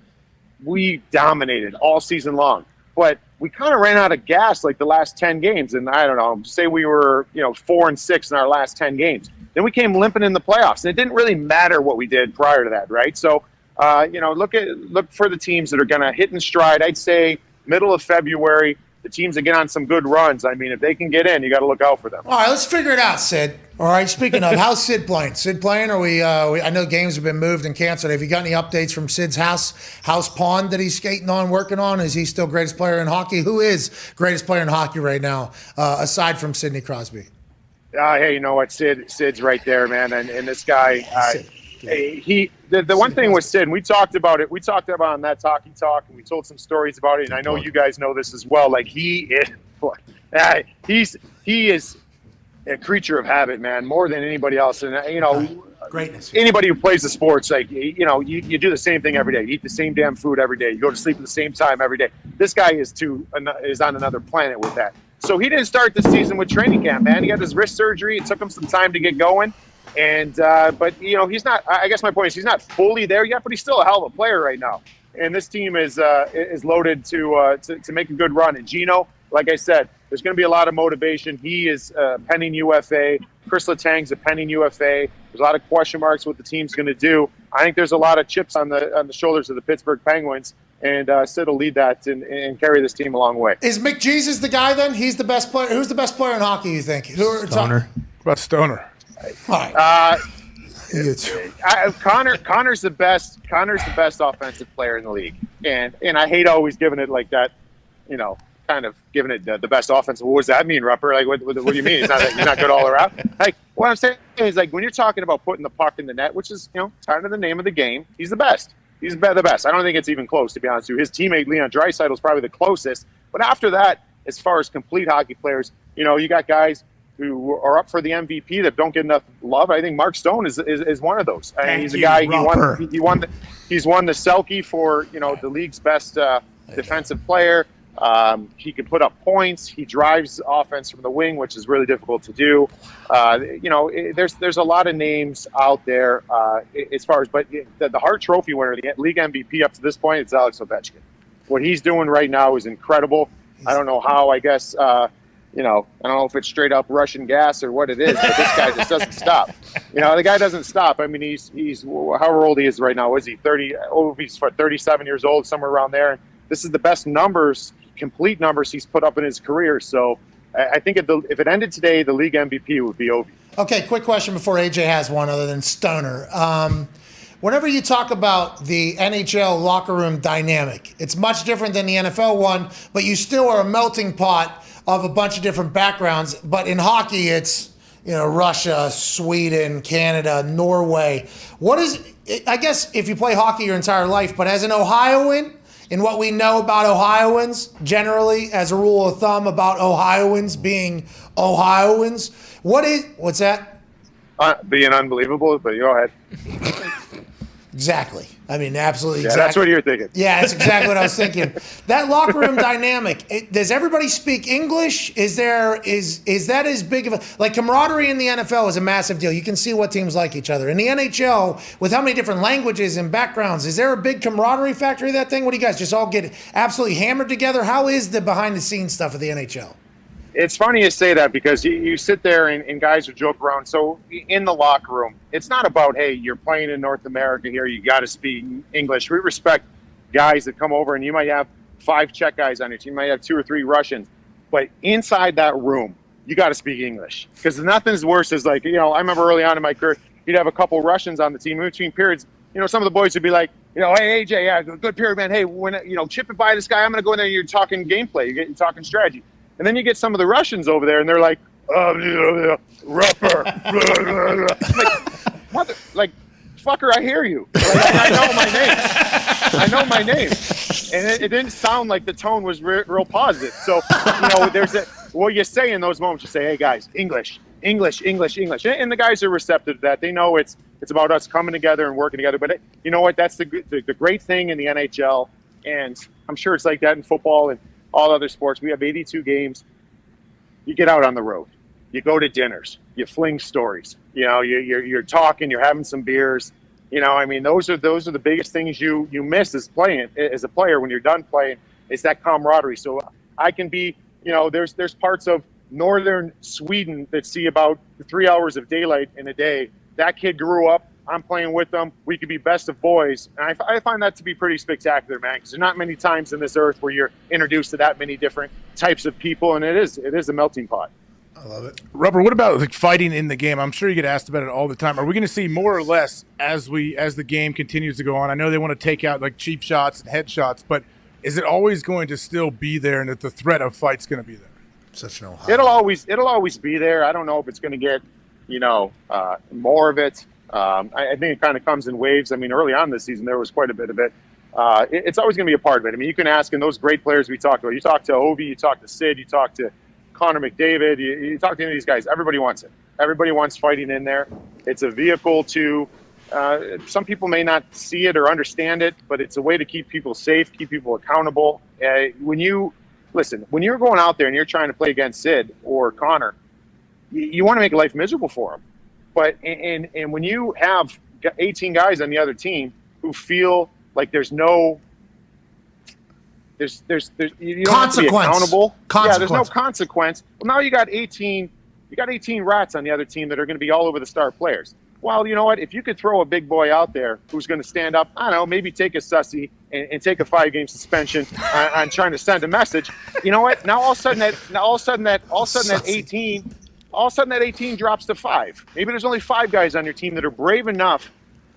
we dominated all season long. But we kind of ran out of gas like the last 10 games. And I don't know, say we were 4-6 in our last 10 games. Then we came limping in the playoffs. And it didn't really matter what we did prior to that, right? So, look for the teams that are going to hit in stride. I'd say middle of February, the teams that get on some good runs. I mean, if they can get in, you got to look out for them. All right, let's figure it out, Sid. All right, speaking of, how's Sid playing? Sid playing? Or I know games have been moved and canceled. Have you got any updates from Sid's house pond that he's skating on, working on? Is he still greatest player in hockey? Who is greatest player in hockey right now, aside from Sidney Crosby? Hey, you know what? Sid's right there, man. And this guy, the one thing with Sid, and we talked about it. We talked about it on that Talkie Talk, and we told some stories about it. And I know you guys know this as well. Like, he is a creature of habit, man, more than anybody else. And greatness. Anybody who plays the sports, like you do the same thing every day. You eat the same damn food every day. You go to sleep at the same time every day. This guy is on another planet with that. So he didn't start the season with training camp, man. He had his wrist surgery. It took him some time to get going. And but he's not. I guess my point is he's not fully there yet, but he's still a hell of a player right now. And this team is loaded to make a good run. And Gino, like I said, there's going to be a lot of motivation. He is pending UFA. Chris Letang's a pending UFA. There's a lot of question marks what the team's going to do. I think there's a lot of chips on the shoulders of the Pittsburgh Penguins. And Sid will lead that and carry this team a long way. Is McJesus the guy then? He's the best player. Who's the best player in hockey, you think? Stoner. What about Stoner? All right. Connor's the best. Connor's the best offensive player in the league, and I hate always giving it like that, kind of giving it the best offensive. What does that mean, Rupper? Like, what do you mean? You're not good all around. Like, what I'm saying is, like, when you're talking about putting the puck in the net, which is kind of the name of the game, he's the best. He's the best. I don't think it's even close, to be honest with you. His teammate Leon Draisaitl is probably the closest. But after that, as far as complete hockey players, you got guys who are up for the MVP that don't get enough love. I think Mark Stone is one of those. He's a guy. He's won the Selke for the league's best defensive player. He can put up points. He drives offense from the wing, which is really difficult to do. There's a lot of names out there as far as, but the Hart Trophy winner, the league MVP up to this point, it's Alex Ovechkin. What he's doing right now is incredible. I don't know how. I guess I don't know if it's straight up Russian gas or what it is, but this guy just doesn't stop. The guy doesn't stop. I mean, he's however old he is right now. Is he 30? Oh, he's 37 years old, somewhere around there. And this is the best complete numbers he's put up in his career. So I think if it ended today, the league MVP would be Ovi. Okay, quick question before AJ has one other than Stoner. whenever you talk about the NHL locker room dynamic, it's much different than the NFL one, but you still are a melting pot of a bunch of different backgrounds. But in hockey, it's, Russia, Sweden, Canada, Norway. I guess if you play hockey your entire life, but as an Ohioan, in what we know about Ohioans, generally, as a rule of thumb about Ohioans being Ohioans, what's that? Being unbelievable, but go ahead. Exactly. I mean, absolutely. Yeah, exactly. That's what you're thinking. Yeah, that's exactly what I was thinking. That locker room dynamic. Does everybody speak English? Is that as big of a camaraderie in the NFL is a massive deal. You can see what teams like each other. In the NHL, with how many different languages and backgrounds, is there a big camaraderie factor in that thing? What do you guys just all get absolutely hammered together? How is the behind the scenes stuff of the NHL? It's funny you say that because you sit there and guys will joke around. So in the locker room, it's not about, hey, you're playing in North America here, you got to speak English. We respect guys that come over, and you might have 5 Czech guys on your team, you might have 2 or 3 Russians. But inside that room, you got to speak English because nothing's worse is I remember early on in my career, you'd have a couple Russians on the team. In between periods, some of the boys would be like, hey, AJ, yeah, good period, man. Hey, when chip it by this guy, I'm going to go in there and you're talking gameplay, you're talking strategy. And then you get some of the Russians over there, and they're like, "Rupper, fucker, I hear you. I know my name, and it didn't sound like the tone was real positive. So, there's what you say in those moments. You say, "Hey guys, English," and the guys are receptive to that. They know it's about us coming together and working together. But you know what? That's the great thing in the NHL, and I'm sure it's like that in football and all other sports. We have 82 games. You get out on the road. You go to dinners. You fling stories. You're talking. You're having some beers. Those are the biggest things you miss as a player when you're done playing. It's that camaraderie. So I can be. There's parts of northern Sweden that see about 3 hours of daylight in a day. That kid grew up. I'm playing with them. We could be best of boys. And I find that to be pretty spectacular, man, because there's not many times in this earth where you're introduced to that many different types of people, and it is a melting pot. I love it. Rubber, what about fighting in the game? I'm sure you get asked about it all the time. Are we going to see more or less as the game continues to go on? I know they want to take out cheap shots and headshots, but is it always going to still be there, and that the threat of fight's going to be there? Such an It'll always be there. I don't know if it's going to get more of it. I think it kind of comes in waves. I mean, early on this season, there was quite a bit of it. It's always going to be a part of it. I mean, you can ask, and those great players we talked about, you talk to Ovi, you talk to Sid, you talk to Connor McDavid, you talk to any of these guys, everybody wants it. Everybody wants fighting in there. It's a vehicle to, some people may not see it or understand it, but it's a way to keep people safe, keep people accountable. When you're going out there and you're trying to play against Sid or Connor, you want to make life miserable for them. But and when you have 18 guys on the other team who feel like there's you don't have to be accountable. Yeah, there's no consequence. Well, now you got 18 rats on the other team that are going to be all over the star players. Well, you know what? If you could throw a big boy out there who's going to stand up, I don't know, maybe take a sussy and take a 5-game suspension on trying to send a message. You know what? Now all of a sudden that 18 drops to 5. Maybe there's only 5 guys on your team that are brave enough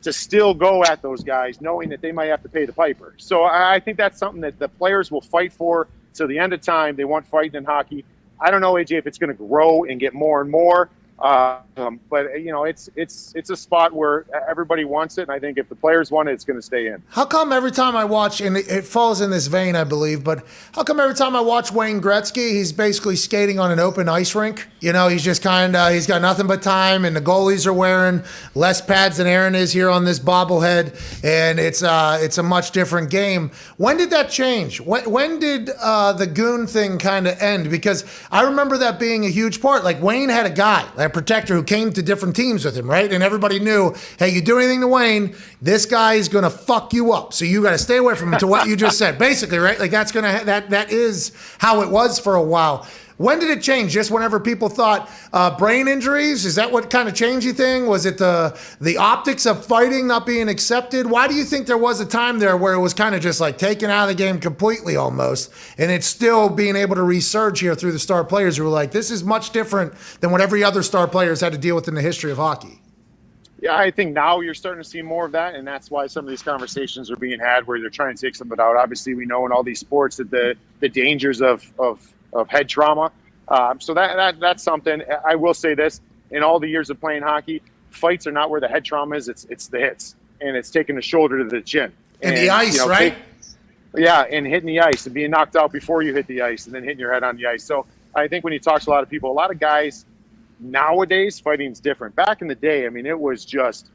to still go at those guys, knowing that they might have to pay the piper. So I think that's something that the players will fight for till the end of time. They want fighting in hockey. I don't know, AJ, if it's going to grow and get more and more. But it's a spot where everybody wants it, and I think if the players want it, it's going to stay in. How come every time I watch, and it falls in this vein, I believe, but how come every time I watch Wayne Gretzky, he's basically skating on an open ice rink? He's just he's got nothing but time, and the goalies are wearing less pads than Aaron is here on this bobblehead, and it's a much different game. When did that change? When did the goon thing kind of end? Because I remember that being a huge part. Like, Wayne had a guy, a protector who came to different teams with him, right? And everybody knew, hey, you do anything to Wayne, this guy is going to fuck you up. So you got to stay away from him, to what you just said, basically, right? Like, that is how it was for a while. When did it change? Just whenever people thought brain injuries? Is that what kind of changed you thing? Was it the optics of fighting not being accepted? Why do you think there was a time there where it was kind of just like taken out of the game completely almost, and it's still being able to resurge here through the star players who were like, this is much different than what every other star players had to deal with in the history of hockey? yeah, I think now you're starting to see more of that, and that's why some of these conversations are being had where they're trying to take some of it out. Obviously, we know in all these sports that the dangers of head trauma. So that's something. I will say this: in all the years of playing hockey, fights are not where the head trauma is. It's the hits, and it's taking the shoulder to the chin. And the ice, right? Yeah, and hitting the ice and being knocked out before you hit the ice and then hitting your head on the ice. So I think when you talk to a lot of people, a lot of guys nowadays, fighting is different. Back in the day, I mean, it was just,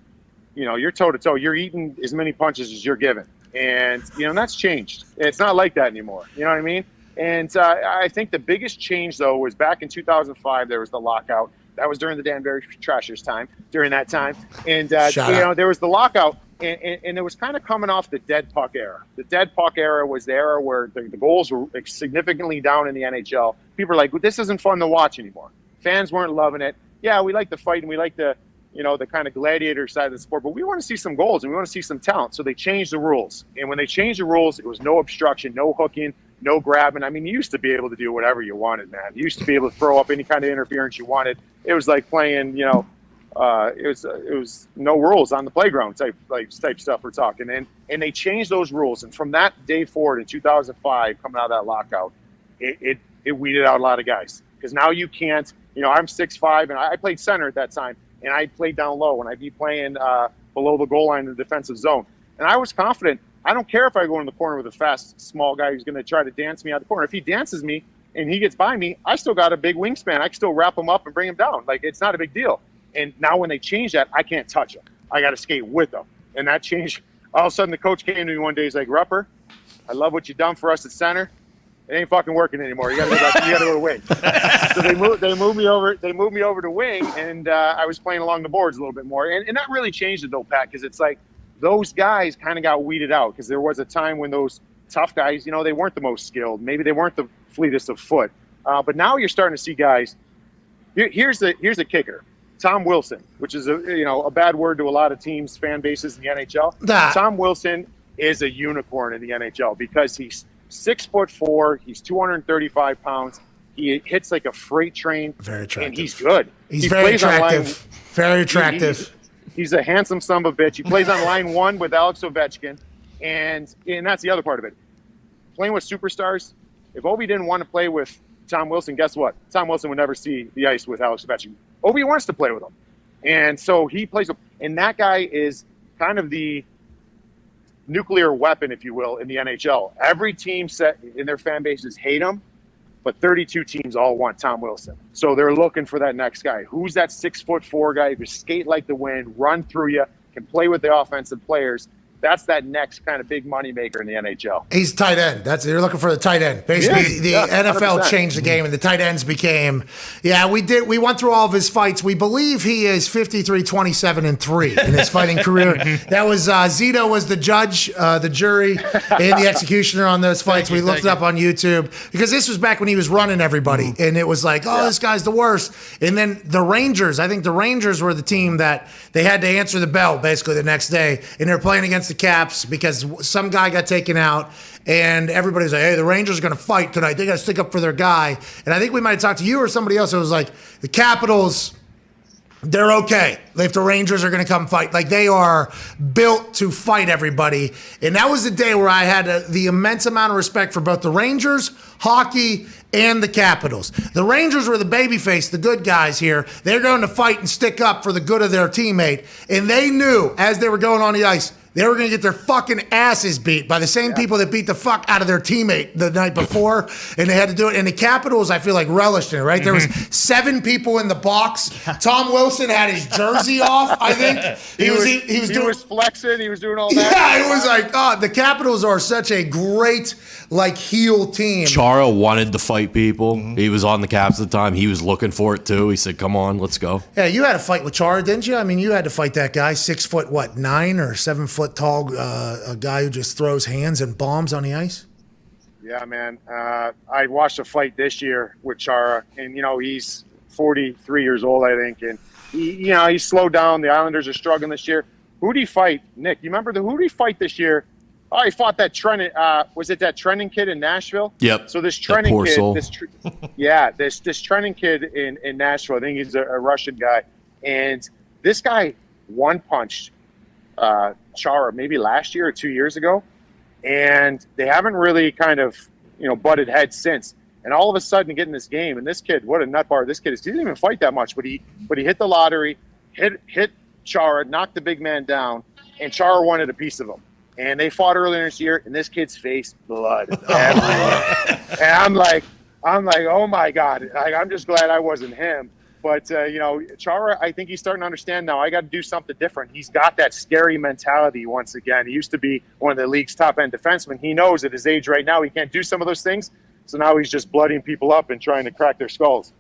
you're toe-to-toe. You're eating as many punches as you're given. And, that's changed. It's not like that anymore. You know what I mean? And I think the biggest change, though, was back in 2005, there was the lockout. That was during the Danbury Trashers time, during that time. And, there was the lockout. And it was kind of coming off the dead puck era. The dead puck era was the era where the goals were significantly down in the NHL. People were like, well, this isn't fun to watch anymore. Fans weren't loving it. Yeah, we like the fight and we like the kind of gladiator side of the sport, but we want to see some goals and we want to see some talent. So they changed the rules. And when they changed the rules, it was no obstruction, no hooking, no grabbing. I mean, you used to be able to do whatever you wanted, man. You used to be able to throw up any kind of interference you wanted. It was like playing, it was no rules on the playground type stuff we're talking. And they changed those rules. And from that day forward in 2005, coming out of that lockout, it weeded out a lot of guys. Because now you can't, I'm 6'5", and I played center at that time, and I played down low, and I'd be playing below the goal line in the defensive zone. And I was confident. I don't care if I go in the corner with a fast, small guy who's going to try to dance me out the corner. If he dances me and he gets by me, I still got a big wingspan. I can still wrap him up and bring him down. Like, it's not a big deal. And now when they change that, I can't touch him. I got to skate with them. And that changed. All of a sudden, the coach came to me one day. He's like, Rupper, I love what you've done for us at center. It ain't fucking working anymore. You gotta go to wing. So they moved me over. They moved me over to wing, and I was playing along the boards a little bit more. And that really changed it though, Pat, because it's like those guys kind of got weeded out because there was a time when those tough guys, they weren't the most skilled. Maybe they weren't the fleetest of foot. But now you're starting to see guys. Here's the kicker. Tom Wilson, which is a bad word to a lot of teams, fan bases in the NHL. Tom Wilson is a unicorn in the NHL because he's 6'4", he's 235 pounds. He hits like a freight train. Very attractive. And he's good. He very attractive. Very attractive. He's a handsome son of a bitch. He plays on line one with Alex Ovechkin. And that's the other part of it. Playing with superstars, if Ovi didn't want to play with Tom Wilson, guess what? Tom Wilson would never see the ice with Alex Ovechkin. Ovi wants to play with him. And so he plays. And that guy is kind of the nuclear weapon, if you will, in the NHL. Every team set in their fan bases hate him, but 32 teams all want Tom Wilson. So they're looking for that next guy. Who's that 6'4" guy who can skate like the wind, run through you, can play with the offensive players? That's that next kind of big money maker in the NHL. He's tight end. You're looking for the tight end. Basically, the NFL 100%. Changed the game, and the tight ends became. Yeah, we went through all of his fights. We believe he is 53, 27, and 3 in his fighting career. That was Zito was the judge, the jury, and the executioner on those fights. We looked it up on YouTube because this was back when he was running everybody, and it was like, this guy's the worst. And then the Rangers. I think the Rangers were the team that they had to answer the bell basically the next day, and they're playing against the Caps because some guy got taken out and everybody's like, hey, the Rangers are going to fight tonight. They got to stick up for their guy. And I think we might have talked to you or somebody else. It was like the Capitals, they're okay if the Rangers are going to come fight. Like they are built to fight everybody. And that was the day where I had the immense amount of respect for both the Rangers, hockey, and the Capitals. The Rangers were the babyface, the good guys here. They're going to fight and stick up for the good of their teammate. And they knew as they were going on the ice, they were going to get their fucking asses beat by the same people that beat the fuck out of their teammate the night before, and they had to do it. And the Capitals, I feel like, relished in it, right? There was 7 people in the box. Tom Wilson had his jersey off, I think. He was flexing. He was doing all that. Yeah, it was like, the Capitals are such a great, heel team. Chara wanted to fight people. He was on the Caps at the time. He was looking for it, too. He said, come on, let's go. Yeah, you had a fight with Chara, didn't you? I mean, you had to fight that guy, 6'9" or 7 foot tall, a guy who just throws hands and bombs on the ice? Yeah, man. I watched a fight this year with Chara, and, he's 43 years old, I think, and, he's slowed down. The Islanders are struggling this year. Who did he fight? Nick, you remember who did he fight this year? Oh, he fought that Trenton. Was it that Trenton kid in Nashville? Yep. So this Trenton kid, this Trenton kid in Nashville, I think he's a Russian guy, and this guy one-punched Chara maybe last year or 2 years ago, and they haven't really kind of, butted heads since. And all of a sudden, get in this game, and this kid, what a nut bar this kid is. He didn't even fight that much, but he hit the lottery, hit Chara, knocked the big man down, and Chara wanted a piece of him. And they fought earlier this year, and this kid's face blood everywhere. And I'm like, oh my God! I'm just glad I wasn't him. But Chara, I think he's starting to understand now. I got to do something different. He's got that scary mentality once again. He used to be one of the league's top end defensemen. He knows at his age right now he can't do some of those things. So now he's just blooding people up and trying to crack their skulls.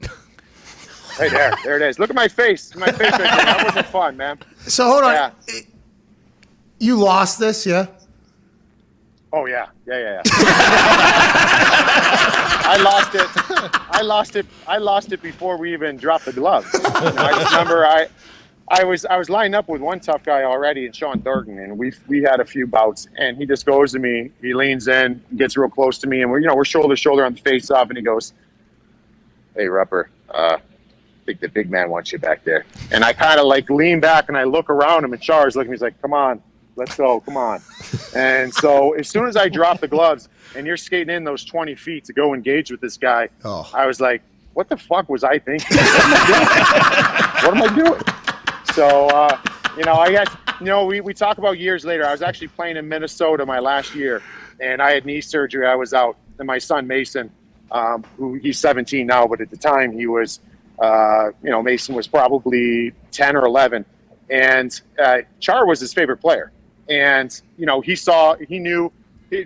Right there it is. Look at my face. My face right there. That wasn't fun, man. So hold on. Yeah. You lost this, yeah? Oh yeah. I lost it before we even dropped the gloves. I just remember I was lining up with one tough guy already, and Sean Thornton, and we had a few bouts, and he just goes to me, he leans in, gets real close to me, and we're shoulder to shoulder on the face off, and he goes, "Hey Rupper, I think the big man wants you back there." And I kind of like lean back and I look around him, and Char's looking at me, he's like, "Come on, let's go, come on." And so as soon as I drop the gloves and you're skating in those 20 feet to go engage with this guy, I was like, what the fuck was I thinking? What am I doing? So, I got, we talk about years later. I was actually playing in Minnesota my last year, and I had knee surgery. I was out. And my son, Mason, who he's 17 now, but at the time he was, Mason was probably 10 or 11. And Char was his favorite player. And, he knew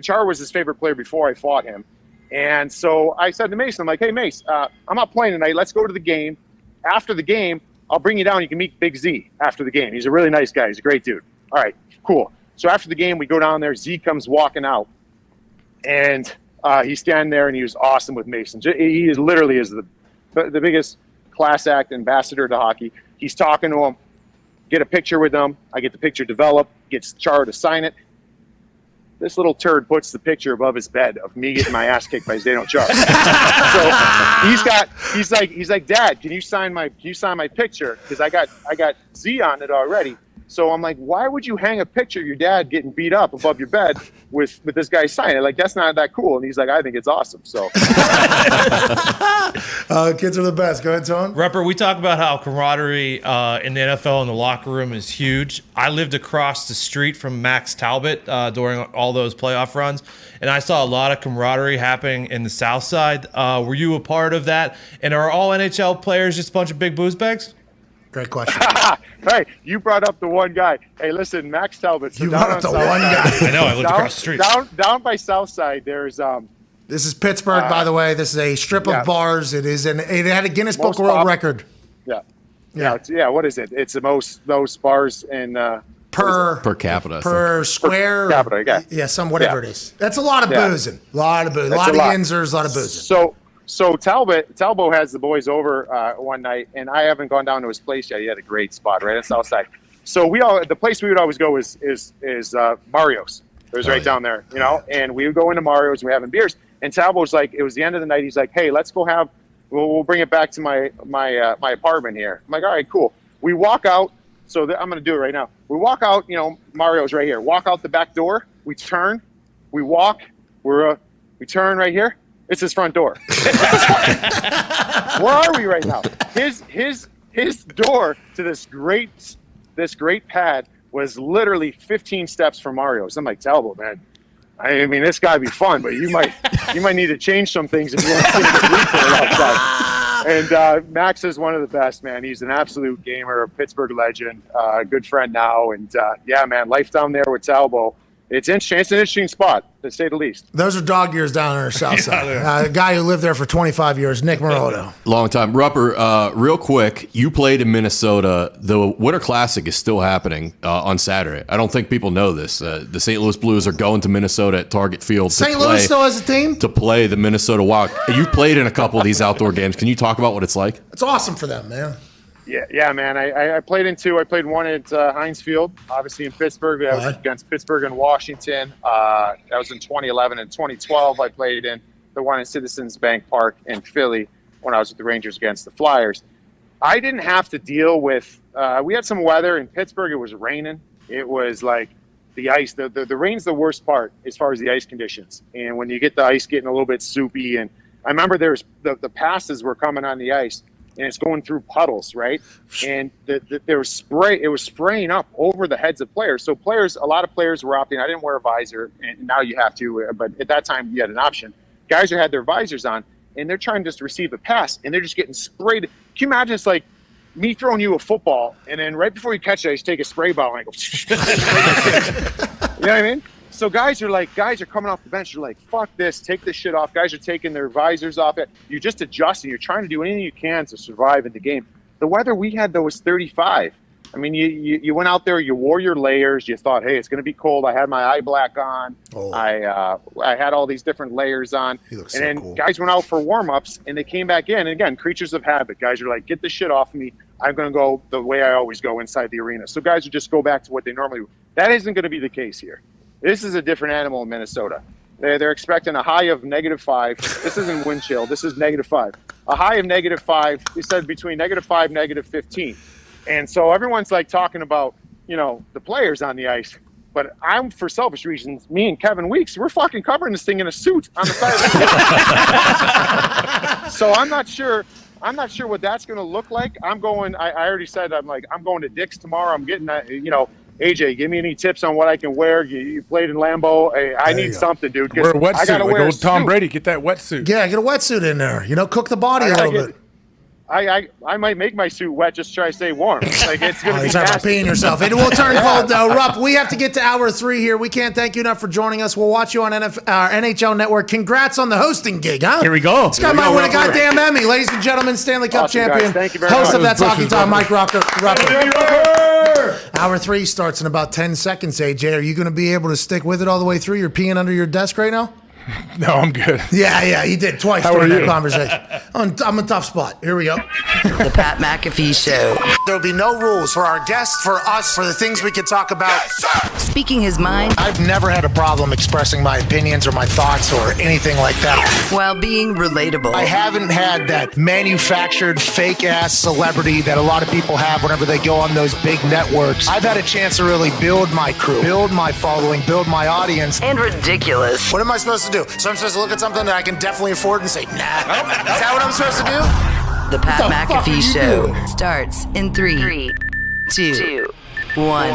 Char was his favorite player before I fought him. And so I said to Mason, I'm like, "Hey, Mace, I'm not playing tonight. Let's go to the game. After the game, I'll bring you down. You can meet Big Z after the game. He's a really nice guy. He's a great dude." All right, cool. So after the game, we go down there. Z comes walking out. And he's standing there, and he was awesome with Mason. He is literally the biggest class act ambassador to hockey. He's talking to him. Get a picture with him. I get the picture developed. Gets Char to sign it. This little turd puts the picture above his bed of me getting my ass kicked by Zdeno Chara. So he's like, "Dad, can you sign my picture? Because I got Z on it already." So I'm like, "Why would you hang a picture of your dad getting beat up above your bed with this guy signing it? Like, that's not that cool." And he's like, "I think it's awesome." So kids are the best. Go ahead, Tone. Rupper, we talk about how camaraderie in the NFL in the locker room is huge. I lived across the street from Max Talbot during all those playoff runs, and I saw a lot of camaraderie happening in the South Side. Were you a part of that? And are all NHL players just a bunch of big booze bags? Great question. Hey, you brought up the one guy. Hey, listen, Max Talbot. So you brought up the one guy. I know. I lived across the street. Down by Southside, there's This is Pittsburgh, by the way. This is a strip of bars. It had a Guinness Book World Record. Yeah. What is it? It's the most bars in per capita. Per square. Per capita, yeah. Whatever it is. That's a lot of boozing. A lot of boozing. A lot of Yinzers, a lot of boozing. So Talbot has the boys over one night, and I haven't gone down to his place yet. He had a great spot right on the south side. So the place we would always go is Mario's. It was right down there, and we would go into Mario's and we're having beers. And Talbot was like, it was the end of the night. He's like, "Hey, let's go we'll bring it back to my apartment here." I'm like, "All right, cool." We walk out. So I'm going to do it right now. We walk out, Mario's right here. Walk out the back door. We turn. We walk. We turn right here. It's his front door. Where are we right now? His door to this great pad was literally 15 steps from Mario's. I'm like, "Talbot, man, I mean, this gotta be fun, but you might need to change some things if you want to see the outside." And Max is one of the best, man. He's an absolute gamer, a Pittsburgh legend, good friend now, and man, life down there with Talbot. It's an interesting spot, to say the least. Those are dog years down on the south side. A guy who lived there for 25 years, Nick Maroto. Long time. Rupper, real quick, you played in Minnesota. The Winter Classic is still happening on Saturday. I don't think people know this. The St. Louis Blues are going to Minnesota at Target Field St. Louis still has a team? to play the Minnesota Wild. You played in a couple of these outdoor games. Can you talk about what it's like? It's awesome for them, man. Yeah, man. I played in two. I played one at Heinz Field, obviously in Pittsburgh. I was against Pittsburgh and Washington. That was in 2011. And 2012, I played in the one in Citizens Bank Park in Philly when I was with the Rangers against the Flyers. I didn't have to deal with. We had some weather in Pittsburgh. It was raining. It was like the ice. The rain's the worst part as far as the ice conditions. And when you get the ice getting a little bit soupy, and I remember there's the passes were coming on the ice, and it's going through puddles, right? And there was spray. It was spraying up over the heads of players. So a lot of players were opting. I didn't wear a visor, and now you have to. But at that time, you had an option. Guys who had their visors on, and they're trying to just receive a pass, and they're just getting sprayed. Can you imagine? It's like me throwing you a football, and then right before you catch it, I just take a spray bottle and I go. You know what I mean? So guys are coming off the bench. They're like, fuck this, take this shit off. Guys are taking their visors off. You're just adjusting. You're trying to do anything you can to survive in the game. The weather we had, though, was 35. I mean, you went out there, you wore your layers. You thought, hey, it's going to be cold. I had my eye black on. Oh. I had all these different layers on. And then cool. Guys went out for warm-ups, and they came back in. And, again, creatures of habit. Guys are like, get this shit off of me. I'm going to go the way I always go inside the arena. So guys would just go back to what they normally do. That isn't going to be the case here. This is a different animal in Minnesota. They're expecting a high of -5. This isn't wind chill. This is -5. A high of -5. They said between -5, -15. And so everyone's like talking about, the players on the ice. But I'm, for selfish reasons, me and Kevin Weeks, we're fucking covering this thing in a suit on the side of the So I'm not sure what that's going to look like. I already said, I'm going to Dick's tomorrow. I'm getting that, AJ, give me any tips on what I can wear. You played in Lambeau. I need something, dude. Wear a wetsuit. I gotta like wear old Tom Brady. Get that wetsuit. Yeah, get a wetsuit in there. Cook the body a little bit. I might make my suit wet just to try to stay warm. Like it's gonna be nasty. Peeing yourself. It will turn cold though. Rupp, we have to get to hour 3 here. We can't thank you enough for joining us. We'll watch you on NHL Network. Congrats on the hosting gig, huh? Here we go. This guy might win a goddamn Emmy, ladies and gentlemen. Stanley Cup champion. Guys. Thank you very host much. of That's Hockey Time, Mike Rucker. Hour 3 starts in about 10 seconds. AJ, are you going to be able to stick with it all the way through? You're peeing under your desk right now. No, I'm good. Yeah, he did twice during that conversation. I'm a tough spot. Here we go. The Pat McAfee Show. There'll be no rules for our guests, for us, for the things we can talk about. Yes, speaking his mind. I've never had a problem expressing my opinions or my thoughts or anything like that. While being relatable. I haven't had that manufactured fake-ass celebrity that a lot of people have whenever they go on those big networks. I've had a chance to really build my crew, build my following, build my audience. And ridiculous. What am I supposed to do? So I'm supposed to look at something that I can definitely afford and say, nah. Is that what I'm supposed to do? The Pat McAfee Show starts in 3, 2, 1.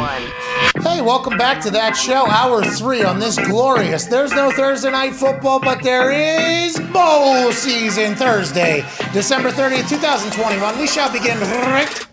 Hey, welcome back to that show. Hour 3 on this glorious. There's no Thursday night football, but there is bowl season Thursday, December 30th, 2021. We shall begin right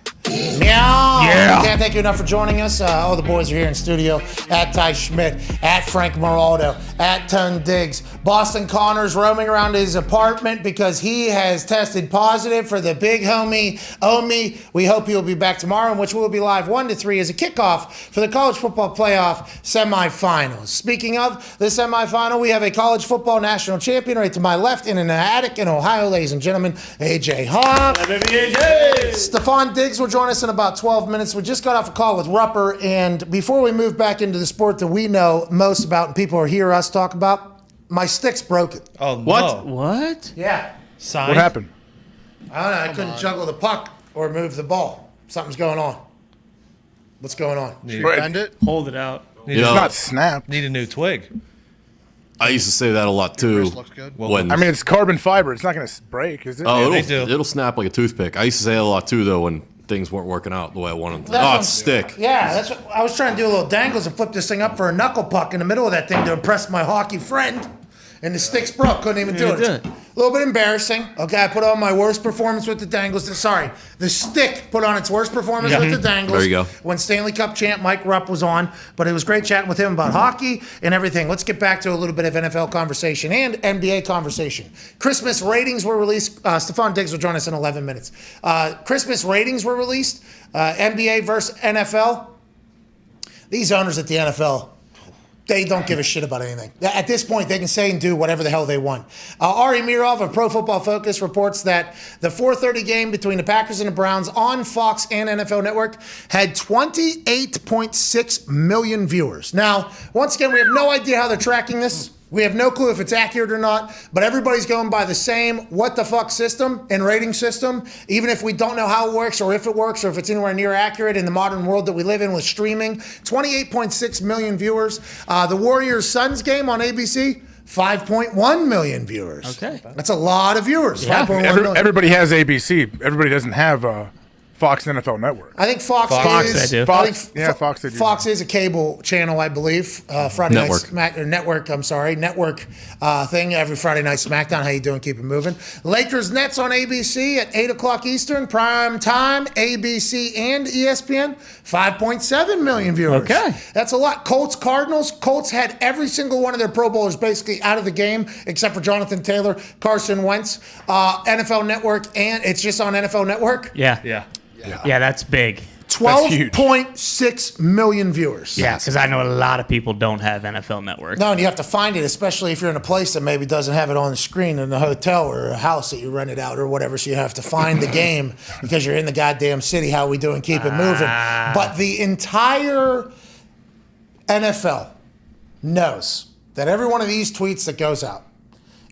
now. Yeah. Can't thank you enough for joining us. All the boys are here in studio. At Ty Schmidt, at Frank Moraldo, at Ton Diggs. Boston Connor's roaming around his apartment because he has tested positive for the big homie, Omi. We hope he'll be back tomorrow, in which we'll be live 1 to 3 as a kickoff for the college football playoff semifinals. Speaking of the semifinal, we have a college football national champion right to my left in an attic in Ohio, ladies and gentlemen, AJ Hawk. Stephon Diggs will join us in about 12 minutes. We just got off a call with Rupper, and before we move back into the sport that we know most about and people hear us talk about, my stick's broken. Oh, no. What? Yeah. Sign? What happened? I don't know. I couldn't juggle the puck or move the ball. Something's going on. What's going on? Need to bend it? Hold it out. It's not snapped. Need a new twig. I used to say that a lot too. Looks good. When it's carbon fiber. It's not going to break, is it? Oh, Yeah, it'll snap like a toothpick. I used to say that a lot too, though, when things weren't working out the way I wanted them to. That's It's stick. Yeah, that's what I was trying to do. A little dangles and flip this thing up for a knuckle puck in the middle of that thing to impress my hockey friend. And the stick's broke. Couldn't even do it. A little bit embarrassing. Okay, I put on my worst performance with the dangles. Sorry, the stick put on its worst performance with the dangles. There you go. When Stanley Cup champ Mike Rupp was on. But it was great chatting with him about hockey and everything. Let's get back to a little bit of NFL conversation and NBA conversation. Christmas ratings were released. Stephon Diggs will join us in 11 minutes. Christmas ratings were released. NBA versus NFL. These owners at the NFL, they don't give a shit about anything. At this point, they can say and do whatever the hell they want. Ari Mirov of Pro Football Focus reports that the 4:30 game between the Packers and the Browns on Fox and NFL Network had 28.6 million viewers. Now, once again, we have no idea how they're tracking this. We have no clue if it's accurate or not, but everybody's going by the same what the fuck system and rating system, even if we don't know how it works or if it's anywhere near accurate in the modern world that we live in with streaming. 28.6 million viewers. The Warriors-Suns game on ABC, 5.1 million viewers. Okay. That's a lot of viewers. Yeah. 5.1 million. Everybody has ABC. Everybody doesn't have Fox NFL Network. I think Fox is. they do. Fox, Fox they do. Fox is a cable channel, I believe. Friday Network. night network thing every Friday night. SmackDown. How you doing? Keep it moving. Lakers Nets on ABC at 8:00 Eastern, prime time. ABC and ESPN. 5.7 million viewers. Okay, that's a lot. Colts Cardinals. Colts had every single one of their Pro Bowlers basically out of the game except for Jonathan Taylor, Carson Wentz. NFL Network, and it's just on NFL Network. Yeah, that's big. 12.6 million viewers. Yeah, because I know a lot of people don't have NFL Network. No, and you have to find it, especially if you're in a place that maybe doesn't have it on the screen in a hotel or a house that you rented out or whatever. So you have to find the game because you're in the goddamn city. How we doing? Keep it moving. But the entire NFL knows that every one of these tweets that goes out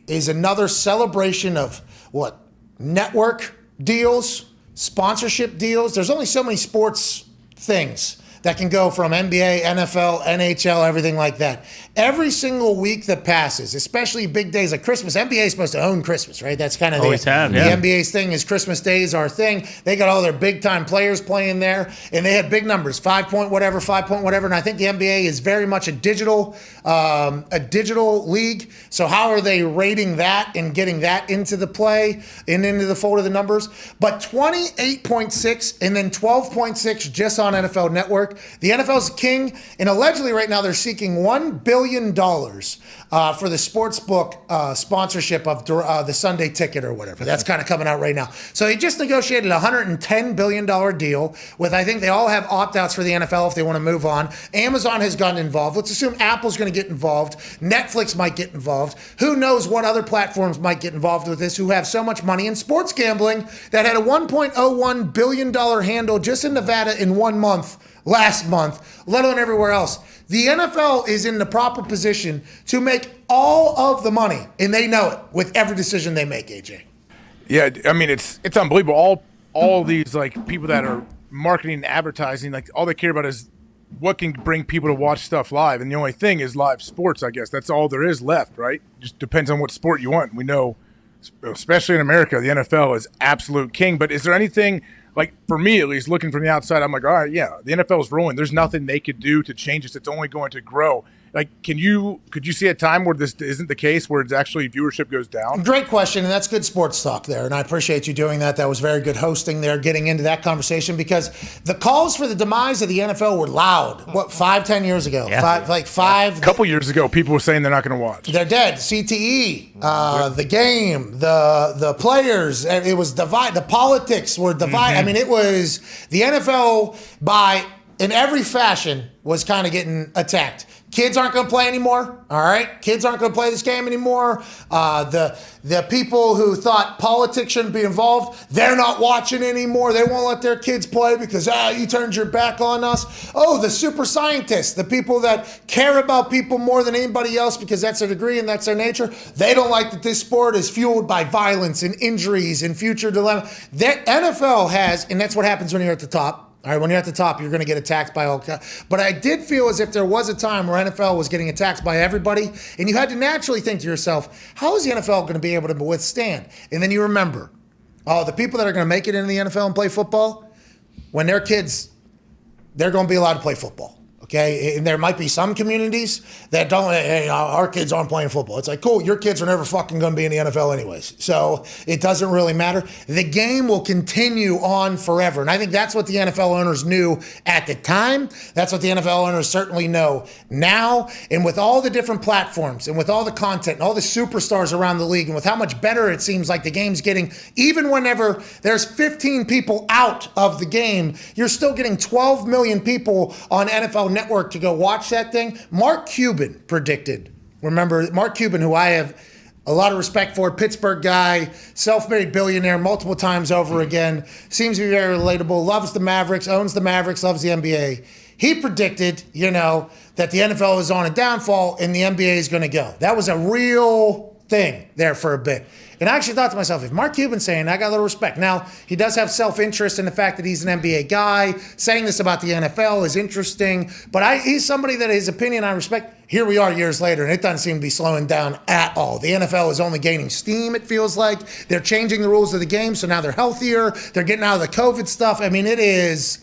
is another celebration of what? Network deals, sponsorship deals. There's only so many sports things that can go from NBA, NFL, NHL, everything like that. Every single week that passes, especially big days like Christmas, NBA is supposed to own Christmas, right? That's kind of the NBA's thing is Christmas Day is our thing. They got all their big-time players playing there, and they had big numbers, 5 point whatever, and I think the NBA is very much a digital league. So how are they rating that and getting that into the play and into the fold of the numbers? But 28.6 and then 12.6 just on NFL Network. The NFL's king, and allegedly right now they're seeking $1 billion for the sportsbook sponsorship of the Sunday Ticket or whatever. That's kind of coming out right now. So he just negotiated a $110 billion deal with, I think they all have opt-outs for the NFL if they want to move on. Amazon has gotten involved. Let's assume Apple's going to get involved. Netflix might get involved. Who knows what other platforms might get involved with this who have so much money in sports gambling that had a $1.01 billion handle just in Nevada in 1 month. Last month, let alone everywhere else. The NFL is in the proper position to make all of the money, and they know it with every decision they make, AJ. Yeah, I mean, it's unbelievable. All these, like, people that are marketing and advertising, like, all they care about is what can bring people to watch stuff live. And the only thing is live sports, I guess. That's all there is left, right? Just depends on what sport you want. We know, especially in America, the NFL is absolute king. But is there anything... Like, for me, at least, looking from the outside, I'm like, all right, yeah, the NFL is rolling. There's nothing they could do to change this. It's only going to grow. Like, could you see a time where this isn't the case, where it's actually viewership goes down? Great question, and that's good sports talk there, and I appreciate you doing that. That was very good hosting there, getting into that conversation, because the calls for the demise of the NFL were loud. What, 5-10 years ago? Yeah. Five. A couple years ago, people were saying they're not going to watch. They're dead. CTE, the game, the players. It was divided. The politics were divided. I mean, it was the NFL in every fashion was kind of getting attacked. Kids aren't going to play anymore. All right, kids aren't going to play this game anymore. The people who thought politics shouldn't be involved, they're not watching anymore. They won't let their kids play because you turned your back on us. Oh, the super scientists, the people that care about people more than anybody else because that's their degree and that's their nature. They don't like that this sport is fueled by violence and injuries and future dilemma. The NFL has, and that's what happens when you're at the top. All right, when you're at the top, you're going to get attacked by all. But I did feel as if there was a time where NFL was getting attacked by everybody, and you had to naturally think to yourself, how is the NFL going to be able to withstand? And then you remember, the people that are going to make it into the NFL and play football, when they're kids, they're going to be allowed to play football. Okay, and there might be some communities that don't, hey, our kids aren't playing football. It's like, cool, your kids are never fucking going to be in the NFL anyways. So it doesn't really matter. The game will continue on forever. And I think that's what the NFL owners knew at the time. That's what the NFL owners certainly know now. And with all the different platforms and with all the content and all the superstars around the league and with how much better it seems like the game's getting, even whenever there's 15 people out of the game, you're still getting 12 million people on NFL Network to go watch that thing. Mark Cuban predicted. Remember, Mark Cuban, who I have a lot of respect for, Pittsburgh guy, self-made billionaire multiple times over again, seems to be very relatable, loves the Mavericks, owns the Mavericks, loves the NBA. he predicted, that the NFL is on a downfall and the NBA is going to go. That was a real thing there for a bit. And I actually thought to myself, if Mark Cuban's saying, I got a little respect. Now, he does have self-interest in the fact that he's an NBA guy. Saying this about the NFL is interesting. But he's somebody that his opinion I respect. Here we are years later, and it doesn't seem to be slowing down at all. The NFL is only gaining steam, it feels like. They're changing the rules of the game, so now they're healthier. They're getting out of the COVID stuff. I mean, it is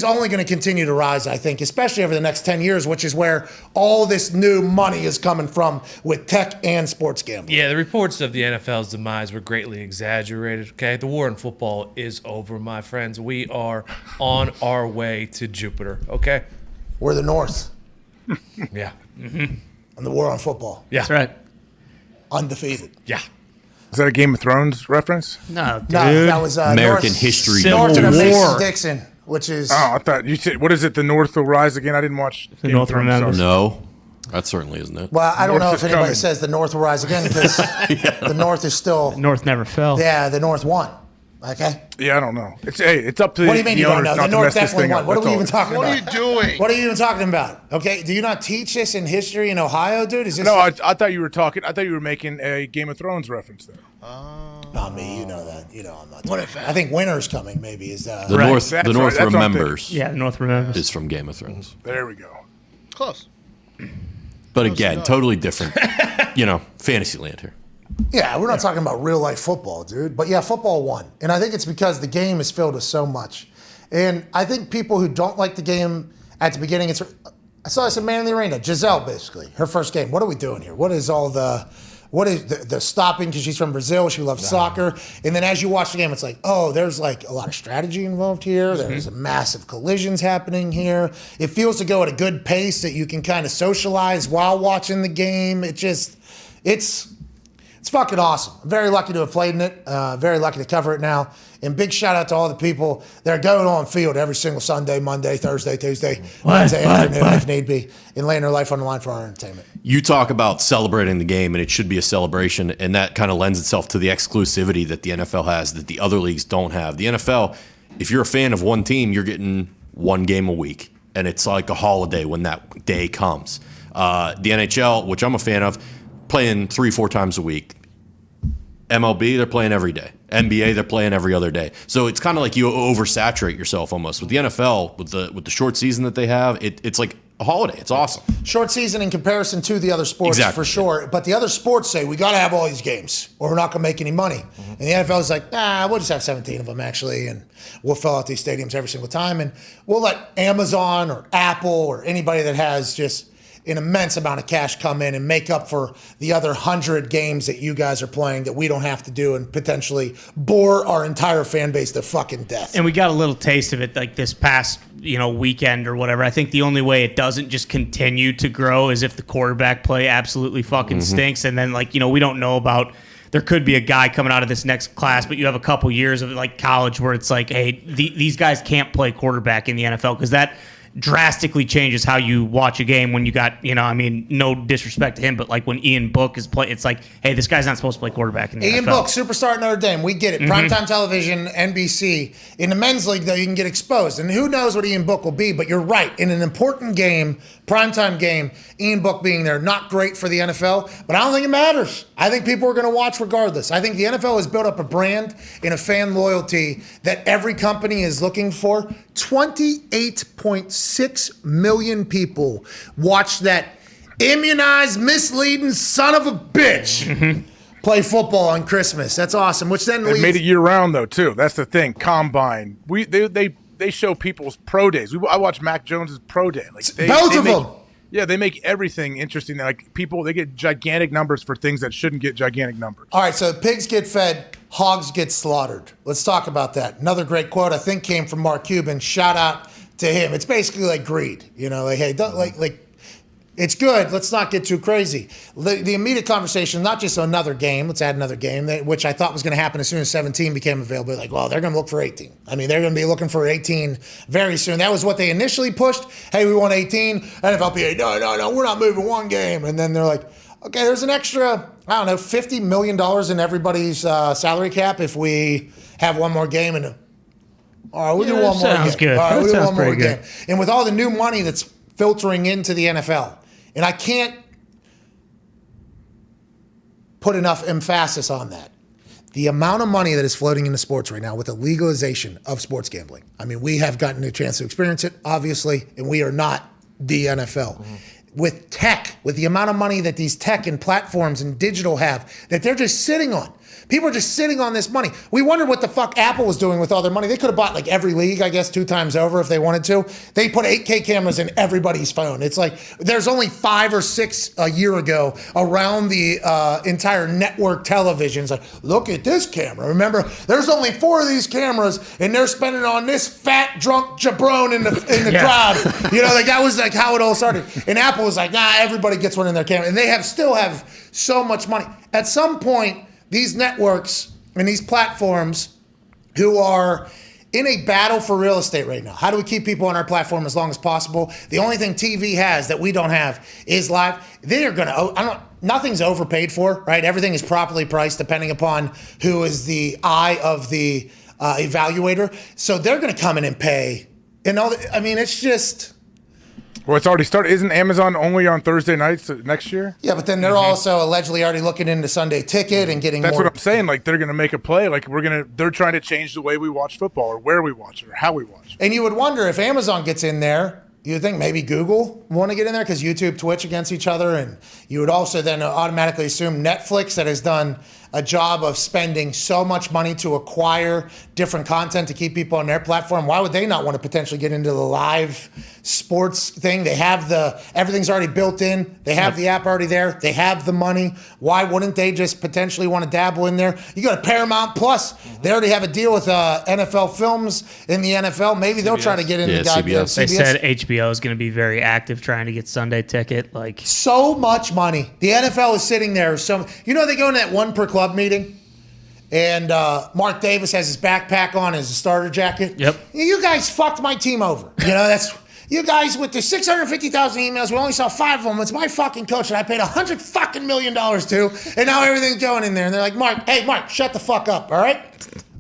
only going to continue to rise, I think, especially over the next 10 years, which is where all this new money is coming from with tech and sports gambling. Yeah, the reports of the NFL's demise were greatly exaggerated, okay? The war in football is over, my friends. We are on our way to Jupiter, okay? We're the North. Yeah. And the war on football. Yeah. That's right. Undefeated. Yeah. Is that a Game of Thrones reference? No, dude. No, that was American history. North of War. Mason-Dixon, which is... Oh, I thought you said, what is it, the North will rise again? I didn't watch The Game of North Thrones, remembers. sorry. No, that certainly isn't it. Well, I don't North know is if anybody coming. says the North will rise again because the North is still... North never fell. Yeah, the North won. Okay? Yeah, I don't know. It's up to What do you mean the you don't owners know? not The to North mess this definitely thing won. up. What are That's we all. even talking What about? are you doing? What are you even talking about? Okay? Do you not teach this in history in Ohio, dude? Is this... No, I thought you were talking. I thought you were making a Game of Thrones reference there. Not me, you know that. I'm not. What if I think winter's coming? Maybe is The North, That's the North right, that's what I'm remembers. Yeah, the North remembers. Is from Game of Thrones. There we go. Close. But again, totally different. Fantasy land here. Yeah, we're not talking about real life football, dude. But yeah, football won, and I think it's because the game is filled with so much. And I think people who don't like the game at the beginning, I saw this in Man in the Arena. Giselle, basically, her first game. What are we doing here? What is the stopping because she's from Brazil. She loves soccer. And then as you watch the game, it's like, oh, there's like a lot of strategy involved here. There's massive collisions happening here. It feels to go at a good pace that you can kind of socialize while watching the game. It's fucking awesome. I'm very lucky to have played in it. Very lucky to cover it now. And big shout out to all the people that are going on field every single Sunday, Monday, Thursday, Tuesday, Wednesday afternoon, if need be, and laying their life on the line for our entertainment. You talk about celebrating the game, and it should be a celebration, and that kind of lends itself to the exclusivity that the NFL has that the other leagues don't have. The NFL, if you're a fan of one team, you're getting one game a week, and it's like a holiday when that day comes. The NHL, which I'm a fan of, playing 3-4 times a week. MLB, they're playing every day. NBA, they're playing every other day. So it's kind of like you oversaturate yourself almost. With the NFL, with the short season that they have, it's like a holiday. It's awesome. Short season in comparison to the other sports, Exactly. for sure. But the other sports say, we got to have all these games or we're not going to make any money. And the NFL is like, we'll just have 17 of them, actually, and we'll fill out these stadiums every single time. And we'll let Amazon or Apple or anybody that has just an immense amount of cash come in and make up for the other 100 games that you guys are playing that we don't have to do and potentially bore our entire fan base to fucking death. And we got a little taste of it like this past, weekend or whatever. I think the only way it doesn't just continue to grow is if the quarterback play absolutely fucking stinks. And then we don't know about, there could be a guy coming out of this next class, but you have a couple years of like college where it's like, hey, these guys can't play quarterback in the NFL because that drastically changes how you watch a game when you got, no disrespect to him, but like when Ian Book is playing, it's like, hey, this guy's not supposed to play quarterback in the Ian NFL. Book, superstar at Notre Dame. We get it. Primetime television, NBC. In the men's league, though, you can get exposed. And who knows what Ian Book will be, but you're right. In an important game, primetime game, Ian Book being there, not great for the NFL, but I don't think it matters. I think people are going to watch regardless. I think the NFL has built up a brand and a fan loyalty that every company is looking for. 28.6 million people watch that immunized, misleading son of a bitch play football on Christmas. That's awesome. Which then They made it year round though too. That's the thing. Combine. They show people's pro days. I watch Mac Jones's pro day. Like both of them. Yeah, they make everything interesting. Like people, they get gigantic numbers for things that shouldn't get gigantic numbers. All right, so pigs get fed, hogs get slaughtered. Let's talk about that. Another great quote I think came from Mark Cuban. Shout out to him. It's basically like greed. Like, hey, don't like it's good. Let's not get too crazy. The immediate conversation, not just another game. Let's add another game, which I thought was going to happen as soon as 17 became available. Like, well, they're going to look for 18. I mean, they're going to be looking for 18 very soon. That was what they initially pushed. Hey, we want 18. NFLPA, no, we're not moving one game. And then they're like, okay, there's an extra, $50 million in everybody's salary cap if we have one more game. And All right, we'll do Yeah, one more sounds game. good. All right, That we'll do sounds one more pretty game. good. And with all the new money that's filtering into the NFL, and I can't put enough emphasis on that. The amount of money that is floating into sports right now with the legalization of sports gambling. I mean, we have gotten a chance to experience it, obviously, and we are not the NFL. Mm-hmm. With tech, with the amount of money that these tech and platforms and digital have, that they're just sitting on. People are just sitting on this money. We wondered what the fuck Apple was doing with all their money. They could have bought like every league, I guess, 2 times over if they wanted to. They put 8K cameras in everybody's phone. It's like there's only 5 or 6 a year ago around the entire network televisions. Like, look at this camera. Remember, there's only 4 of these cameras, and they're spending on this fat drunk jabron in the crowd. You know, like that was like how it all started. And Apple was like, nah, everybody gets one in their camera, and they still have so much money. At some point, these networks and these platforms who are in a battle for real estate right now. How do we keep people on our platform as long as possible? The only thing TV has that we don't have is live. They are going to, nothing's overpaid for, right? Everything is properly priced depending upon who is the eye of the evaluator. So they're going to come in and pay. And it's just... Well, it's already started. Isn't Amazon only on Thursday nights next year? Yeah, but then they're also allegedly already looking into Sunday Ticket and getting That's more. what I'm saying. Like they're going to make a play. Like they're trying to change the way we watch football or where we watch it or how we watch it. And you would wonder if Amazon gets in there, you would think maybe Google want to get in there because YouTube, Twitch against each other. And you would also then automatically assume Netflix, that has done a job of spending so much money to acquire different content to keep people on their platform. Why would they not want to potentially get into the live sports thing? They have everything's already built in. They have the app already there. They have the money. Why wouldn't they just potentially want to dabble in there? You go to Paramount Plus. They already have a deal with NFL Films in the NFL. Maybe they'll try to get into goddamn CBS. They said HBO is going to be very active trying to get Sunday Ticket. Like so much money. The NFL is sitting there. So they go in that one per club meeting, and Mark Davis has his backpack on as a starter jacket. Yep. You guys fucked my team over. That's you guys with the 650,000 emails. We only saw 5 of them. It's my fucking coach that I paid $100 million to, and now everything's going in there. And they're like, Mark, shut the fuck up. All right,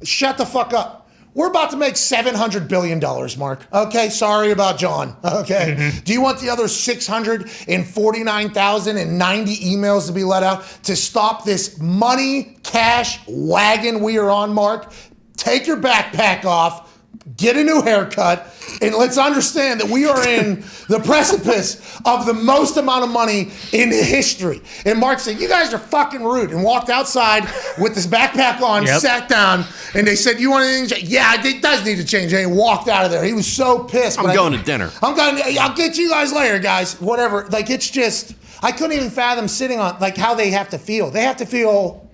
shut the fuck up. We're about to make $700 billion, Mark. Okay, sorry about John. Okay. Mm-hmm. Do you want the other 649,090 emails to be let out to stop this money cash wagon we are on, Mark? Take your backpack off, get a new haircut, and let's understand that we are in the precipice of the most amount of money in history. And Mark said, you guys are fucking rude, and walked outside with this backpack on, sat down, and they said, you want anything to change? Yeah, it does need to change. And he walked out of there. He was so pissed. I'm going to dinner. I'll get you guys later, guys. Whatever. Like, it's just, I couldn't even fathom sitting on, like, how they have to feel. They have to feel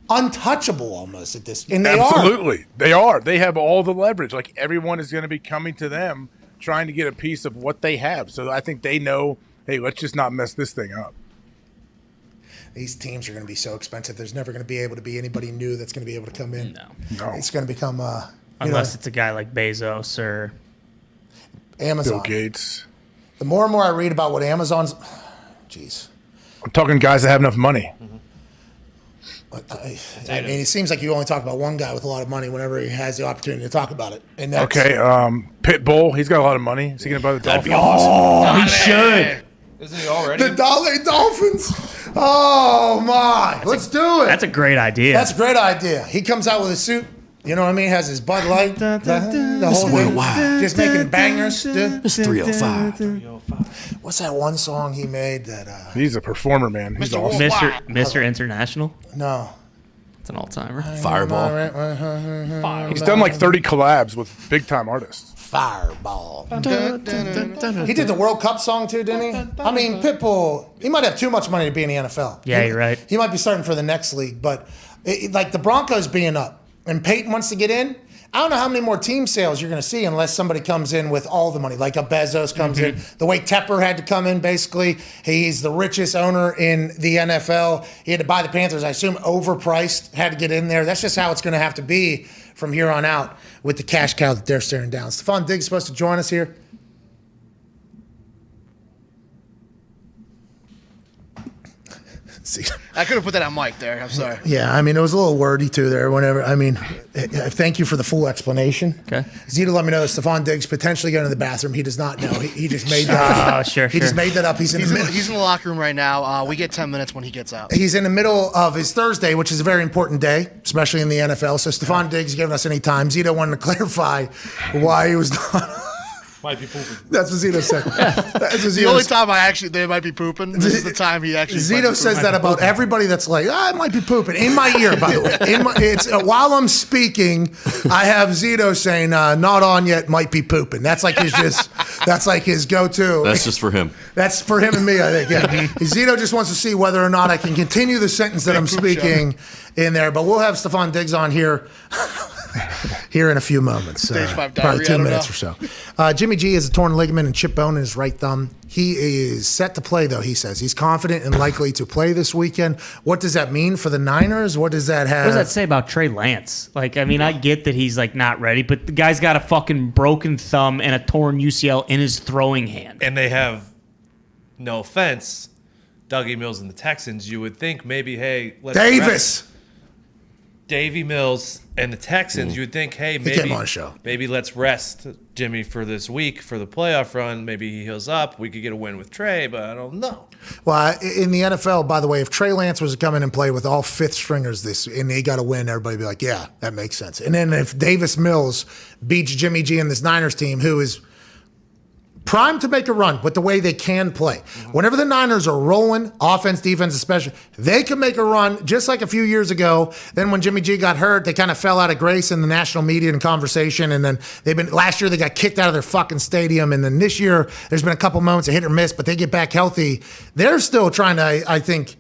untouchable almost at this, and they Absolutely. They are. They have all the leverage. Like everyone is going to be coming to them trying to get a piece of what they have. So I think they know, hey, let's just not mess this thing up. These teams are going to be so expensive. There's never going to be able to be anybody new that's going to be able to come in. No. It's going to become unless it's a guy like Bezos or Amazon. Bill Gates. The more and more I read about what Amazon's, jeez. I'm talking guys that have enough money. Mm-hmm. I mean, it seems like you only talk about one guy with a lot of money whenever he has the opportunity to talk about it. And that's, okay, Pitbull, he's got a lot of money. Is he going to buy the Dolphins? Oh, he should. Isn't he already? The Dolphins? Oh, my. Let's do it. That's a great idea. That's a great idea. He comes out with a suit. You know what I mean? Has his Bud Light. The whole thing. Just making bangers. It's 305. What's that one song he made that... He's a performer, man. He's awesome. Mr. International? No. It's an all-timer. He's done like 30 collabs with big-time artists. Fireball. He did the World Cup song too, didn't he? I mean, Pitbull, he might have too much money to be in the NFL. Yeah, you're right. He might be starting for the next league, but like the Broncos being up and Peyton wants to get in, I don't know how many more team sales you're going to see unless somebody comes in with all the money, like a Bezos comes in. The way Tepper had to come in, basically. He's the richest owner in the NFL. He had to buy the Panthers, I assume overpriced, had to get in there. That's just how it's going to have to be from here on out with the cash cow that they're staring down. Stephon Diggs supposed to join us here. I could have put that on Mike there. I'm sorry. Yeah, I mean, it was a little wordy too there. Whenever, I mean, thank you for the full explanation. Okay. Zito let me know that Stephon Diggs potentially going to the bathroom. He does not know. He just made that up. Sure. He just made that up. He's in the locker room right now. We get 10 minutes when he gets out. He's in the middle of his Thursday, which is a very important day, especially in the NFL. So Stephon Diggs giving us any time. Zito wanted to clarify why he was not. Might be pooping. That's what Zito said. That's what The only time they might be pooping. This is the time he actually. Zito says that about everybody that's like, I might be pooping in my ear. By the way, while I'm speaking, I have Zito saying, "Not on yet, might be pooping." That's like his go-to. That's just for him. That's for him and me, I think. Yeah. Zito just wants to see whether or not I can continue the sentence that I'm speaking in there. But we'll have Stephon Diggs on here in a few moments. Stage 5 probably diarrhea, 2 minutes or so. Jimmy G has a torn ligament and chip bone in his right thumb. He is set to play, though, he says. He's confident and likely to play this weekend. What does that mean for the Niners? What does that have? What does that say about Trey Lance? Like, I mean, I get that he's, like, not ready, but the guy's got a fucking broken thumb and a torn UCL in his throwing hand. And they have, no offense, Dougie Mills and the Texans. You would think maybe, hey, let's Davis. Davy Mills and the Texans, you would think, hey, maybe let's rest Jimmy for this week for the playoff run. Maybe he heals up. We could get a win with Trey, but I don't know. Well, in the NFL, by the way, if Trey Lance was to come in and play with all fifth stringers and he got a win, everybody would be like, yeah, that makes sense. And then if Davis Mills beats Jimmy G and this Niners team, who is primed to make a run with the way they can play. Whenever the Niners are rolling, offense, defense, especially, they can make a run just like a few years ago. Then when Jimmy G got hurt, they kind of fell out of grace in the national media and conversation. And then last year they got kicked out of their fucking stadium. And then this year there's been a couple moments of hit or miss, but they get back healthy. They're still trying to, I think,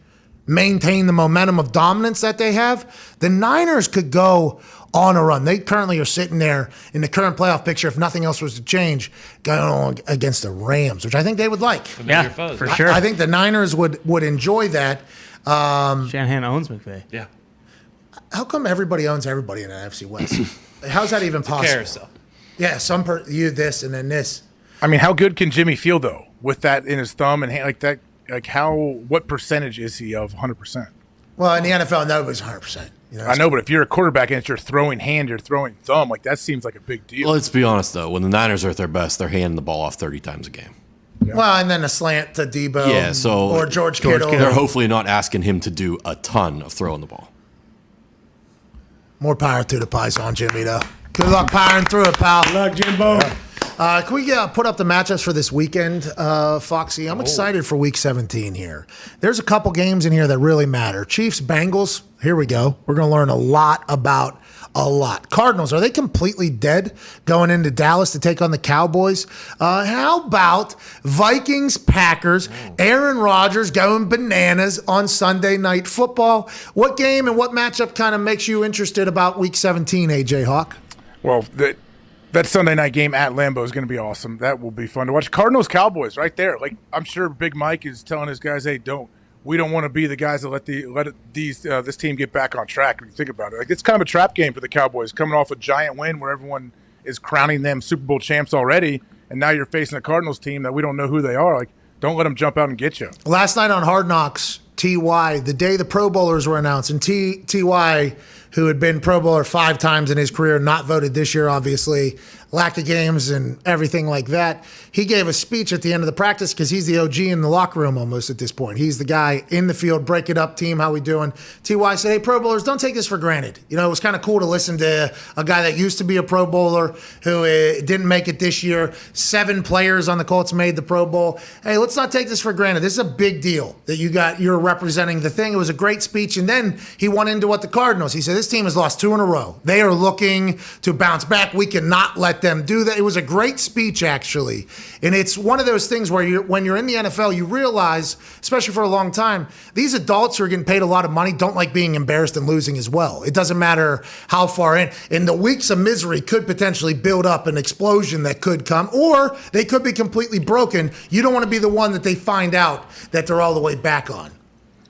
maintain the momentum of dominance that they have. The Niners could go on a run. They currently are sitting there in the current playoff picture, if nothing else was to change, going on against the Rams, which I think they would like. Yeah, for sure. I think the Niners would enjoy that. Shanahan owns McVay. Yeah. How come everybody owns everybody in the NFC West? How's that even possible? Carousel. Yeah, you this and then this. I mean, how good can Jimmy feel though with that in his thumb and hand, like that? Like what percentage is he of 100%? Well, in the NFL, nobody's 100%. You know, I know, but if you're a quarterback and it's your throwing hand, your throwing thumb, like that seems like a big deal. Well, let's be honest though. When the Niners are at their best, they're handing the ball off 30 times a game. Yeah. Well, and then a slant to Debo, or George Kittle. They're hopefully not asking him to do a ton of throwing the ball. More power to the Python, Jimmy, though. Good luck powering through it, pal. Good luck, Jimbo. Can we put up the matchups for this weekend, Foxy? I'm excited for Week 17 here. There's a couple games in here that really matter. Chiefs, Bengals, here we go. We're going to learn a lot about a lot. Cardinals, are they completely dead going into Dallas to take on the Cowboys? How about Vikings, Packers, Aaron Rodgers going bananas on Sunday Night Football? What game and what matchup kind of makes you interested about Week 17, AJ Hawk? Well, that Sunday night game at Lambeau is going to be awesome. That will be fun to watch. Cardinals, Cowboys, right there. Like I'm sure Big Mike is telling his guys, "Hey, we don't want to be the guys that let this team get back on track." When you think about it, like it's kind of a trap game for the Cowboys, coming off a giant win where everyone is crowning them Super Bowl champs already, and now you're facing a Cardinals team that we don't know who they are. Like, don't let them jump out and get you. Last night on Hard Knocks, T.Y., the day the Pro Bowlers were announced, and T.Y., who had been Pro Bowler 5 times in his career, not voted this year, obviously, lack of games and everything like that. He gave a speech at the end of the practice because he's the OG in the locker room almost at this point. He's the guy in the field, break it up, team, how we doing? T.Y. said, hey, Pro Bowlers, don't take this for granted. You know, it was kind of cool to listen to a guy that used to be a Pro Bowler who didn't make it this year. 7 players on the Colts made the Pro Bowl. Hey, let's not take this for granted. This is a big deal that you're representing the thing. It was a great speech. And then he went into what the Cardinals. He said, this team has lost 2 in a row. They are looking to bounce back. We cannot let them do that. It was a great speech, actually. And it's one of those things where when you're in the NFL, you realize, especially for a long time, these adults who are getting paid a lot of money don't like being embarrassed and losing as well. It doesn't matter how far in. And the weeks of misery could potentially build up an explosion that could come, or they could be completely broken. You don't want to be the one that they find out that they're all the way back on.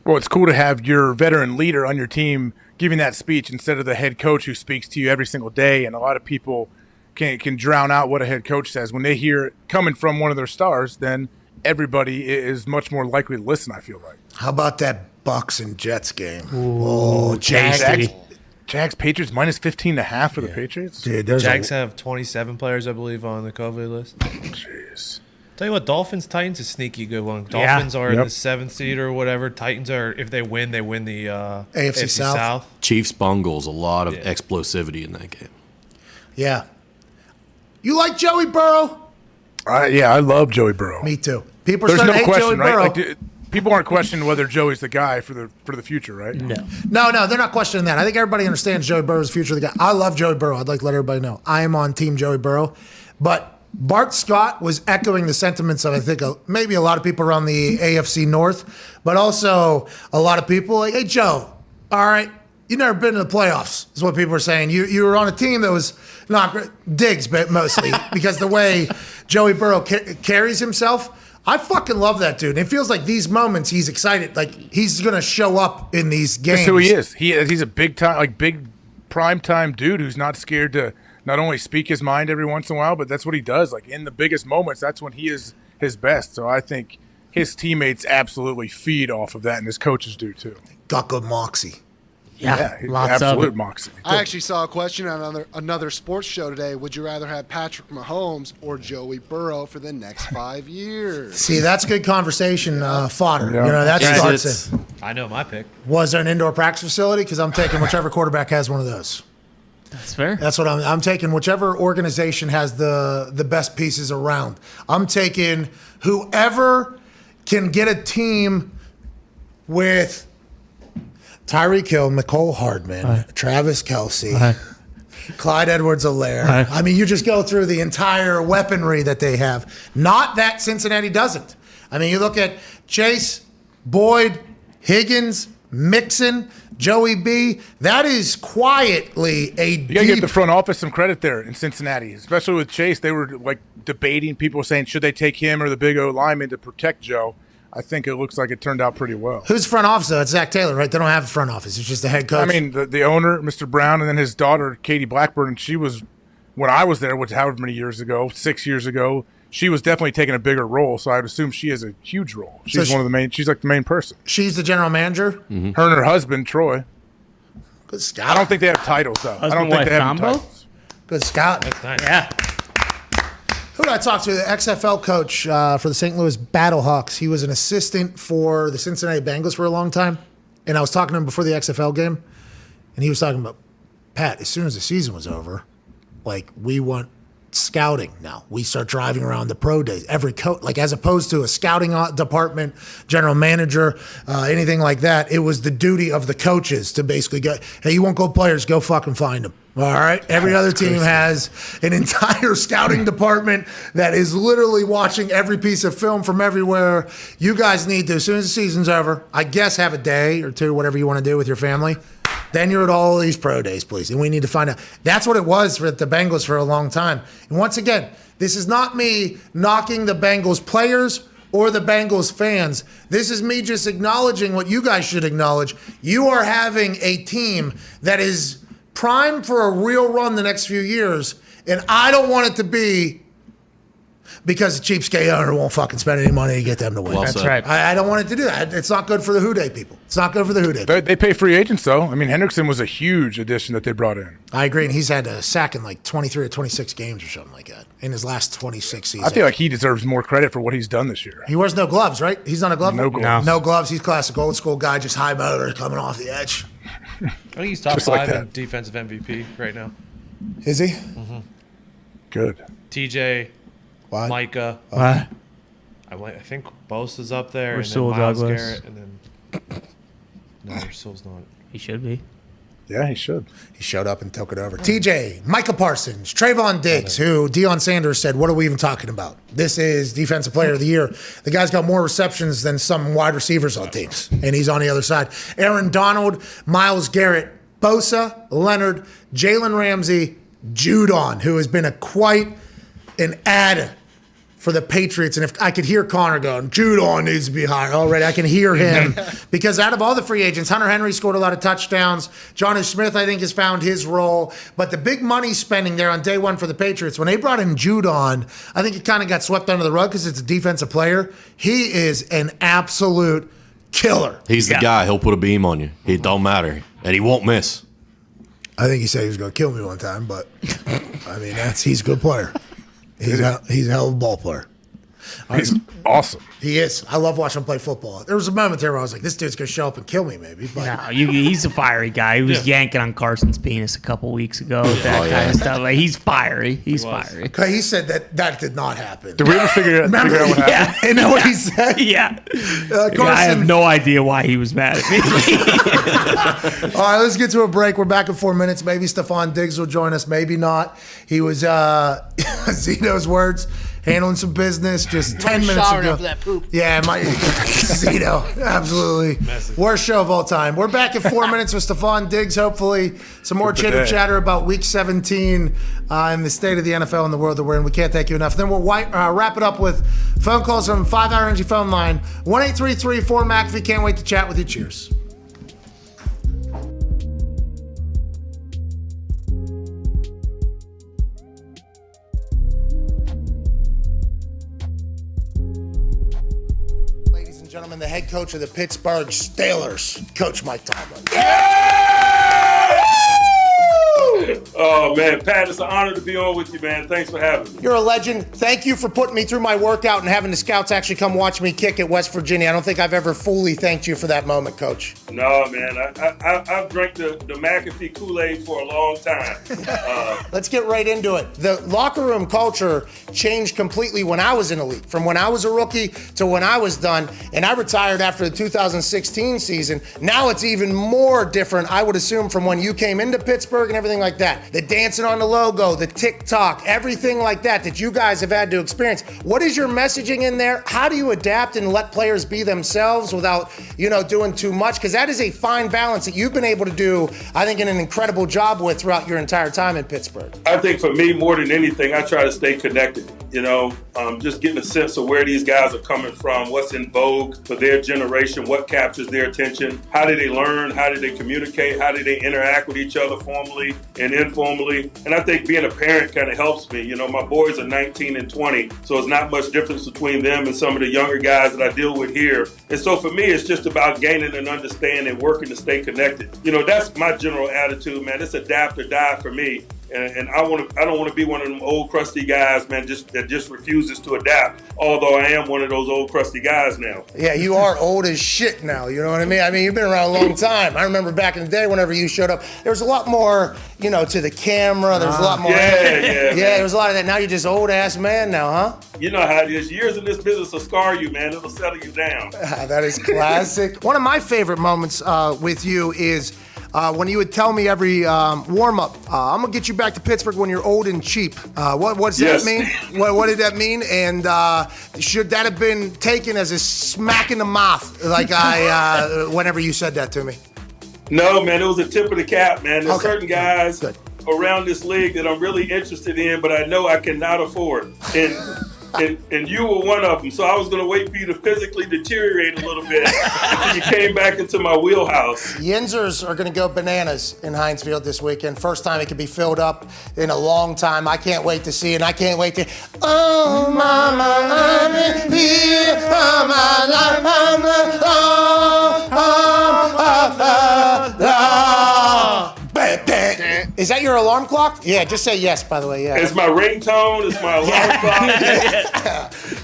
Well, it's cool to have your veteran leader on your team giving that speech instead of the head coach who speaks to you every single day. And a lot of people can drown out what a head coach says. When they hear it coming from one of their stars, then everybody is much more likely to listen, I feel like. How about that Bucks and Jets game. Ooh, Jags Patriots minus 15.5 for the Patriots. Dude, Jags have 27 players, I believe, on the COVID list. Jeez. Tell you what, Dolphins Titans is a sneaky good one. Dolphins are in the 7th seed or whatever. Titans are, if they win the AFC South. Chiefs Bungles, a lot of explosivity in that game. Yeah. You like Joey Burrow? Yeah, I love Joey Burrow. Me too. People are There's starting no to hate Joey question, right? Burrow. Like, people aren't questioning whether Joey's the guy for the future, right? No, they're not questioning that. I think everybody understands Joey Burrow's future. The guy. I love Joey Burrow. I'd like to let everybody know. I am on team Joey Burrow. But Bart Scott was echoing the sentiments of, I think, maybe a lot of people around the AFC North, but also a lot of people like, hey, Joe, all right, you never been to the playoffs, is what people are saying. You were on a team that was not great. Diggs, but mostly, because the way Joey Burrow carries himself, I fucking love that dude. And it feels like these moments he's excited. Like he's going to show up in these games. That's who he is. He's a big prime time dude who's not scared to not only speak his mind every once in a while, but that's what he does. Like in the biggest moments, that's when he is his best. So I think his teammates absolutely feed off of that, and his coaches do too. Got good moxie. Yeah, lots absolute of moxie. I actually saw a question on another sports show today. Would you rather have Patrick Mahomes or Joey Burrow for the next 5 years? See, that's good conversation fodder. Yeah. You know, that starts it. I know my pick. Was there an indoor practice facility? Because I'm taking whichever quarterback has one of those. That's fair. That's what I'm taking. Whichever organization has the best pieces around. I'm taking whoever can get a team with Tyreek Hill, Mecole Hardman, Travis Kelce, Clyde Edwards-Helaire. I mean, you just go through the entire weaponry that they have. Not that Cincinnati doesn't. I mean, you look at Chase, Boyd, Higgins, Mixon, Joey B. That is quietly a You gotta give the front office some credit there in Cincinnati, especially with Chase. They were like debating. People were saying, should they take him or the big O lineman to protect Joe? I think it looks like it turned out pretty well. Who's front office, though? It's Zach Taylor, right? They don't have a front office. It's just the head coach. I mean, the owner, Mr. Brown, and then his daughter, Katie Blackburn, and she was, when I was there, which however many years ago, 6 years ago, she was definitely taking a bigger role, so I'd assume she has a huge role. She's one of the main, she's like the main person. She's the general manager? Mm-hmm. Her and her husband, Troy. Good scout. I don't think they have titles, though. I don't think they have titles. Good scout. That's nice. Yeah. Who did I talk to? The XFL coach for the St. Louis Battlehawks. He was an assistant for the Cincinnati Bengals for a long time. And I was talking to him before the XFL game. And he was talking about, Pat, as soon as the season was over, like, we want scouting now. We start driving around the pro days. Every coach, like, as opposed to a scouting department, general manager, anything like that, it was the duty of the coaches to basically go, hey, you want gold players, go fucking find them. All right. Every other team has an entire scouting department that is literally watching every piece of film from everywhere. You guys need to, as soon as the season's over, I guess have a day or two, whatever you want to do with your family. Then you're at all these pro days, please. And we need to find out. That's what it was for the Bengals for a long time. And once again, this is not me knocking the Bengals players or the Bengals fans. This is me just acknowledging what you guys should acknowledge. You are having a team that is primed for a real run the next few years, and I don't want it to be because the cheapskate owner won't fucking spend any money to get them to win. Well That's said. right. I don't want it to do that. It's not good for the Houday people. It's not good for the Houday people. They pay free agents, though. I mean, Hendrickson was a huge addition that they brought in. I agree, and he's had a sack in like 23 or 26 games or something like that in his last 26 seasons. I feel like he deserves more credit for what he's done this year. He wears no gloves, right? He's not a glove. No gloves. No gloves. He's classic old school guy, just high motor coming off the edge. I think he's top Just like 5 that. in defensive MVP right now. Is he? Mm-hmm. Good. TJ, What? Micah. What? I think Bosa's up there, Rasul and then Myles Douglas. Garrett, and then no, Rasul's not. He should be. Yeah, he should. He showed up and took it over. TJ, Micah Parsons, Trayvon Diggs, who Deion Sanders said, what are we even talking about? This is Defensive Player of the Year. The guy's got more receptions than some wide receivers on teams, and he's on the other side. Aaron Donald, Myles Garrett, Bosa, Leonard, Jalen Ramsey, Judon, who has been quite an add for the Patriots. And if I could hear Connor going, Judon needs to be higher already, I can hear him. Because out of all the free agents, Hunter Henry scored a lot of touchdowns. Jonnu Smith, I think, has found his role. But the big money spending there on day one for the Patriots, when they brought in Judon, I think it kind of got swept under the rug because it's a defensive player. He is an absolute Killer. He's the guy. He'll put a beam on you. It don't matter. And he won't miss. I think he said he was going to kill me one time, but I mean, he's a good player. He's a hell of a ball player. He's awesome. He is. I love watching him play football. There was a moment there where I was like, this dude's going to show up and kill me, maybe. But No, he's a fiery guy. He was yanking on Carson's penis a couple weeks ago. That kind of stuff. Like, he's fiery. He's fiery. He said that did not happen. Did we ever figure out what happened? Yeah. You know what he said? Yeah. Carson, I have no idea why he was mad at me. All right, let's get to a break. We're back in 4 minutes. Maybe Stephon Diggs will join us. Maybe not. He was, Zito's words, handling some business just 10 minutes ago. After that poop. Yeah, Zito, absolutely. Worst show of all time. We're back in 4 minutes with Stephon Diggs. Hopefully, some more chitter chatter about Week 17 and the state of the NFL and the world that we're in. We can't thank you enough. Then we'll wrap it up with phone calls from 5 Hour Energy phone line 1-833-4-McAfee. Can't wait to chat with you. Cheers. Gentlemen, the head coach of the Pittsburgh Steelers, Coach Mike Tomlin. Oh, man, Pat, it's an honor to be on with you, man. Thanks for having me. You're a legend. Thank you for putting me through my workout and having the scouts actually come watch me kick at West Virginia. I don't think I've ever fully thanked you for that moment, Coach. No, man, I've drank the McAfee Kool-Aid for a long time. Let's get right into it. The locker room culture changed completely when I was in the league, from when I was a rookie to when I was done, and I retired after the 2016 season. Now it's even more different, I would assume, from when you came into Pittsburgh and everything like that. The dancing on the logo, the TikTok, everything like that you guys have had to experience. What is your messaging in there? How do you adapt and let players be themselves without, doing too much? Because that is a fine balance that you've been able to do, I think, in an incredible job with throughout your entire time in Pittsburgh. I think for me, more than anything, I try to stay connected. Just getting a sense of where these guys are coming from, what's in vogue for their generation, what captures their attention, how do they learn, how do they communicate, how do they interact with each other formally and informally. And I think being a parent kind of helps me. My boys are 19 and 20, so it's not much difference between them and some of the younger guys that I deal with here. And so for me, it's just about gaining an understanding, working to stay connected. That's my general attitude, man. It's adapt or die for me. And I don't want to be one of them old crusty guys, man, that just refuses to adapt. Although I am one of those old crusty guys now. Yeah, you are old as shit now. You know what I mean? You've been around a long time. I remember back in the day, whenever you showed up, there was a lot more, to the camera. There was a lot more. Yeah, there was a lot of that. Now you're just old ass man now, huh? You know how it is. Years in this business will scar you, man. It'll settle you down. That is classic. One of my favorite moments with you is when you would tell me every warm-up, I'm going to get you back to Pittsburgh when you're old and cheap. What does that mean? What did that mean? And should that have been taken as a smack in the mouth, like whenever you said that to me? No, man, it was a tip of the cap, man. There's certain guys around this league that I'm really interested in, but I know I cannot afford. And you were one of them, so I was going to wait for you to physically deteriorate a little bit until you came back into my wheelhouse. Yinzers are going to go bananas in Heinz Field this weekend. First time it could be filled up in a long time. I can't wait to see it, and I can't wait to... Oh, mama, I'm here for my life. Is that your alarm clock? Yeah, just say yes, by the way. Yeah. It's my ringtone. It's my alarm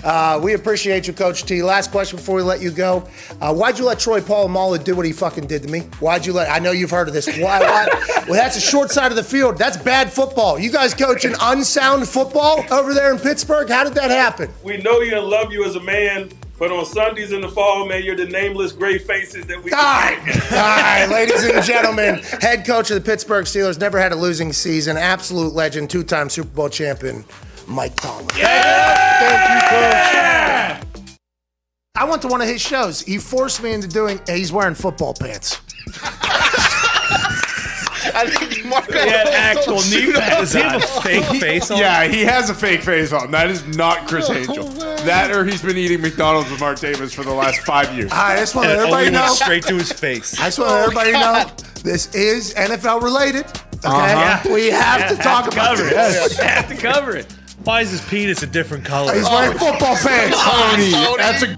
clock. We appreciate you, Coach T. Last question before we let you go. Why'd you let Troy Polamalu do what he fucking did to me? Why'd you let... I know you've heard of this. Why? Well, that's a short side of the field. That's bad football. You guys coaching unsound football over there in Pittsburgh? How did that happen? We know you and love you as a man. But on Sundays in the fall, man, you're the nameless gray faces that we... All right, ladies and gentlemen, head coach of the Pittsburgh Steelers, never had a losing season, absolute legend, two-time Super Bowl champion, Mike Tomlin. Yeah! Thank you, Coach. I went to one of his shows. He forced me into doing... He's wearing football pants. I think Marco had actual knee pads. Does he have a fake face on? Yeah, he has a fake face on. That is not Chris Angel. That or he's been eating McDonald's with Mark Davis for the last 5 years. I just want everybody to know. Straight to his face. I just want everybody to know this is NFL related. Okay? We have to talk about this. Yes. We have to cover it. Why is his penis a different color? He's wearing football pants. That's a...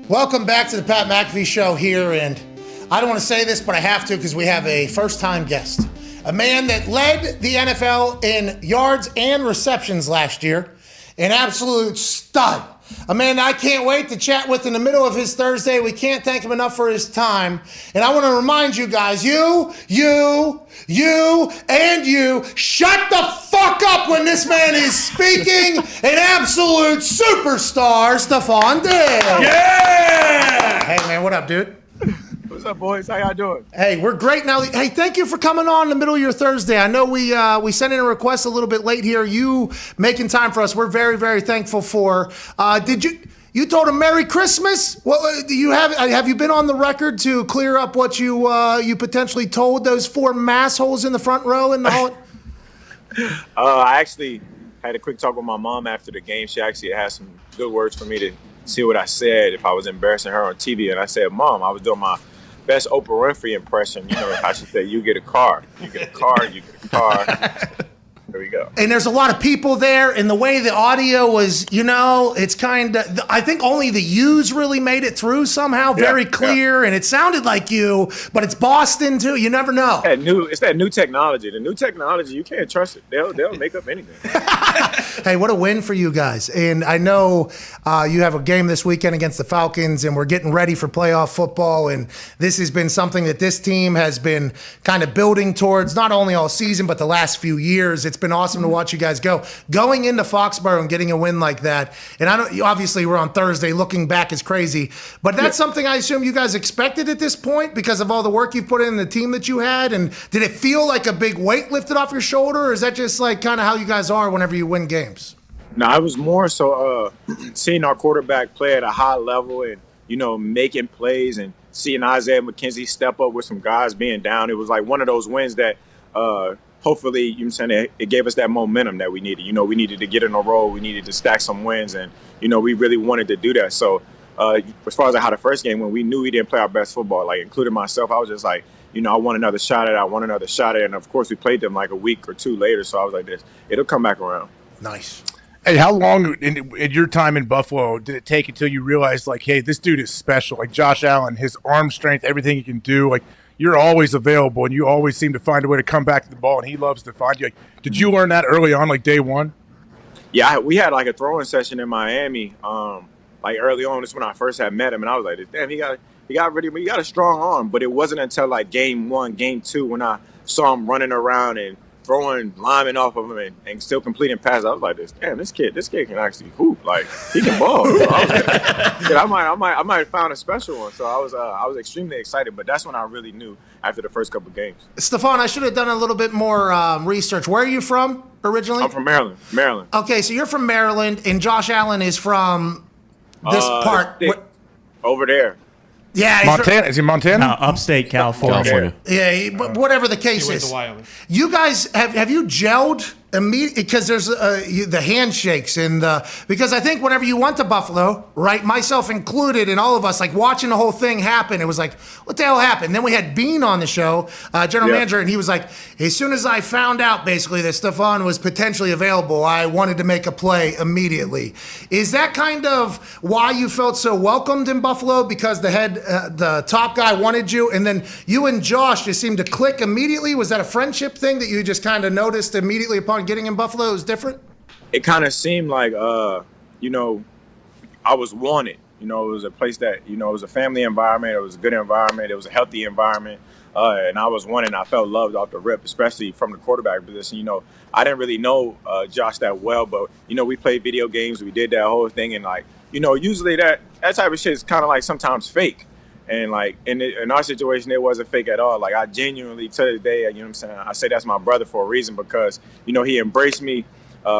Welcome back to the Pat McAfee Show here, and I don't want to say this, but I have to because we have a first-time guest. A man that led the NFL in yards and receptions last year. An absolute stud. A man I can't wait to chat with in the middle of his Thursday. We can't thank him enough for his time. And I want to remind you guys, you, and you, shut the fuck up when this man is speaking. An absolute superstar, Stephon Diggs. Yeah! Hey, man, what up, dude? What's up, boys? How y'all doing? Hey, we're great now. Hey, thank you for coming on in the middle of your Thursday. I know we sent in a request a little bit late here. You making time for us, we're very, very thankful for. You told him Merry Christmas? What do you have you been on the record to clear up what you potentially told those 4 massholes in the front row in the hall? I actually had a quick talk with my mom after the game. She actually had some good words for me to see what I said if I was embarrassing her on TV. And I said, Mom, I was doing my best Oprah Winfrey impression. You know, I should say, you get a car. You get a car, you get a car. There we go. And there's a lot of people there, and the way the audio was, it's kind of, I think only the U's really made it through somehow, very clear, and it sounded like you, but it's Boston too, you never know. It's that new technology. The new technology, you can't trust it. They'll make up anything. Hey, what a win for you guys. And I know you have a game this weekend against the Falcons, and we're getting ready for playoff football, and this has been something that this team has been kind of building towards, not only all season, but the last few years. It's been awesome to watch you guys go. Going into Foxborough and getting a win like that, and I don't, obviously we're on Thursday, looking back is crazy, but that's something I assume you guys expected at this point because of all the work you've put in the team that you had, and did it feel like a big weight lifted off your shoulder, or is that just like kind of how you guys are whenever you win games? No, I was more so seeing our quarterback play at a high level and, making plays and seeing Isaiah McKenzie step up with some guys being down. It was like one of those wins that hopefully, it gave us that momentum that we needed. We needed to get in a row. We needed to stack some wins, and, we really wanted to do that. So as far as how the first game went, we knew we didn't play our best football, like including myself. I was just like, I want another shot at it. And, of course, we played them like a week or 2 later. So I was like, it'll come back around. Nice. Hey, how long in your time in Buffalo did it take until you realized, like, hey, this dude is special? Like Josh Allen, his arm strength, everything he can do, like, you're always available, and you always seem to find a way to come back to the ball, and he loves to find you. Like, did you learn that early on, like day one? Yeah, we had like a throwing session in Miami, like early on. This is when I first had met him, and I was like, damn, he got a strong arm. But it wasn't until like game 1, game 2, when I saw him running around and throwing linemen off of him and still completing passes. I was like, this kid can actually hoop. Like, he can ball. So I might have found a special one. So I was extremely excited. But that's when I really knew after the first couple games. Stephon, I should have done a little bit more research. Where are you from originally? I'm from Maryland. Okay, so you're from Maryland, and Josh Allen is from this part. Over there. Yeah, Montana. Is he Montana? No, upstate California. Yeah, but whatever the case is. You guys, have you gelled immediately? Because there's the handshakes because I think whenever you went to Buffalo, right, myself included, and all of us, like watching the whole thing happen, it was like, what the hell happened? Then we had Bean on the show, general manager, and he was like, as soon as I found out basically that Stephon was potentially available, I wanted to make a play immediately. Is that kind of why you felt so welcomed in Buffalo? Because the top guy wanted you, and then you and Josh just seemed to click immediately? Was that a friendship thing that you just kind of noticed immediately upon getting in Buffalo? It was different? It kind of seemed like, I was wanted. It was a place that, it was a family environment. It was a good environment. It was a healthy environment. And I was wanted. I felt loved off the rip, especially from the quarterback position. I didn't really know Josh that well, but, we played video games. We did that whole thing. And, usually that type of shit is kind of like sometimes fake. And like in our situation, it wasn't fake at all. Like I genuinely, to this day, I say that's my brother for a reason because, he embraced me.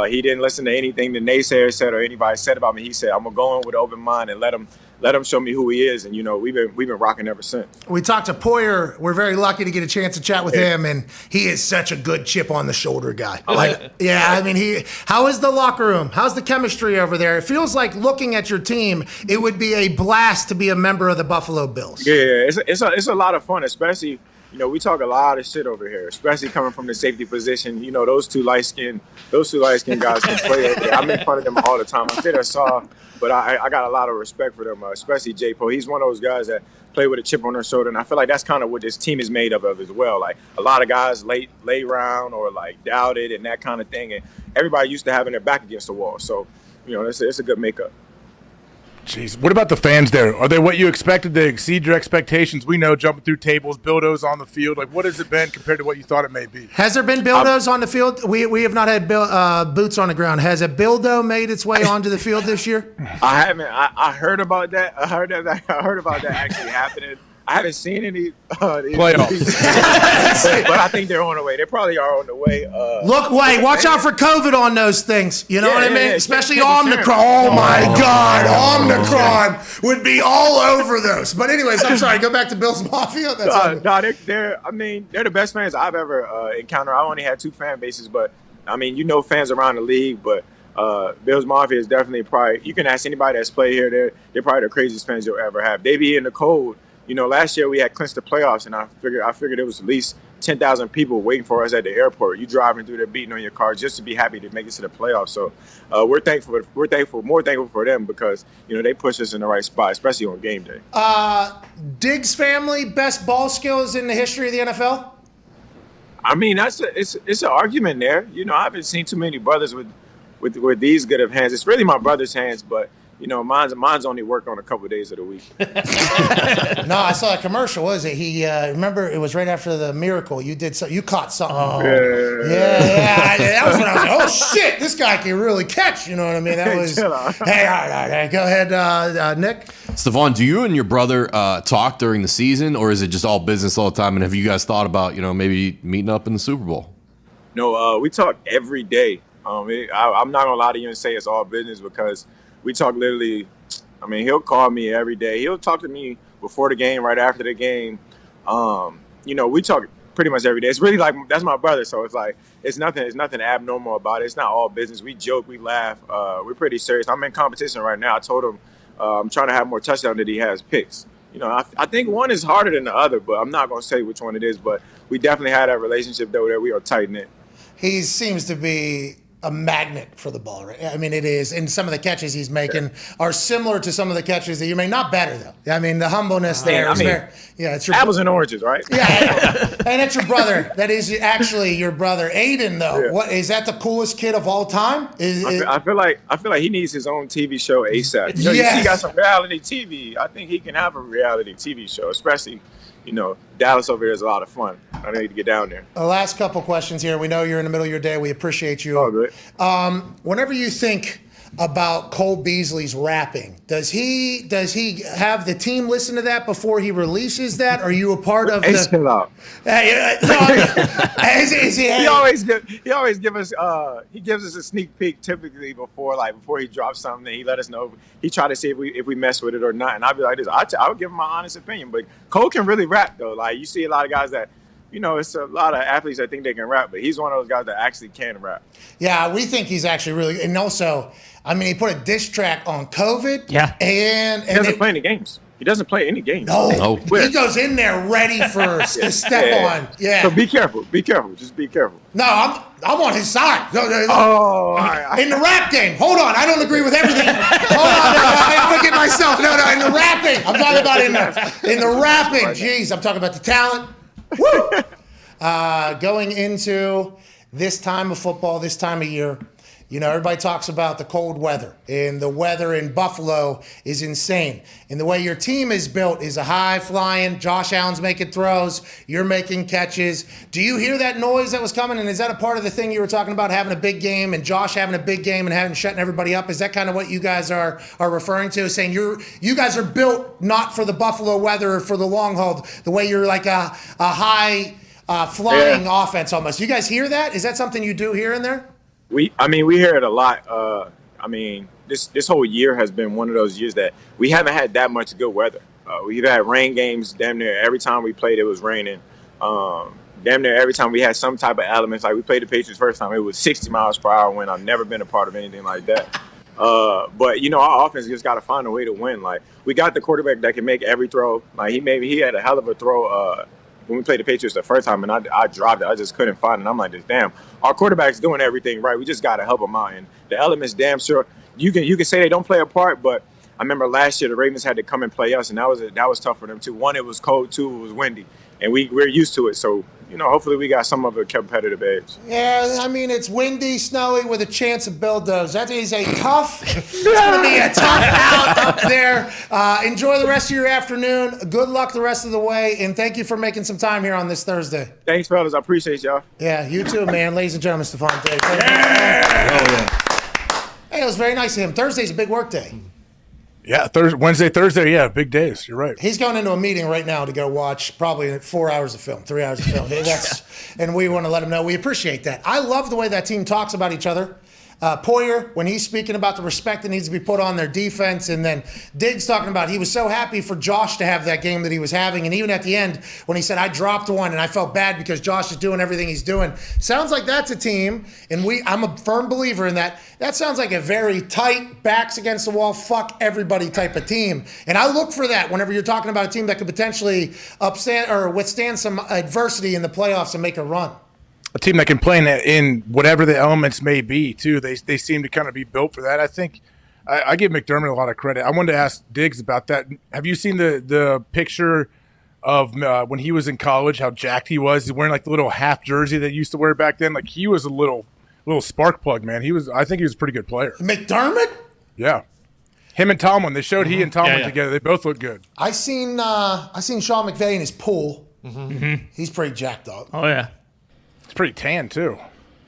He didn't listen to anything the naysayers said or anybody said about me. He said, I'm gonna go in with an open mind and let him show me who he is. And we've been rocking ever since. We talked to Poyer. We're very lucky to get a chance to chat with him, and he is such a good chip on the shoulder guy. How is the locker room? How's the chemistry over there? It feels like looking at your team, it would be a blast to be a member of the Buffalo Bills. Yeah, it's a lot of fun, especially we talk a lot of shit over here, especially coming from the safety position. Those two light skinned guys can play over there. I make fun of them all the time. I think I saw, but I got a lot of respect for them, especially J. Poe. He's one of those guys that play with a chip on their shoulder, and I feel like that's kind of what this team is made of as well. Like a lot of guys late round or like doubted and that kind of thing, and everybody used to having their back against the wall. So, it's a good makeup. Jeez, what about the fans there? Are they what you expected? They exceed your expectations? We know jumping through tables, Bildos on the field. Like, what has it been compared to what you thought it may be? Has there been Bildos on the field? We have not had boots on the ground. Has a Bildo made its way onto the field this year? I haven't. I heard about that. I heard about that actually happening. I haven't seen any playoffs, but I think they're on the way. They probably are on the way. Watch out for COVID on those things. You know what I mean? Especially Omicron. Sure. Oh my God, Omicron would be all over those. But anyways, I'm sorry. Go back to Bills Mafia. They're the best fans I've ever encountered. I only had 2 fan bases, but fans around the league, but. Bills Mafia is definitely probably. You can ask anybody that's played here. They're probably the craziest fans you'll ever have. They be in the cold. Last year we had clinched the playoffs, and I figured there was at least 10,000 people waiting for us at the airport. You driving through there, beating on your car just to be happy to make it to the playoffs. So we're thankful. More thankful for them because they push us in the right spot, especially on game day. Diggs family, best ball skills in the history of the NFL. It's an argument there. I haven't seen too many brothers with these good of hands. It's really my brother's hands, but. Mine's only work on a couple of days of the week. No, I saw a commercial. What was it? He remember it was right after the miracle. You did so. You caught something. Oh. Yeah. That was when I was like, oh shit, this guy can really catch. You know what I mean? That was. Hey, all right. Go ahead, Nick. Stephon, do you and your brother talk during the season, or is it just all business all the time? And have you guys thought about maybe meeting up in the Super Bowl? No, we talk every day. I'm not gonna lie to you and say it's all business because. We talk literally, he'll call me every day. He'll talk to me before the game, right after the game. We talk pretty much every day. It's really like, that's my brother. So it's like, it's nothing abnormal about it. It's not all business. We joke, we laugh. We're pretty serious. I'm in competition right now. I told him I'm trying to have more touchdowns than he has picks. I think one is harder than the other, but I'm not going to say which one it is. But we definitely had that relationship, though, that we are tight-knit. He seems to be a magnet for the ball, right? It is. And some of the catches he's making are similar to some of the catches that you made. Not better, though. The humbleness there is very. Yeah, it's your apples and oranges, right? Yeah. And that's your brother. That is actually your brother, Aiden, though. Yeah. What is that? The coolest kid of all time? I feel like he needs his own TV show ASAP. He got some reality TV. I think he can have a reality TV show, especially. Dallas over here is a lot of fun. I need to get down there. The last couple questions here. We know you're in the middle of your day. We appreciate you. Oh, good. Whenever you think about Cole Beasley's rapping, does he have the team listen to that before he releases that? Are you a part of the? Chill out. He always give us he gives us a sneak peek typically before he drops something. He let us know. He try to see if we mess with it or not, and I'll be like this. I'll give him my honest opinion. But Cole can really rap though. Like you see a lot of guys that. It's a lot of athletes that think they can rap, but he's one of those guys that actually can rap. Yeah, we think he's actually really, and also, he put a diss track on COVID. Yeah, and he doesn't play any games. He doesn't play any games. No. He goes in there ready to step on. Yeah. So be careful. Just be careful. No, I'm on his side. All right. In the rap game. Hold on. I don't agree with everything. Hold on. I'm going to get myself. No. In the rapping. I'm talking about in the rapping. Jeez. I'm talking about the talent. Woo! Going into this time of football, this time of year, everybody talks about the cold weather, and the weather in Buffalo is insane. And the way your team is built is a high flying. Josh Allen's making throws, you're making catches. Do you hear that noise that was coming? And is that a part of the thing you were talking about, having a big game and Josh having a big game and shutting everybody up? Is that kind of what you guys are referring to, saying you guys are built not for the Buffalo weather or for the long haul, the way you're like a high flying offense almost? You guys hear that? Is that something you do here and there? We hear it a lot. This whole year has been one of those years that we haven't had that much good weather. We've had rain games damn near every time we played. It was raining. Damn near every time we had some type of elements. Like we played the Patriots first time, it was 60 miles per hour wind. I've never been a part of anything like that. But our offense just got to find a way to win. Like we got the quarterback that can make every throw. Like he had a hell of a throw when we played the Patriots the first time, and I dropped it. I just couldn't find it. I'm like, damn, our quarterback's doing everything right. We just got to help him out. And the elements, damn sure, you can say they don't play a part, but I remember last year the Ravens had to come and play us, and that was tough for them too. One, it was cold. Two, it was windy, and we're used to it. So, hopefully we got some of a competitive edge. Yeah, I mean, it's windy, snowy, with a chance of bulldoze. That is it's going to be a tough out up there. Enjoy the rest of your afternoon. Good luck the rest of the way, and thank you for making some time here on this Thursday. Thanks, fellas. I appreciate y'all. Yeah, you too, man. Ladies and gentlemen, Stephon Diggs. Hey, it was very nice of him. Thursday's a big work day. Yeah, Wednesday, Thursday, yeah, big days. You're right. He's going into a meeting right now to go watch probably 4 hours of film, 3 hours of film. And we want to let him know we appreciate that. I love the way that team talks about each other. Poyer, when he's speaking about the respect that needs to be put on their defense, and then Diggs talking about he was so happy for Josh to have that game that he was having, and even at the end when he said, I dropped one and I felt bad because Josh is doing everything he's doing. Sounds like that's a team, and I'm a firm believer in that. That sounds like a very tight, backs against the wall, fuck everybody type of team. And I look for that whenever you're talking about a team that could potentially withstand some adversity in the playoffs and make a run. A team that can play in whatever the elements may be, too. They seem to kind of be built for that. I think I give McDermott a lot of credit. I wanted to ask Diggs about that. Have you seen the picture of when he was in college, how jacked he was? He's wearing like the little half jersey that he used to wear back then. Like he was a little spark plug, man. I think he was a pretty good player. McDermott? Yeah. Him and Tomlin. They showed he and Tomlin together. They both look good. I seen Sean McVay in his pool. Mm-hmm. He's pretty jacked up. Oh, yeah. Pretty tan too.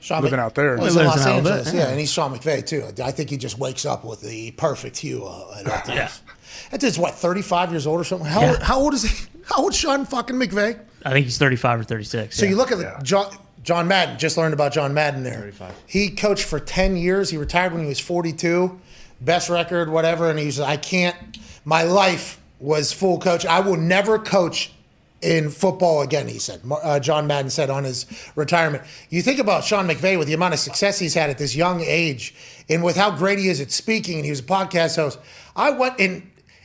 Living out there. Well, he's in Los Angeles, yeah, and he's Sean McVay too. I think he just wakes up with the perfect hue at all times. Yeah. That dude's 35 years old or something. How old is he? How old is Sean fucking McVay? I think he's 35 or 36. So you look at John Madden. Just learned about John Madden there. 35. He coached for 10 years. He retired when he was 42. Best record, whatever. And he was my life was full coach. I will never coach in football again, he said. John Madden said on his retirement. You think about Sean McVay with the amount of success he's had at this young age and with how great he is at speaking, and he was a podcast host.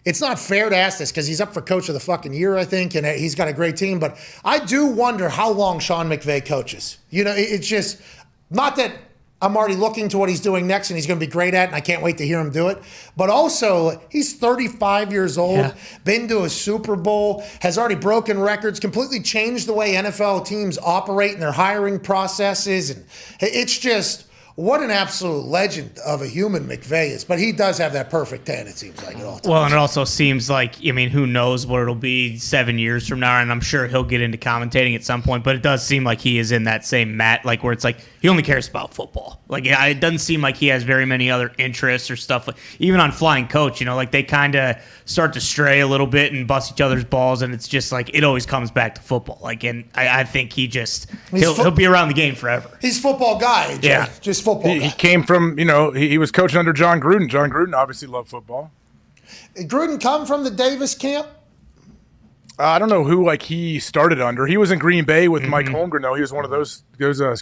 It's not fair to ask this because he's up for coach of the fucking year, I think, and he's got a great team, but I do wonder how long Sean McVay coaches. It's just not that I'm already looking to what he's doing next and he's going to be great at, and I can't wait to hear him do it. But also, he's 35 years old, been to a Super Bowl, has already broken records, completely changed the way NFL teams operate and their hiring processes. And it's just, what an absolute legend of a human McVay is. But he does have that perfect tan, it seems like, at all times. Well, and it also seems like, who knows what it'll be 7 years from now, and I'm sure he'll get into commentating at some point, but it does seem like he is in that same mat, where it's he only cares about football. It doesn't seem like he has very many other interests or stuff. Even on Flying Coach, they kind of start to stray a little bit and bust each other's balls, and it's just it always comes back to football. And I think he'll be around the game forever. He's a football guy, Jay. Yeah. Just football guy. He came from, he was coaching under John Gruden. John Gruden obviously loved football. Did Gruden come from the Davis camp? I don't know who he started under. He was in Green Bay with Mike Holmgren, though. He was one of those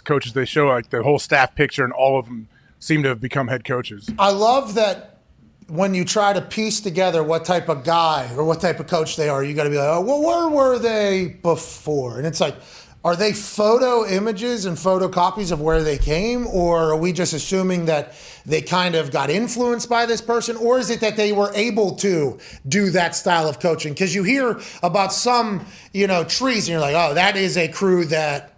coaches. They show the whole staff picture, and all of them seem to have become head coaches. I love that when you try to piece together what type of guy or what type of coach they are, you got to be like, oh, well, where were they before? And it's are they photo images and photocopies of where they came, or are we just assuming that they kind of got influenced by this person, or is it that they were able to do that style of coaching? Because you hear about some, trees, and you're like, oh, that is a crew that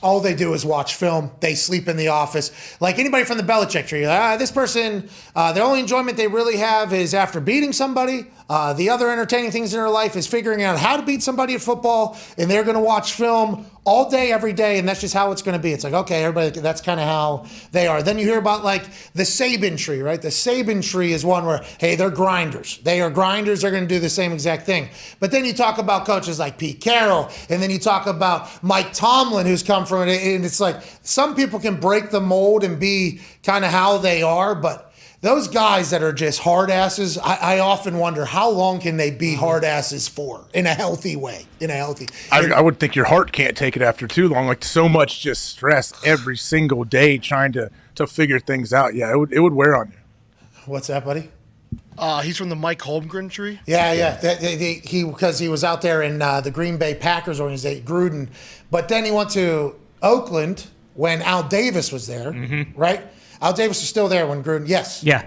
all they do is watch film. They sleep in the office. Like anybody from the Belichick tree, this person, the only enjoyment they really have is after beating somebody. The other entertaining things in their life is figuring out how to beat somebody at football, and they're going to watch film all day, every day, and that's just how it's going to be. It's okay, everybody, that's kind of how they are. Then you hear about the Saban tree, right? The Saban tree is one where, hey, they're grinders. They are grinders. They're going to do the same exact thing. But then you talk about coaches like Pete Carroll, and then you talk about Mike Tomlin, who's come from it, and it's some people can break the mold and be kind of how they are, but those guys that are just hard asses, I often wonder how long can they be hard asses for in a healthy way, I would think your heart can't take it after too long. So much just stress every single day trying to figure things out. Yeah, it would wear on you. What's that, buddy? He's from the Mike Holmgren tree. Yeah. Because he was out there in the Green Bay Packers organization, Gruden. But then he went to Oakland when Al Davis was there, right? Al Davis was still there when Gruden, yes. Yeah.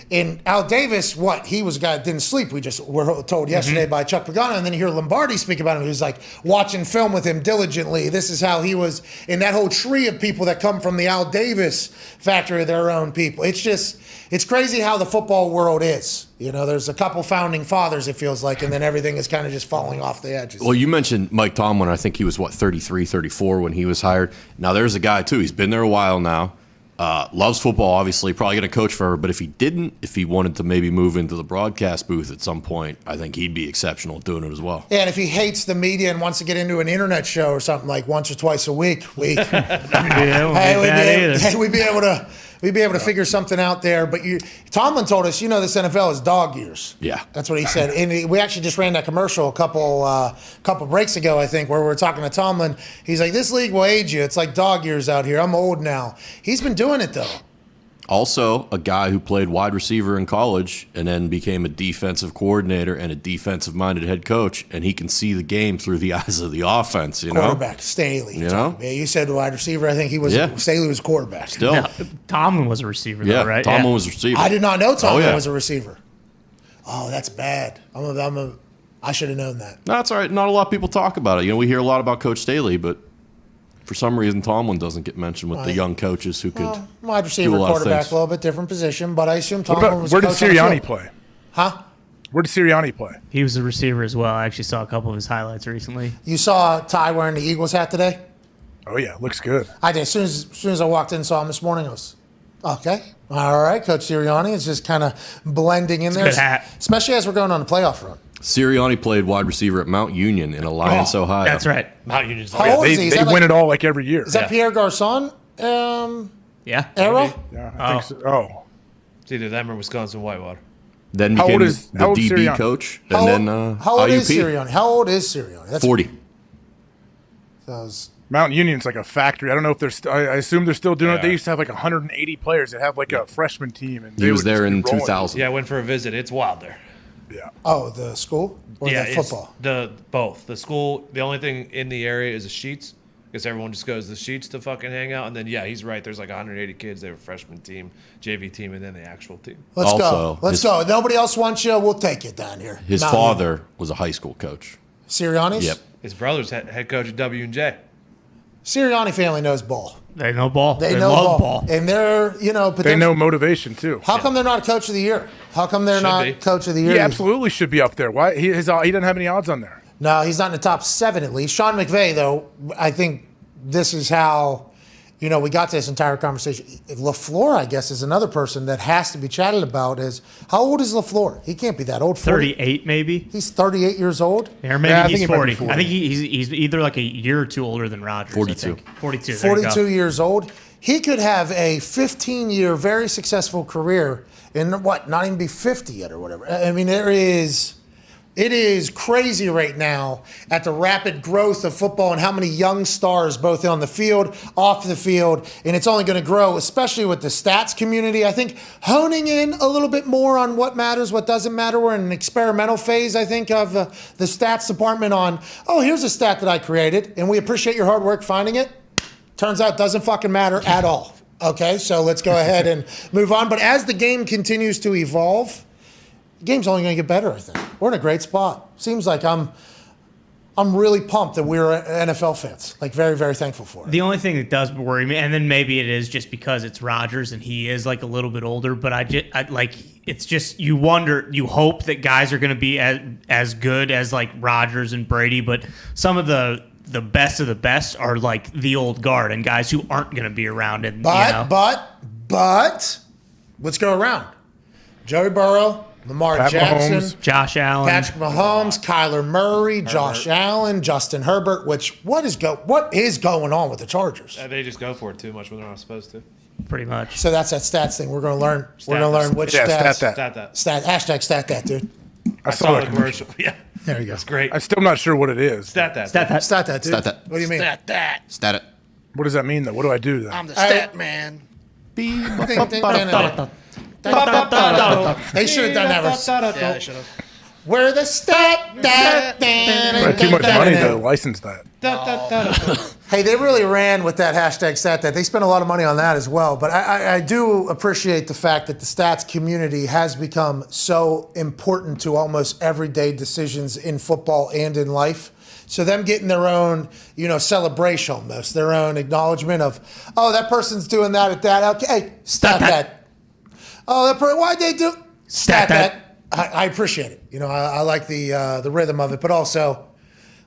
And Al Davis, he was a guy that didn't sleep. We just were told yesterday by Chuck Pagano, and then you hear Lombardi speak about him. He was like watching film with him diligently. This is how he was in that whole tree of people that come from the Al Davis factory of their own people. It's crazy how the football world is. There's a couple founding fathers, it feels like, and then everything is kind of just falling off the edges. Well, you mentioned Mike Tomlin. I think he was, 33, 34 when he was hired. Now, there's a guy, too. He's been there a while now. Loves football, obviously, probably going to coach forever. But if he wanted to maybe move into the broadcast booth at some point, I think he'd be exceptional at doing it as well. Yeah, and if he hates the media and wants to get into an internet show or something like once or twice a week, we'd be able to figure something out there. But Tomlin told us, this NFL is dog years. Yeah, that's what he said. And we actually just ran that commercial a couple breaks ago, I think, where we were talking to Tomlin. He's like, "This league will age you. It's like dog years out here. I'm old now." He's been doing it though. Also, a guy who played wide receiver in college and then became a defensive coordinator and a defensive-minded head coach, and he can see the game through the eyes of the offense. Quarterback Staley. Yeah, you said wide receiver. I think he was. Yeah. Staley was quarterback. Still, no, Tomlin was a receiver, though, right? Tomlin was a receiver. I did not know Tomlin was a receiver. Oh, that's bad. I should have known that. No, that's all right. Not a lot of people talk about it. We hear a lot about Coach Staley, but for some reason, Tomlin doesn't get mentioned with the young coaches who could wide receiver, quarterback, a little bit different position, but I assume Tomlin was. Where did Sirianni play? Huh? Where did Sirianni play? He was a receiver as well. I actually saw a couple of his highlights recently. You saw Ty wearing the Eagles hat today? Oh yeah, looks good. I did. As soon as I walked in and saw him this morning, I was okay. All right, Coach Sirianni is just kind of blending in there, good hat. Especially as we're going on the playoff run. Sirianni played wide receiver at Mount Union in Alliance, Ohio. That's right. Mount Union's How old is he? They win it all like every year. Is that Pierre Garçon? Yeah. Era? Yeah, I think so. Oh. It's either them or Wisconsin Whitewater. Then became the DB coach, and then how old IUP. is Sirianni? How old is Sirianni? That's 40. Mount Union's like a factory. I don't know if they're. I assume they're still doing it. They used to have like 180 players that have like a freshman team, and he was there in 2000. Yeah, I went for a visit. It's wild there. Yeah. Oh, the school or the football? Both. The school. The only thing in the area is the Sheets. Because everyone just goes to the Sheets to fucking hang out, and then he's right. There's like 180 kids. They have a freshman team, JV team, and then the actual team. Let's go. Let's go. Nobody else wants you. We'll take it down here. His father was a high school coach. Sirianni's? Yep. His brother's head coach at W&J. Sirianni family knows ball. They know ball. They love ball. And they're, they know motivation too. How come they're not coach of the year? How come they're not coach of the year? He absolutely should be up there. Why? He doesn't have any odds on there. No, he's not in the top 7 at least. Sean McVay, though, I think this is how, we got to this entire conversation. LaFleur, I guess, is another person that has to be chatted about. How old is LaFleur? He can't be that old. 38, maybe. He's 38 years old? Or maybe he's 40. I think he's either like a year or two older than Rodgers. 42. 42. 42 years old. He could have a 15-year, very successful career and not even be 50 yet or whatever. I mean, it is crazy right now at the rapid growth of football and how many young stars, both on the field, off the field, and it's only going to grow, especially with the stats community. I think honing in a little bit more on what matters, what doesn't matter. We're in an experimental phase, I think, of the stats department on, here's a stat that I created, and we appreciate your hard work finding it. Turns out it doesn't fucking matter at all. Okay, so let's go ahead and move on. But as the game continues to evolve, the game's only going to get better, I think. We're in a great spot. Seems like I'm really pumped that we're NFL fans. Like, very, very thankful for it. The only thing that does worry me, and then maybe it is just because it's Rodgers and he is like a little bit older, but it's just you wonder, you hope that guys are going to be as good as like Rodgers and Brady, but some of the best of the best are like the old guard and guys who aren't going to be around. And but let's go around. Joey Burrow, Lamar Jackson, Mahomes, Josh Allen, Patrick Mahomes, Kyler Murray, Josh Allen, Justin Herbert. What is going on with the Chargers? They just go for it too much when they're not supposed to. Pretty much. So that's that stats thing. We're going to learn. We're going to learn which stats. Stat that, dude. I saw the commercial. Yeah. There you go. That's great. I'm still not sure what it is. Stat that, dude. Stat that. What do you mean? Stat that. Stat it. What does that mean, though? What do I do then? I'm the stat man. They should have done that. Yeah, they should have. We're the stat. Too much money to license that. Hey, they really ran with that hashtag stat that. They spent a lot of money on that as well. But I do appreciate the fact that the stats community has become so important to almost everyday decisions in football and in life. So them getting their own, celebration almost, their own acknowledgement of, oh, that person's doing that at that. Okay, hey, stat that. Oh, why'd they do? Stat that. I appreciate it. I like the rhythm of it, but also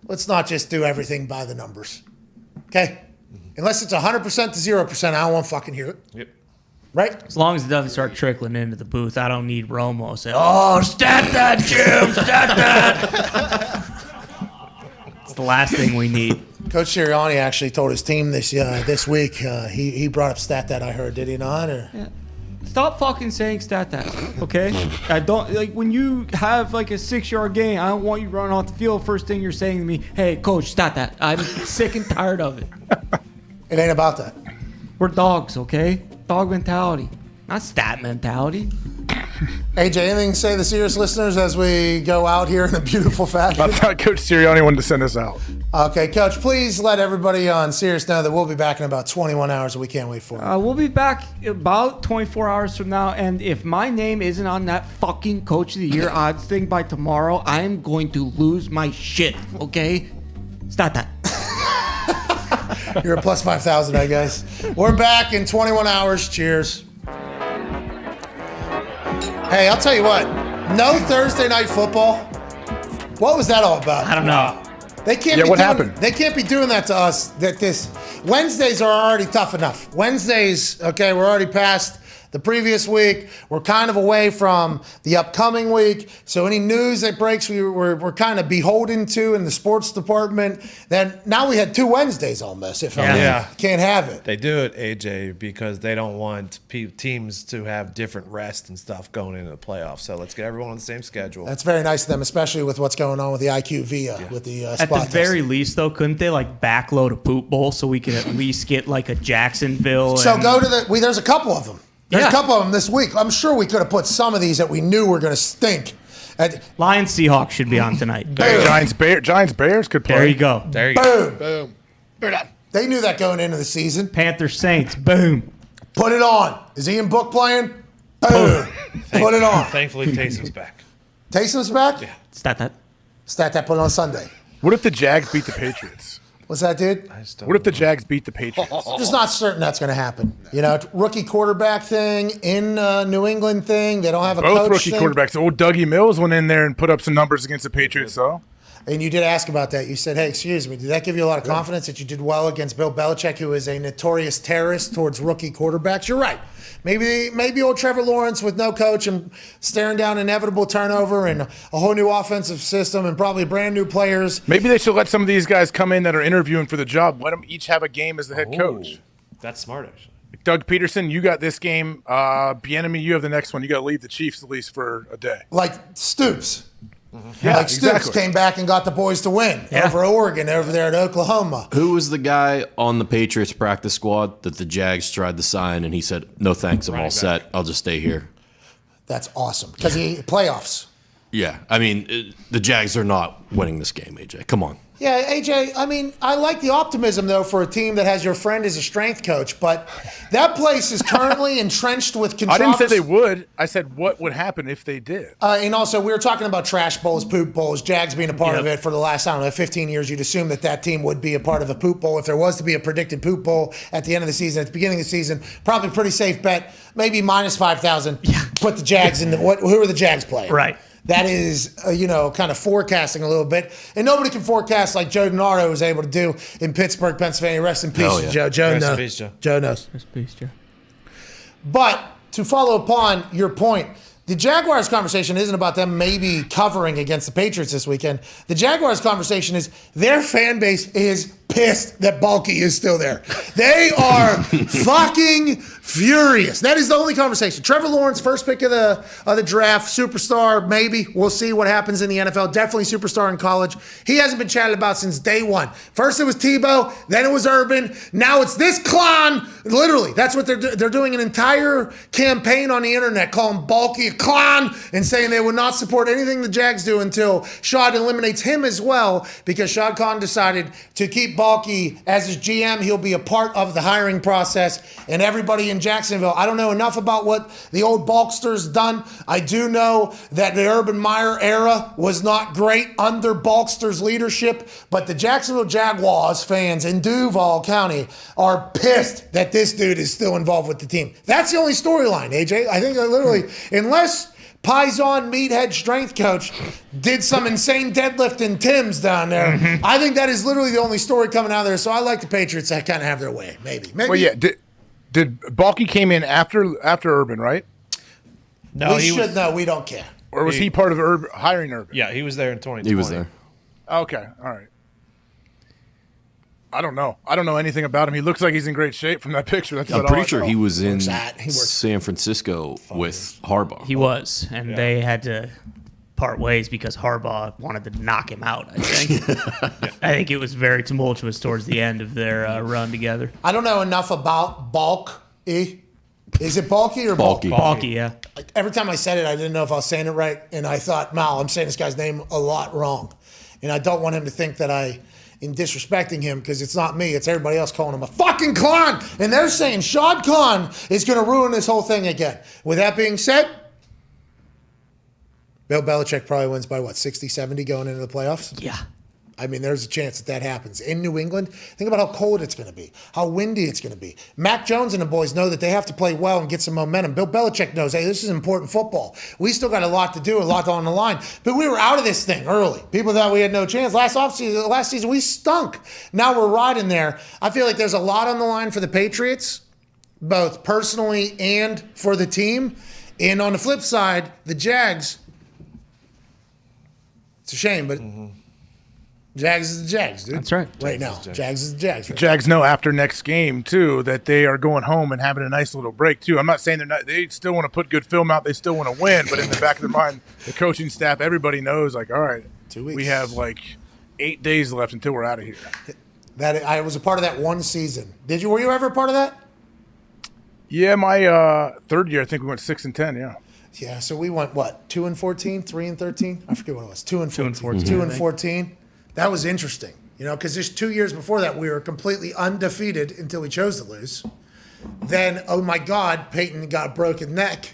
let's not just do everything by the numbers. Okay? Unless it's 100% to 0%, I don't want to fucking hear it. Yep. Right? As long as it doesn't start trickling into the booth, I don't need Romo saying, "Oh, stat that, Jim, stat that." It's the last thing we need. Coach Sirianni actually told his team this week. He brought up stat that. I heard, did he not? Or? Yeah. Stop fucking saying stat that, okay? I don't like when you have like a 6-yard gain. I don't want you running off the field. First thing you're saying to me, "Hey, coach, stat that." I'm sick and tired of it. It ain't about that. We're dogs, okay? Dog mentality, not stat mentality. AJ, anything to say to the serious listeners as we go out here in a beautiful fashion? I thought Coach Sirianni wanted to send us out. Okay, Coach, please let everybody on Sirius know that we'll be back in about 21 hours, and we can't wait for it. We'll be back about 24 hours from now, and if my name isn't on that fucking Coach of the Year odds thing by tomorrow, I am going to lose my shit, okay? Stop that. You're a plus 5,000, I guess. We're back in 21 hours. Cheers. Hey, I'll tell you what. No Thursday night football. What was that all about? I don't know. They can't. Yeah, what happened? They can't be doing that to us. Wednesdays are already tough enough. Wednesdays, okay, we're already past the previous week. We're kind of away from the upcoming week. So any news that breaks, we're kind of beholden to in the sports department. Then now we had 2 Wednesdays almost. Can't have it. They do it, AJ, because they don't want teams to have different rest and stuff going into the playoffs. So let's get everyone on the same schedule. That's very nice of them, especially with what's going on with the IQ with the spot At the testing. very least, though, couldn't they backload a poop bowl so we could at least get a Jacksonville? So go to there's a couple of them. There's a couple of them this week. I'm sure we could have put some of these that we knew were going to stink. Lions Seahawks should be on tonight. Giants Bears could play. There you go. There you go. Boom. They knew that going into the season. Panthers Saints. Boom. Put it on. Is Ian Book playing? Boom. Put it on. Thankfully, Taysom's back. Taysom's back? Yeah. Stat that. Put it on Sunday. What if the Jags beat the Patriots? What's that, dude? What if the Jags beat the Patriots? Just not certain that's going to happen. Rookie quarterback thing in New England thing. They don't have a Both coach rookie thing. quarterbacks. Old Dougie Mills went in there and put up some numbers against the Patriots, though. And you did ask about that. You said, hey, excuse me, did that give you a lot of confidence that you did well against Bill Belichick, who is a notorious terrorist towards rookie quarterbacks? You're right. Maybe old Trevor Lawrence with no coach and staring down inevitable turnover and a whole new offensive system and probably brand new players. Maybe they should let some of these guys come in that are interviewing for the job. Let them each have a game as the head coach. That's smart, actually. Doug Peterson, you got this game. Bieniemy, you have the next one. You got to lead the Chiefs at least for a day. Like Stoops. Yeah, Stoops exactly. came back and got the boys to win over Oregon, over there at Oklahoma. Who was the guy on the Patriots practice squad that the Jags tried to sign and he said, "No thanks, I'm all set. I'll just stay here." That's awesome because playoffs. Yeah, I mean, the Jags are not winning this game, AJ. Come on. Yeah, AJ, I like the optimism, though, for a team that has your friend as a strength coach, but that place is currently entrenched with controversy. I didn't say they would. I said what would happen if they did. And also, we were talking about trash bowls, poop bowls, Jags being a part of it for the last, 15 years. You'd assume that team would be a part of a poop bowl. If there was to be a predicted poop bowl at the end of the season, at the beginning of the season, probably pretty safe bet, maybe minus 5,000. Put the Jags in who are the Jags playing? Right. That is, kind of forecasting a little bit. And nobody can forecast like Joe DiNardo was able to do in Pittsburgh, Pennsylvania. Rest in peace, Joe. Joe knows. Joe knows. Rest in peace, Joe. But to follow upon your point, the Jaguars conversation isn't about them maybe covering against the Patriots this weekend. The Jaguars conversation is their fan base is pissed that Bulky is still there. They are fucking furious. That is the only conversation. Trevor Lawrence, first pick of the draft, superstar, maybe. We'll see what happens in the NFL. Definitely superstar in college. He hasn't been chatted about since day one. First it was Tebow, then it was Urban. Now it's this clown. Literally, that's what they're doing an entire campaign on the internet calling Balky a clown and saying they would not support anything the Jags do until Shad eliminates him as well, because Shad Khan decided to keep Balky as his GM. He'll be a part of the hiring process, and everybody in Jacksonville. I don't know enough about what the old Balkster's done. I do know that the Urban Meyer era was not great under Balkster's leadership, but the Jacksonville Jaguars fans in Duval County are pissed that this dude is still involved with the team. That's the only storyline, AJ. I think that literally, unless Paisan Meathead strength coach did some insane deadlifting Tims down there, I think that is literally the only story coming out of there. So I like the Patriots that kind of have their way, maybe. Well, yeah. Did Balky came in after Urban, right? No, we should know. We don't care. Or was he part of hiring Urban? Yeah, he was there in 2020. He was there. Okay, all right. I don't know. I don't know anything about him. He looks like he's in great shape from that picture. That's I'm about pretty all I sure know. he was in San Francisco with Harbaugh. He was, and they had to part ways because Harbaugh wanted to knock him out, I think. I think it was very tumultuous towards the end of their run together. I don't know enough about Balky. Is it Balky or Balky? Balky, yeah. Like, every time I said it, I didn't know if I was saying it right, and I thought, Mal, I'm saying this guy's name a lot wrong. And I don't want him to think that in disrespecting him, because it's not me, it's everybody else calling him a fucking clown. And they're saying Shad Khan is going to ruin this whole thing again. With that being said, Bill Belichick probably wins by, 60, 70 going into the playoffs? Yeah. I mean, there's a chance that happens. In New England, think about how cold it's going to be, how windy it's going to be. Mac Jones and the boys know that they have to play well and get some momentum. Bill Belichick knows, hey, this is important football. We still got a lot to do, a lot on the line. But we were out of this thing early. People thought we had no chance. Last season, we stunk. Now we're riding there. I feel like there's a lot on the line for the Patriots, both personally and for the team. And on the flip side, the Jags, it's a shame, but Jags is the Jags, dude. That's right. Right now. Jags is the Jags. The Jags know after next game, too, that they are going home and having a nice little break, too. I'm not saying they still want to put good film out. They still want to win. But in the back of their mind, the coaching staff, everybody knows, like, all right, 2 weeks. We have, 8 days left until we're out of here. That I was a part of that one season. Were you ever a part of that? Yeah, my third year, I think we went 6-10, yeah. Yeah, so we went, 2-14, 3-13? I forget what it was. 2-14. 2-14. 2-14. That was interesting, because just 2 years before that, we were completely undefeated until we chose to lose. Then, oh my God, Peyton got a broken neck.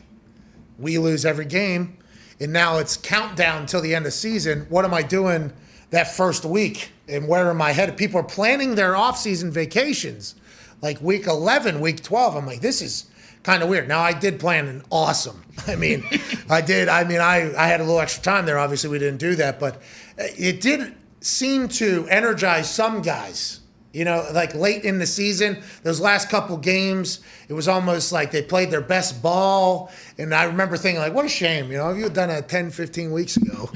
We lose every game. And now it's countdown until the end of season. What am I doing that first week? And where am I headed? People are planning their off-season vacations, like week 11, week 12. I'm like, this is kind of weird. Now, I did plan an awesome. I mean, I did. I mean, I had a little extra time there. Obviously, we didn't do that. But it did seem to energize some guys. Like late in the season, those last couple games, it was almost like they played their best ball. And I remember thinking, like, what a shame. If you had done it 10, 15 weeks ago,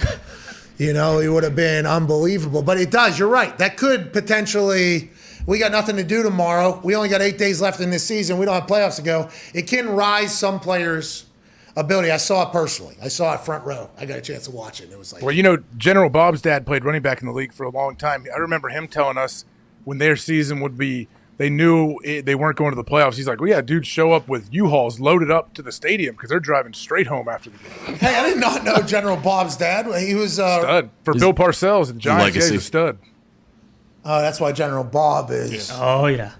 it would have been unbelievable. But it does. You're right. That could potentially, we got nothing to do tomorrow. We only got 8 days left in this season. We don't have playoffs to go. It can rise some players' ability. I saw it personally. I saw it front row. I got a chance to watch it. And it was like, well, General Bob's dad played running back in the league for a long time. I remember him telling us when their season would be, they knew they weren't going to the playoffs. He's like, well, yeah, dudes show up with U-Hauls loaded up to the stadium because they're driving straight home after the game. Hey, I did not know General Bob's dad. He was stud for Bill Parcells and Giants. Yeah, he's a stud. Oh, that's why General Bob is. Oh yeah,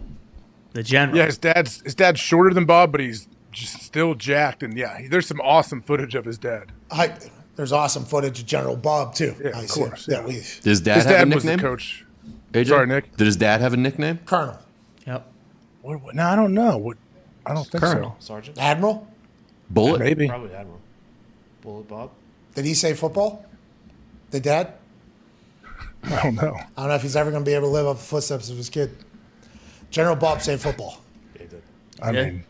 the general. Yeah, his dad's shorter than Bob, but he's just still jacked. And yeah, there's some awesome footage of his dad. There's awesome footage of General Bob too. Yeah, of course. Yeah. Does his dad have a nickname? Was the coach. AJ? Sorry, Nick. Did his dad have a nickname? Colonel. Yep. No, I don't know. I don't think Colonel. so. Sergeant? Admiral? Bullet? Maybe. Probably Admiral. Bullet Bob? Did he say football? The dad? I don't know. I don't know if he's ever going to be able to live up the footsteps of his kid. General Bob said football. Yeah, he did. I mean,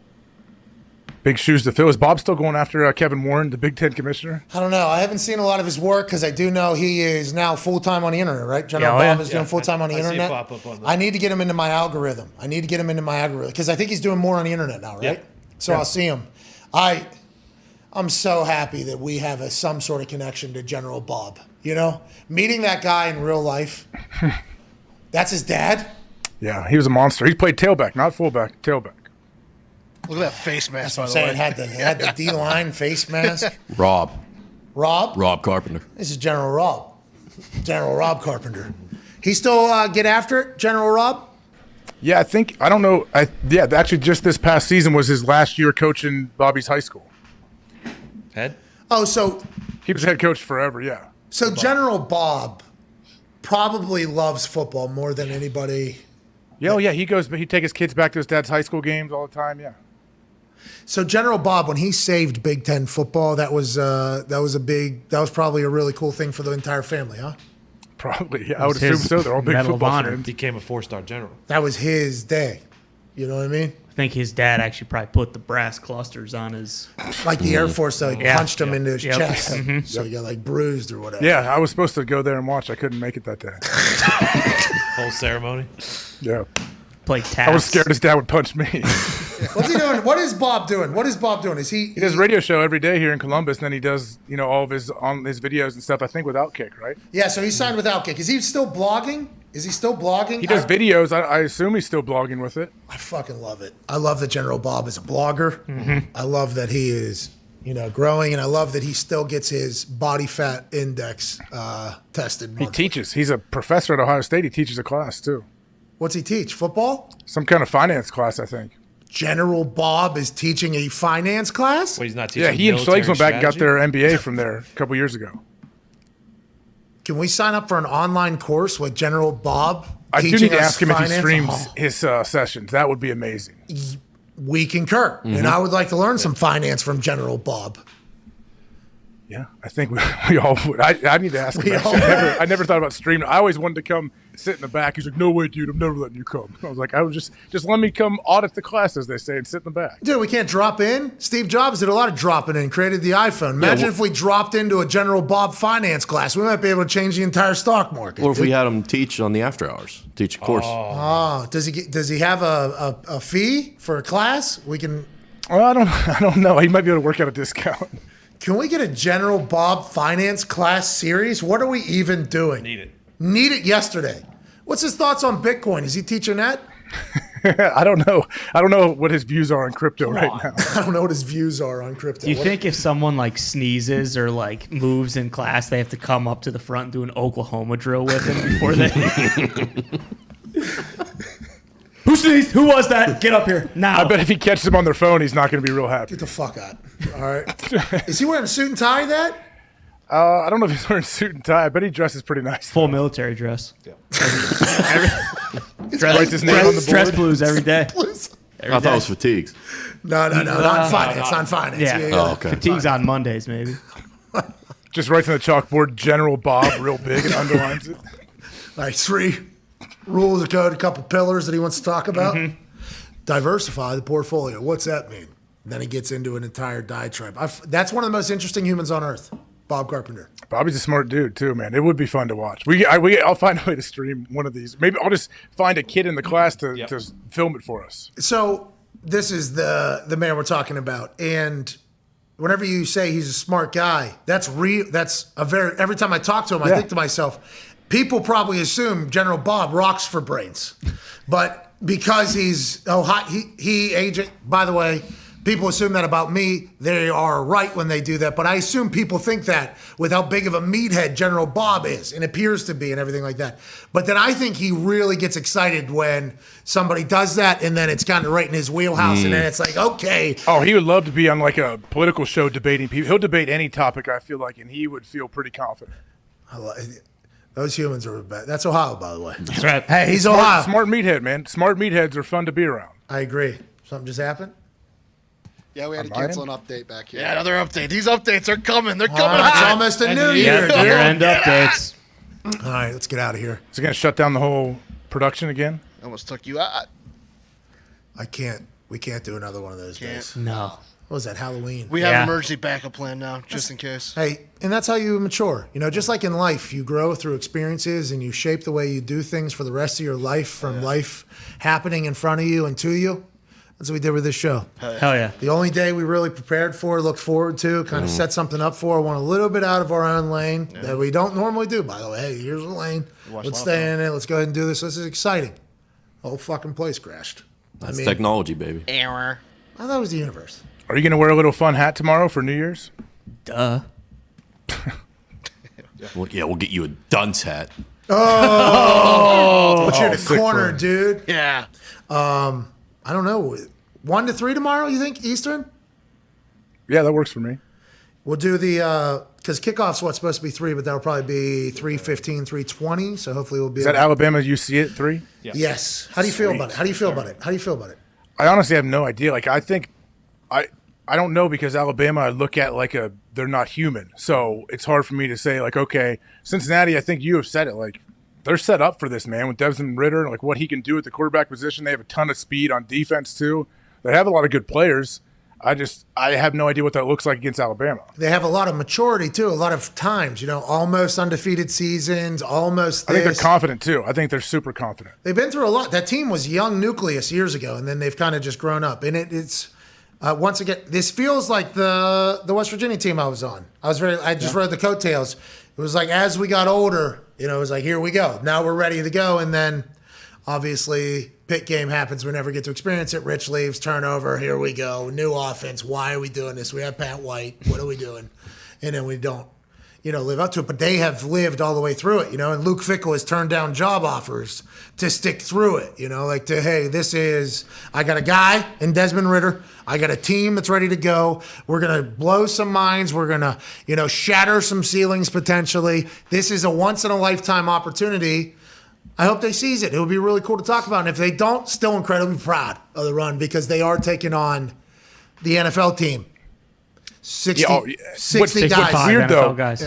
big shoes to fill. Is Bob still going after Kevin Warren, the Big Ten commissioner? I don't know. I haven't seen a lot of his work because I do know he is now full-time on the internet, right? General Bob is doing full-time on the internet. See it pop up on I need to get him into my algorithm. Because I think he's doing more on the internet now, right? So I'll see him. I'm so happy that we have some sort of connection to General Bob. You know, meeting that guy in real life. That's his dad? Yeah, he was a monster. He played tailback, not fullback, tailback. Look at that face mask, That's what I'm saying. Had the D-line face mask. Rob Carpenter. This is General Rob Carpenter. He still get after it, General Rob? Yeah, I don't know. Actually, just this past season was his last year coaching Bobby's high school. Head? Oh, so he was head coach forever, yeah. So General Bob probably loves football more than anybody. Yeah, he'd take his kids back to his dad's high school games all the time, yeah. So General Bob, when he saved Big Ten football, that was probably a really cool thing for the entire family, huh? Probably, yeah. I would assume so. They're all big football fans. Became a 4-star general. That was his day. You know what I mean? I think his dad actually probably put the brass clusters on his... Like the Air Force, though. He punched him into his Yep. chest. Mhm. So he got like bruised or whatever. Yeah, I was supposed to go there and watch. I couldn't make it that day. Whole ceremony? Yeah. Play I was scared his dad would punch me. What's he doing? What is Bob doing? Is he does a radio show every day here in Columbus, and then he does, all of his videos and stuff, I think, with Outkick, right? Yeah, so he signed with Outkick. Is he still blogging? He does videos. I assume he's still blogging with it. I fucking love it. I love that General Bob is a blogger. Mm-hmm. I love that he is, growing, and I love that he still gets his body fat index tested. He teaches. He's a professor at Ohio State. He teaches a class, too. What's he teach? Football? Some kind of finance class, I think. General Bob is teaching a finance class? Well, he's not teaching. Yeah, he and Schlegel went back and got strategy? their MBA from there a couple years ago. Can we sign up for an online course with General Bob? I do need to ask him finance? if he streams his sessions. That would be amazing. We concur. And I would like to learn some finance from General Bob. Yeah, I think we all would. I need to ask him. I never thought about streaming. I always wanted to come sit in the back. He's like, "No way, dude, I'm never letting you come." I was like, just let me come audit the class, as they say, and sit in the back. Dude, we can't drop in. Steve Jobs did a lot of dropping in, created the iPhone. Imagine if we dropped into a General Bob finance class. We might be able to change the entire stock market. Or if we had him teach on the after hours, teach a course. Oh, does he have a fee for a class? We can. Well, I don't know. He might be able to work out a discount. Can we get a General Bob finance class series? What are we even doing? Need it yesterday. What's his thoughts on Bitcoin? Is he teaching that? I don't know. I don't know what his views are on crypto right now. I don't know what his views are on crypto. Do you think if someone sneezes or moves in class, they have to come up to the front and do an Oklahoma drill with him before they... Who sneezed? Who was that? Get up here now. I bet if he catches them on their phone, he's not going to be real happy. Get the fuck out. All right. Is he wearing a suit and tie that? I don't know if he's wearing a suit and tie. I bet he dresses pretty nice. Full military dress. Yeah. Writes his name on the board. Dress blues every day. I thought it was fatigues. No, not finance. Not finance. Yeah. Oh, okay. Fatigues on Mondays, maybe. Just writes on the chalkboard, General Bob, real big, and underlines it. Like 3 rules of code, a couple pillars that he wants to talk about. Mm-hmm. Diversify the portfolio. What's that mean? Then he gets into an entire diatribe. That's one of the most interesting humans on earth, Bob Carpenter. Bobby's a smart dude too, man. It would be fun to watch. I'll find a way to stream one of these. Maybe I'll just find a kid in the class to film it for us. So this is the man we're talking about, and whenever you say he's a smart guy, that's real. That's every time I talk to him, I think to myself, people probably assume General Bob rocks for brains, but because he's he agent. By the way, people assume that about me. They are right when they do that, but I assume people think that with how big of a meathead General Bob is and appears to be and everything like that. But then I think he really gets excited when somebody does that, and then it's kind of right in his wheelhouse, and then it's like, okay. Oh, he would love to be on a political show debating people. He'll debate any topic, I feel like, and he would feel pretty confident. Those humans are bad. That's Ohio, by the way. That's right. Hey, he's Ohio. Smart meathead, man. Smart meatheads are fun to be around. I agree. Something just happened? Yeah, we had to cancel an update back here. Yeah, another update. These updates are coming. They're coming It's hot. almost a new year. Year-end updates. All right, let's get out of here. Is it going to shut down the whole production again? Almost took you out. We can't do another one of those days. No. What was that, Halloween? We have an emergency backup plan now, just in case. Hey, and that's how you mature. Just like in life, you grow through experiences and you shape the way you do things for the rest of your life from life happening in front of you and to you. That's what we did with this show. Hell yeah. The only day we really prepared for, looked forward to, kind of set something up for, went a little bit out of our own lane that we don't normally do, by the way. Hey, here's a lane. Let's stay in it. Let's go ahead and do this. This is exciting. The whole fucking place crashed. That's technology, baby. Error. I thought it was the universe. Are you going to wear a little fun hat tomorrow for New Year's? Duh. Well, yeah, we'll get you a dunce hat. Oh, but you're in the corner, burn. dude. Yeah. I don't know. 1 to 3 tomorrow, you think, Eastern? Yeah, that works for me. We'll do the, because kickoff's what's supposed to be 3, but that'll probably be 3:15, 3:20. So hopefully we'll be. Is that Alabama UC at 3? Yes. How do you feel about it? How do you feel about it? How do you feel about it? I honestly have no idea. Like, I think I don't know, because Alabama I look at like they're not human. So it's hard for me to say, like, okay, Cincinnati, I think you have said it, like, they're set up for this, man, with Desmond Ridder, like what he can do at the quarterback position. They have a ton of speed on defense too. They have a lot of good players. I have no idea what that looks like against Alabama. They have a lot of maturity too, a lot of times, almost undefeated seasons, almost I think they're confident too. I think they're super confident. They've been through a lot. That team was young nucleus years ago, and then they've kind of just grown up. And it's once again, this feels like the West Virginia team I was on. I just rode the coattails. It was like as we got older, it was like, here we go. Now we're ready to go. And then obviously Pitt game happens. We never get to experience it. Rich leaves, turnover. Here we go. New offense. Why are we doing this? We have Pat White. What are we doing? And then we don't, live up to it. But they have lived all the way through it, and Luke Fickell has turned down job offers to stick through it, I got a guy in Desmond Ridder. I got a team that's ready to go. We're going to blow some minds. We're going to, shatter some ceilings potentially. This is a once-in-a-lifetime opportunity. I hope they seize it. It would be really cool to talk about. And if they don't, still incredibly proud of the run, because they are taking on the NFL team. 60 What's guys. weird, though, guys.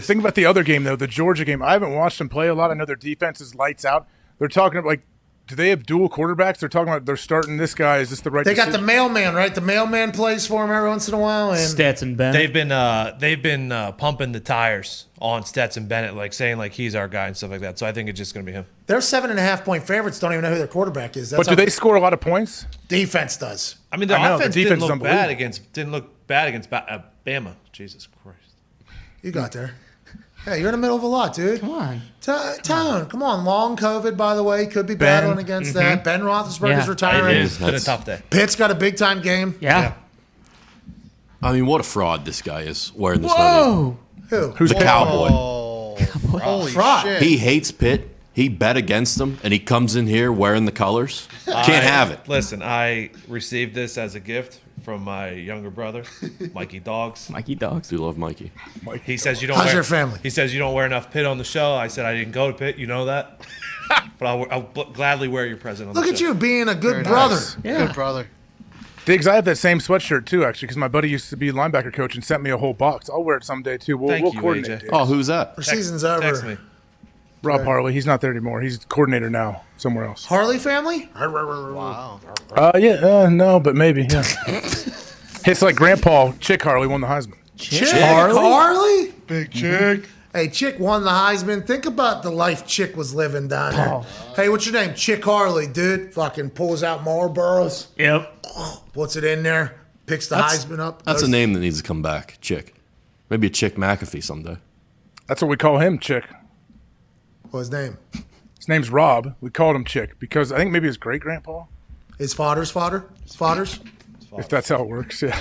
Think about the other game, though, the Georgia game. I haven't watched them play a lot. I know their defense is lights out. They're talking about, like, do they have dual quarterbacks? They're talking about they're starting this guy. Is this the right They decision? got the mailman, right? The mailman plays for him every once in a while. And Stetson Bennett. They've been pumping the tires on Stetson Bennett, like saying like he's our guy and stuff like that. So I think it's just going to be him. They're 7.5-point favorites. Don't even know who their quarterback is. But do they score a lot of points? Defense does. I mean, the offense didn't look bad against Bama. Jesus Christ. You got there. Hey, you're in the middle of a lot, dude. Come on. Tone, come on. Long COVID, by the way. Could be battling against that. Ben Roethlisberger's retiring. It's been a tough day. Pitt's got a big-time game. Yeah. I mean, what a fraud this guy is wearing this Whoa. hoodie. Who? The Cowboy. Holy fraud. shit. He hates Pitt. He bet against them, and he comes in here wearing the colors. Can't have it. Listen, I received this as a gift from my younger brother, Mikey Dogs. Mikey Dogs. Do love Mikey. He says you don't. How's your family? He says you don't wear enough Pitt on the show. I said I didn't go to Pitt. You know that. But I'll gladly wear your present on Look the at show. you being a good Very brother. nice. Yeah. Good brother. Diggs, I have that same sweatshirt too, actually, because my buddy used to be a linebacker coach and sent me a whole box. I'll wear it someday too. We'll Thank you, coordinate. AJ. Diggs. Oh, who's that? Our season's over. Text me. Rob Harley. He's not there anymore. He's coordinator now somewhere else. Harley family? Wow. No, but maybe. Yeah. It's like Grandpa Chick Harley won the Heisman. Chick Harley? Big chick. Hey, Chick won the Heisman. Think about the life Chick was living down there. Hey, what's your name? Chick Harley, dude. Fucking pulls out Marlboros. Yep. Puts it in there. Picks the Heisman up. That's a name that needs to come back. Chick. Maybe a Chick McAfee someday. That's what we call him, Chick. What's his name? His name's Rob. We called him Chick because I think maybe his great-grandpa. His father's father? His father's? If that's how it works, yeah.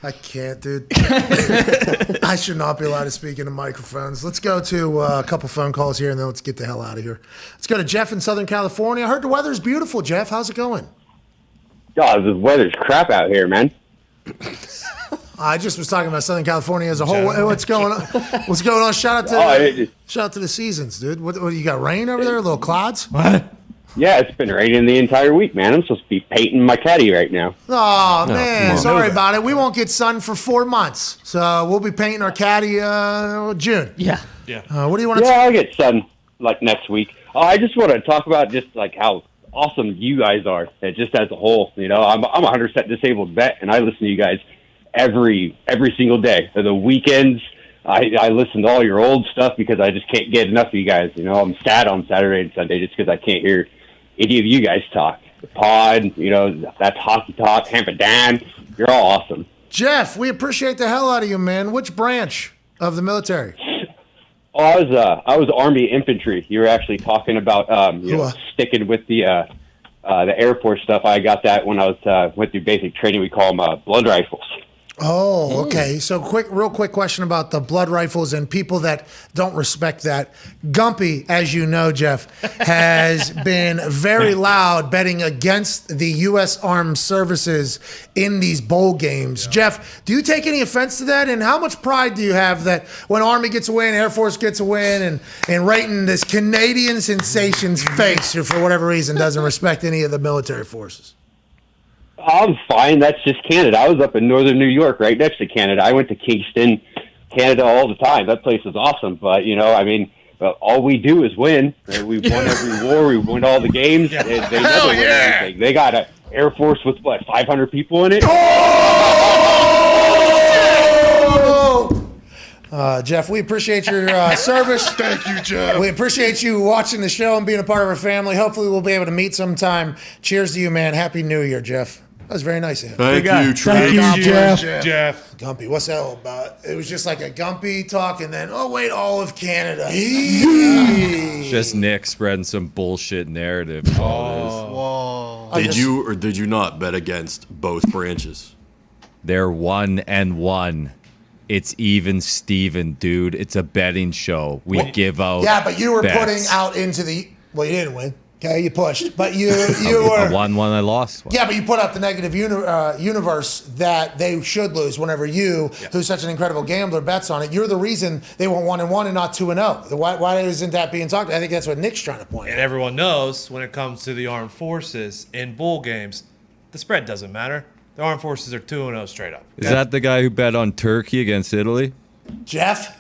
I can't, dude. I should not be allowed to speak into microphones. Let's go to a couple phone calls here, and then let's get the hell out of here. Let's go to Jeff in Southern California. I heard the weather's beautiful, Jeff. How's it going? God, the weather's crap out here, man. I just was talking about Southern California as a whole. What's going on? What's going on? Shout out to the seasons, dude. What you got? Rain over there? Little clouds? What? Yeah, it's been raining the entire week, man. I'm supposed to be painting my caddy right now. Oh, man. Sorry about it. We won't get sun for 4 months. So we'll be painting our caddy June. Yeah. What do you want to I'll get sun like next week. I just want to talk about just like how awesome you guys are, just as a whole. You know, I'm a 100% disabled vet, and I listen to you guys every single day. So the weekends, I listen to all your old stuff because I just can't get enough of you guys. You know, I'm sad on Saturday and Sunday just because I can't hear any of you guys talk. The Pod, that's Hockey Talk, Hamper Dan. You're all awesome. Jeff, we appreciate the hell out of you, man. Which branch of the military? Oh, I was Army infantry. You were actually talking about sticking with the Air Force stuff. I got that when I was went through basic training. We call them blood rifles. Oh, okay. So real quick question about the blood rifles and people that don't respect that. Gumpy, as you know, Jeff, has been very loud betting against the U.S. Armed Services in these bowl games. Yeah. Jeff, do you take any offense to that? And how much pride do you have that when Army gets a win, Air Force gets a win, and right in this Canadian sensation's face, who for whatever reason doesn't respect any of the military forces? I'm fine. That's just Canada. I was up in northern New York, right next to Canada. I went to Kingston, Canada all the time. That place is awesome. But, all we do is win. We've won every war. We've won all the games. They never win anything. They got an Air Force with, 500 people in it? Jeff, we appreciate your service. Thank you, Jeff. We appreciate you watching the show and being a part of our family. Hopefully we'll be able to meet sometime. Cheers to you, man. Happy New Year, Jeff. That was very nice of him. Thank you, Thank you, Jeff. Gumpy, what's that all about? It was just like a Gumpy talk, and then, all of Canada. Just Nick spreading some bullshit narrative. Whoa. Did you or did you not bet against both branches? They're 1-1. It's even Steven, dude. It's a betting show. We give out. Yeah, but you were bets. putting out into the. Well, you didn't win. Okay, you pushed, but you were. I won one, I lost one. Yeah, but you put out the negative universe that they should lose whenever who's such an incredible gambler, bets on it. You're the reason they went 1-1 and not 2-0. Why isn't that being talked about? I think that's what Nick's trying to point out. And everyone knows when it comes to the armed forces in bowl games, the spread doesn't matter. The armed forces are 2-0 straight up. Is that the guy who bet on Turkey against Italy? Jeff?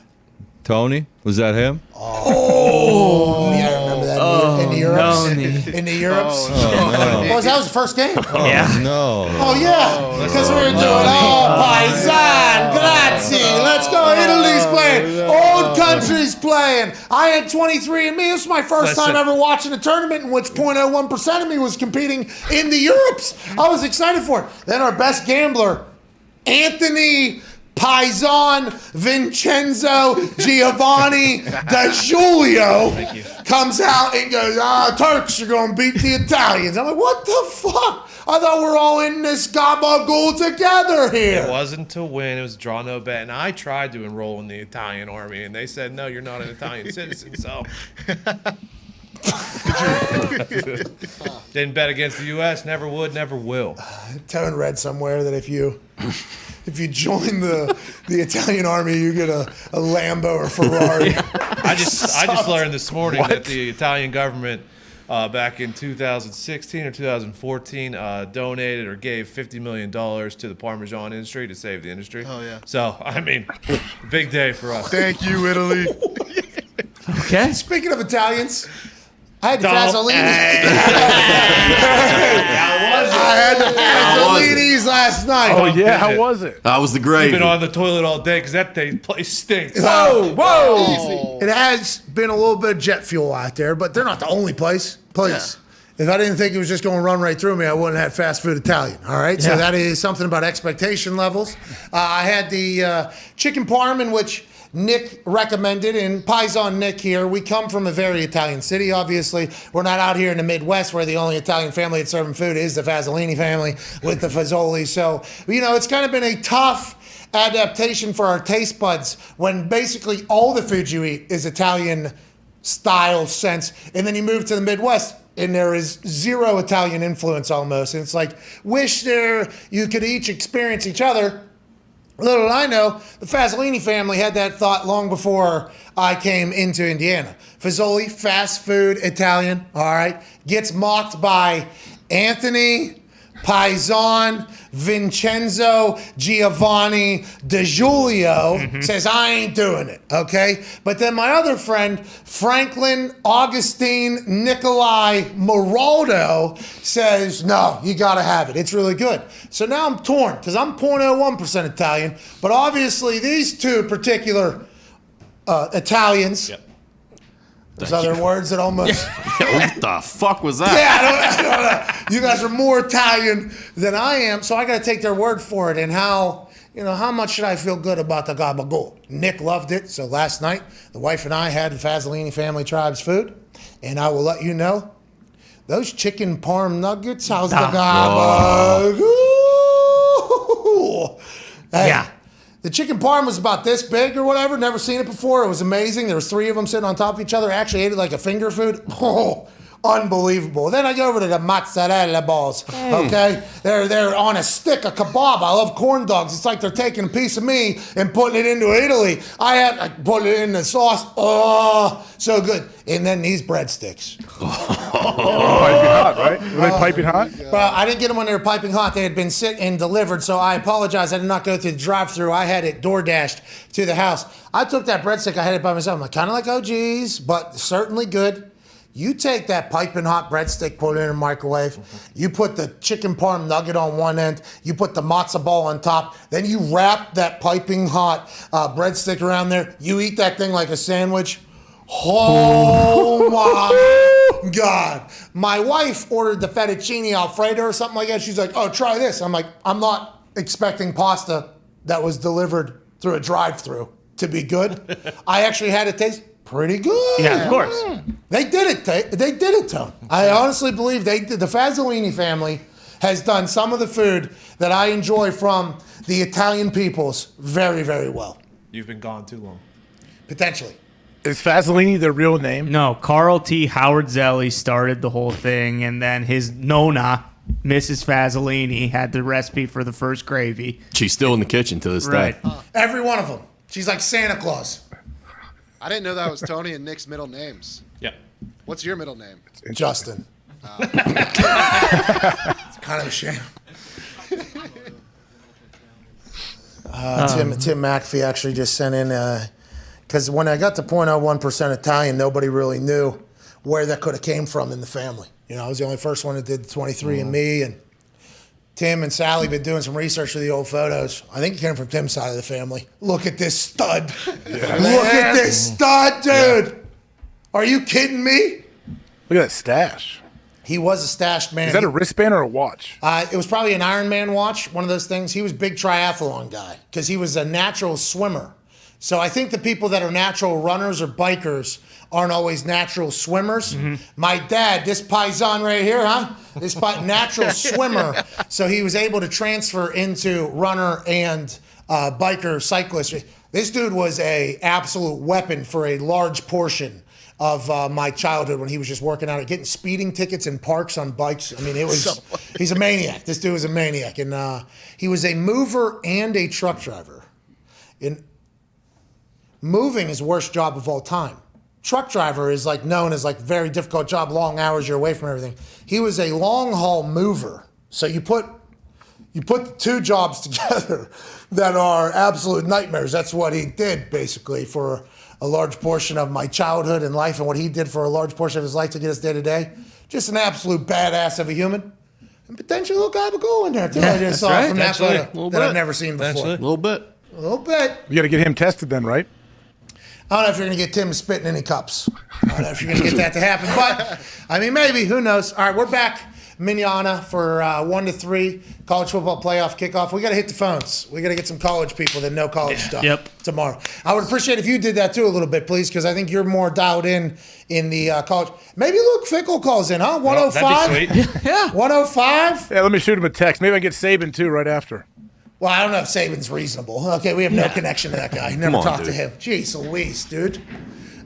Tony? Was that him? Oh, yeah, I remember that in the Europes. No. In the Europes. Oh, no. That was the first game. Yeah. No. Oh, yeah. Because we were doing, Paisan, grazie. Let's go. Italy's playing. Old country's playing. I had 23andMe. This was my first time ever watching a tournament in which 0.01% of me was competing in the Europes. I was excited for it. Then our best gambler, Anthony Paisan Vincenzo Giovanni Da Giulio comes out and goes, Turks are going to beat the Italians. I'm like, what the fuck? I thought we're all in this gabagool together here. It wasn't to win. It was draw no bet. And I tried to enroll in the Italian army, and they said, no, you're not an Italian citizen. So didn't bet against the U.S. Never would, never will. Tone read somewhere that if you join the Italian army, you get a Lambo or Ferrari. I just learned this morning that the Italian government back in 2016 or 2014 donated or gave $50 million to the Parmesan industry to save the industry. Oh, yeah. So, big day for us. Thank you, Italy. Okay. Speaking of Italians, I had the Fasolini. I had the Fasolinis last night. Oh, yeah. How was it? That was the You've gravy. been on the toilet all day because that place stinks. Whoa! It has been a little bit of jet fuel out there, but they're not the only place. Please. If I didn't think it was just going to run right through me, I wouldn't have fast food Italian. All right? So that is something about expectation levels. I had the chicken parm, in which Nick recommended, and Paisan Nick here. We come from a very Italian city, obviously. We're not out here in the Midwest where the only Italian family that's serving food is the Fasolini family with the Fasoli. So, it's kind of been a tough adaptation for our taste buds when basically all the food you eat is Italian style sense, and then you move to the Midwest and there is zero Italian influence almost. And it's like, wish you could each experience each other. Little did I know, the Fasolini family had that thought long before I came into Indiana. Fasoli, fast food, Italian, all right, gets mocked by Anthony Paisan Vincenzo Giovanni Da Giulio, says, I ain't doing it, okay? But then my other friend, Franklin Augustine Nikolai Moraldo, says, no, you got to have it. It's really good. So now I'm torn because I'm 0.01% Italian, but obviously these two particular Italians There's other words that almost. What the fuck was that? Yeah, I don't know. You guys are more Italian than I am, so I got to take their word for it. And how much should I feel good about the gabagool? Nick loved it, so last night the wife and I had the Fazzolini Family Tribe's food, and I will let you know those chicken parm nuggets. How's the gabagool? Hey, Yeah. the chicken parm was about this big or whatever. Never seen it before. It was amazing. There was 3 of them sitting on top of each other. I actually ate it like a finger food. Oh, unbelievable. Then I go over to the mozzarella balls. Okay, they're on a stick, a kebab. I love corn dogs. It's like they're taking a piece of me and putting it into Italy. I put it in the sauce. Oh, so good. And then these breadsticks. Piping hot, right? Were they piping hot? Well, I didn't get them when they were piping hot. They had been sent and delivered, so I apologize. I did not go through the drive-thru. I had it door-dashed to the house. I took that breadstick. I had it by myself. I'm like, kind of like OG's, but certainly good. You take that piping hot breadstick, put it in a microwave. You put the chicken parm nugget on one end. You put the matzo ball on top. Then you wrap that piping hot breadstick around there. You eat that thing like a sandwich. Oh my God. My wife ordered the fettuccine alfredo or something like that. She's like, oh, try this. I'm like, I'm not expecting pasta that was delivered through a drive-thru to be good. I actually had it taste pretty good. Yeah, of course. They did it. They did it, Tone. I honestly believe they did. The Fazzolini family has done some of the food that I enjoy from the Italian peoples very, very well. You've been gone too long. Potentially. Is Fazzolini their real name? No, Carl T. Howard Zelli started the whole thing, and then his Nona, Mrs. Fazzolini, had the recipe for the first gravy. She's still in the kitchen to this day. Every one of them. She's like Santa Claus. I didn't know that was Tony and Nick's middle names. Yeah. What's your middle name? Justin. It's kind of a shame. Tim McAfee actually just sent in, because when I got to 0.01% Italian, nobody really knew where that could have came from in the family. You know, I was the only first one that did the 23andMe, and Tim and Sally been doing some research for the old photos. I think it came from Tim's side of the family. Look at this stud. Yeah. Look at this stud, dude. Yeah. Are you kidding me? Look at that stash. He was a stashed man. Is that a wristband or a watch? It was probably an Iron Man watch, one of those things. He was a big triathlon guy because he was a natural swimmer. So I think the people that are natural runners or bikers aren't always natural swimmers. Mm-hmm. My dad, this paisan right here, this natural swimmer. So he was able to transfer into runner and biker cyclist. This dude was a absolute weapon for a large portion of my childhood when he was just working out, getting speeding tickets in parks on bikes. I mean, it was, he's a maniac. This dude was a maniac. And he was a mover and a truck driver. Moving is the worst job of all time. Truck driver is like known as like very difficult job, long hours, you're away from everything. He was a long haul mover. So you put the 2 jobs together that are absolute nightmares. That's what he did basically for a large portion of my childhood and life, and what he did for a large portion of his life to get us day to day. Just an absolute badass of a human. And potentially a little gabagool in there too. Yeah, I just saw from that photo that I've never seen before. A little bit. A little bit. You got to get him tested then, right? I don't know if you're going to get Tim to spit in any cups. I don't know if you're going to get that to happen. But, I mean, maybe. Who knows? All right, we're back. Manana for 1 to 3 college football playoff kickoff. We got to hit the phones. We got to get some college people that know college stuff tomorrow. I would appreciate if you did that too a little bit, please, because I think you're more dialed in the college. Maybe Luke Fickle calls in, huh? 105? That'd be sweet. Yeah. 105? Yeah, let me shoot him a text. Maybe I get Saban too right after. Well, I don't know if Saban's reasonable. Okay, we have no connection to that guy. Never talked to him. Jeez Louise, dude.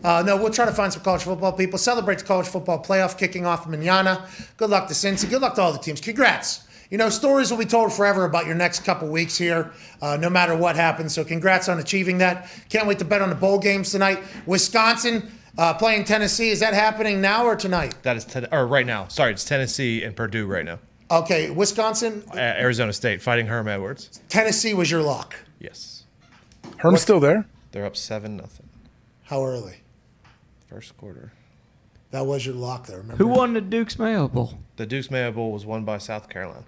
No, we'll try to find some college football people. Celebrate the college football playoff kicking off manana. Good luck to Cincy. Good luck to all the teams. Congrats. You know, stories will be told forever about your next couple weeks here, no matter what happens. So congrats on achieving that. Can't wait to bet on the bowl games tonight. Wisconsin playing Tennessee. Is that happening now or tonight? That is right now. Sorry, it's Tennessee and Purdue right now. Okay, Wisconsin. Arizona State fighting Herm Edwards. Tennessee was your lock. Yes. Herm's still there? They're up 7-0. How early? First quarter. That was your lock there, remember? Who won the Duke's Mayo Bowl? The Duke's Mayo Bowl was won by South Carolina.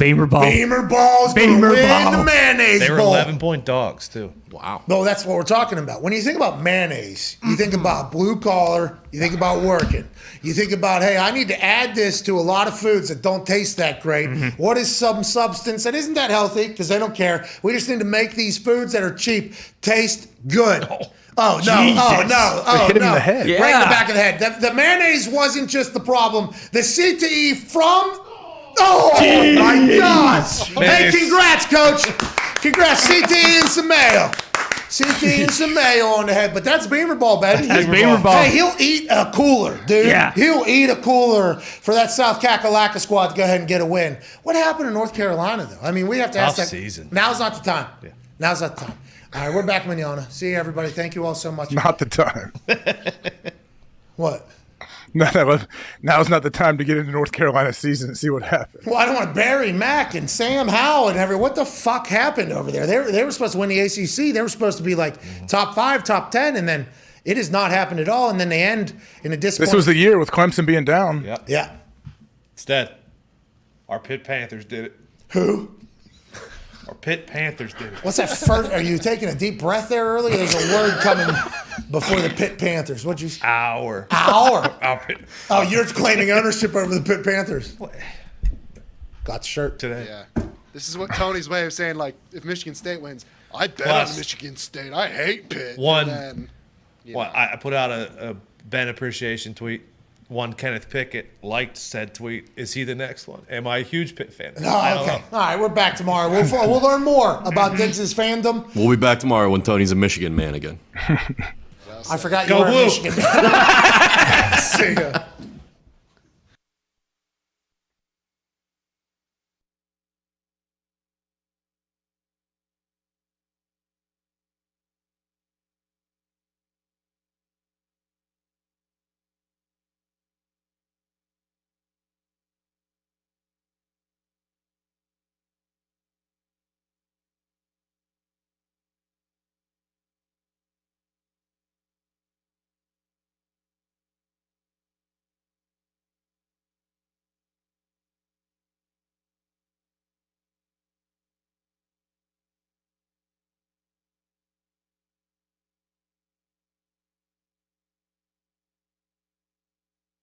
Beamer ball. Beamer balls gonna Beamer win ball. the mayonnaise They were bowl. 11-point dogs too. Wow. No, that's what we're talking about. When you think about mayonnaise, you think about blue collar, you think about working. You think about, hey, I need to add this to a lot of foods that don't taste that great. What is some substance that isn't that healthy? Because they don't care. We just need to make these foods that are cheap taste good. Oh, no. Jesus. Oh, no. Oh, hit him no. in the head. Right in the back of the head. The mayonnaise wasn't just the problem. The CTE from... Oh, my gosh. Hey, congrats, Coach. Congrats. CTE and some mayo. CTE and some mayo on the head. But that's Beamer ball, baby. That's Beamer ball. Hey, he'll eat a cooler, dude. Yeah. He'll eat a cooler for that South Kakalaka squad to go ahead and get a win. What happened in North Carolina, though? I mean, we have to ask that. Off-season. Now's not the time. Yeah. Now's not the time. All right, we're back, Manana. See you, everybody. Thank you all so much. Not the time. What? Now's not the time to get into North Carolina season and see what happens. Well, I don't want to bury Mac and Sam Howell and everyone. What the fuck happened over there? They were supposed to win the ACC. They were supposed to be like top 5, top 10, and then it has not happened at all. And then they end in a disappointment. This was the year with Clemson being down. Yep. Yeah. Instead, our Pitt Panthers did it. Who? Our Pitt Panthers did it. What's that first? Are you taking a deep breath there earlier? There's a word coming before the Pitt Panthers. What'd you say? Our. Our Pitt. Oh, you're claiming ownership over the Pitt Panthers. Got the shirt today. Yeah. This is what Tony's way of saying, like, if Michigan State wins, I bet Plus, on Michigan State. I hate Pitt. One. And then, Well, I put out a Ben appreciation tweet. One Kenneth Pickett liked said tweet. Is he the next one? Am I a huge Pitt fan? Oh, okay. All right, we're back tomorrow. We'll learn more about Diggs' fandom. We'll be back tomorrow when Tony's a Michigan man again. I forgot you Go were Blue. a Michigan. See ya.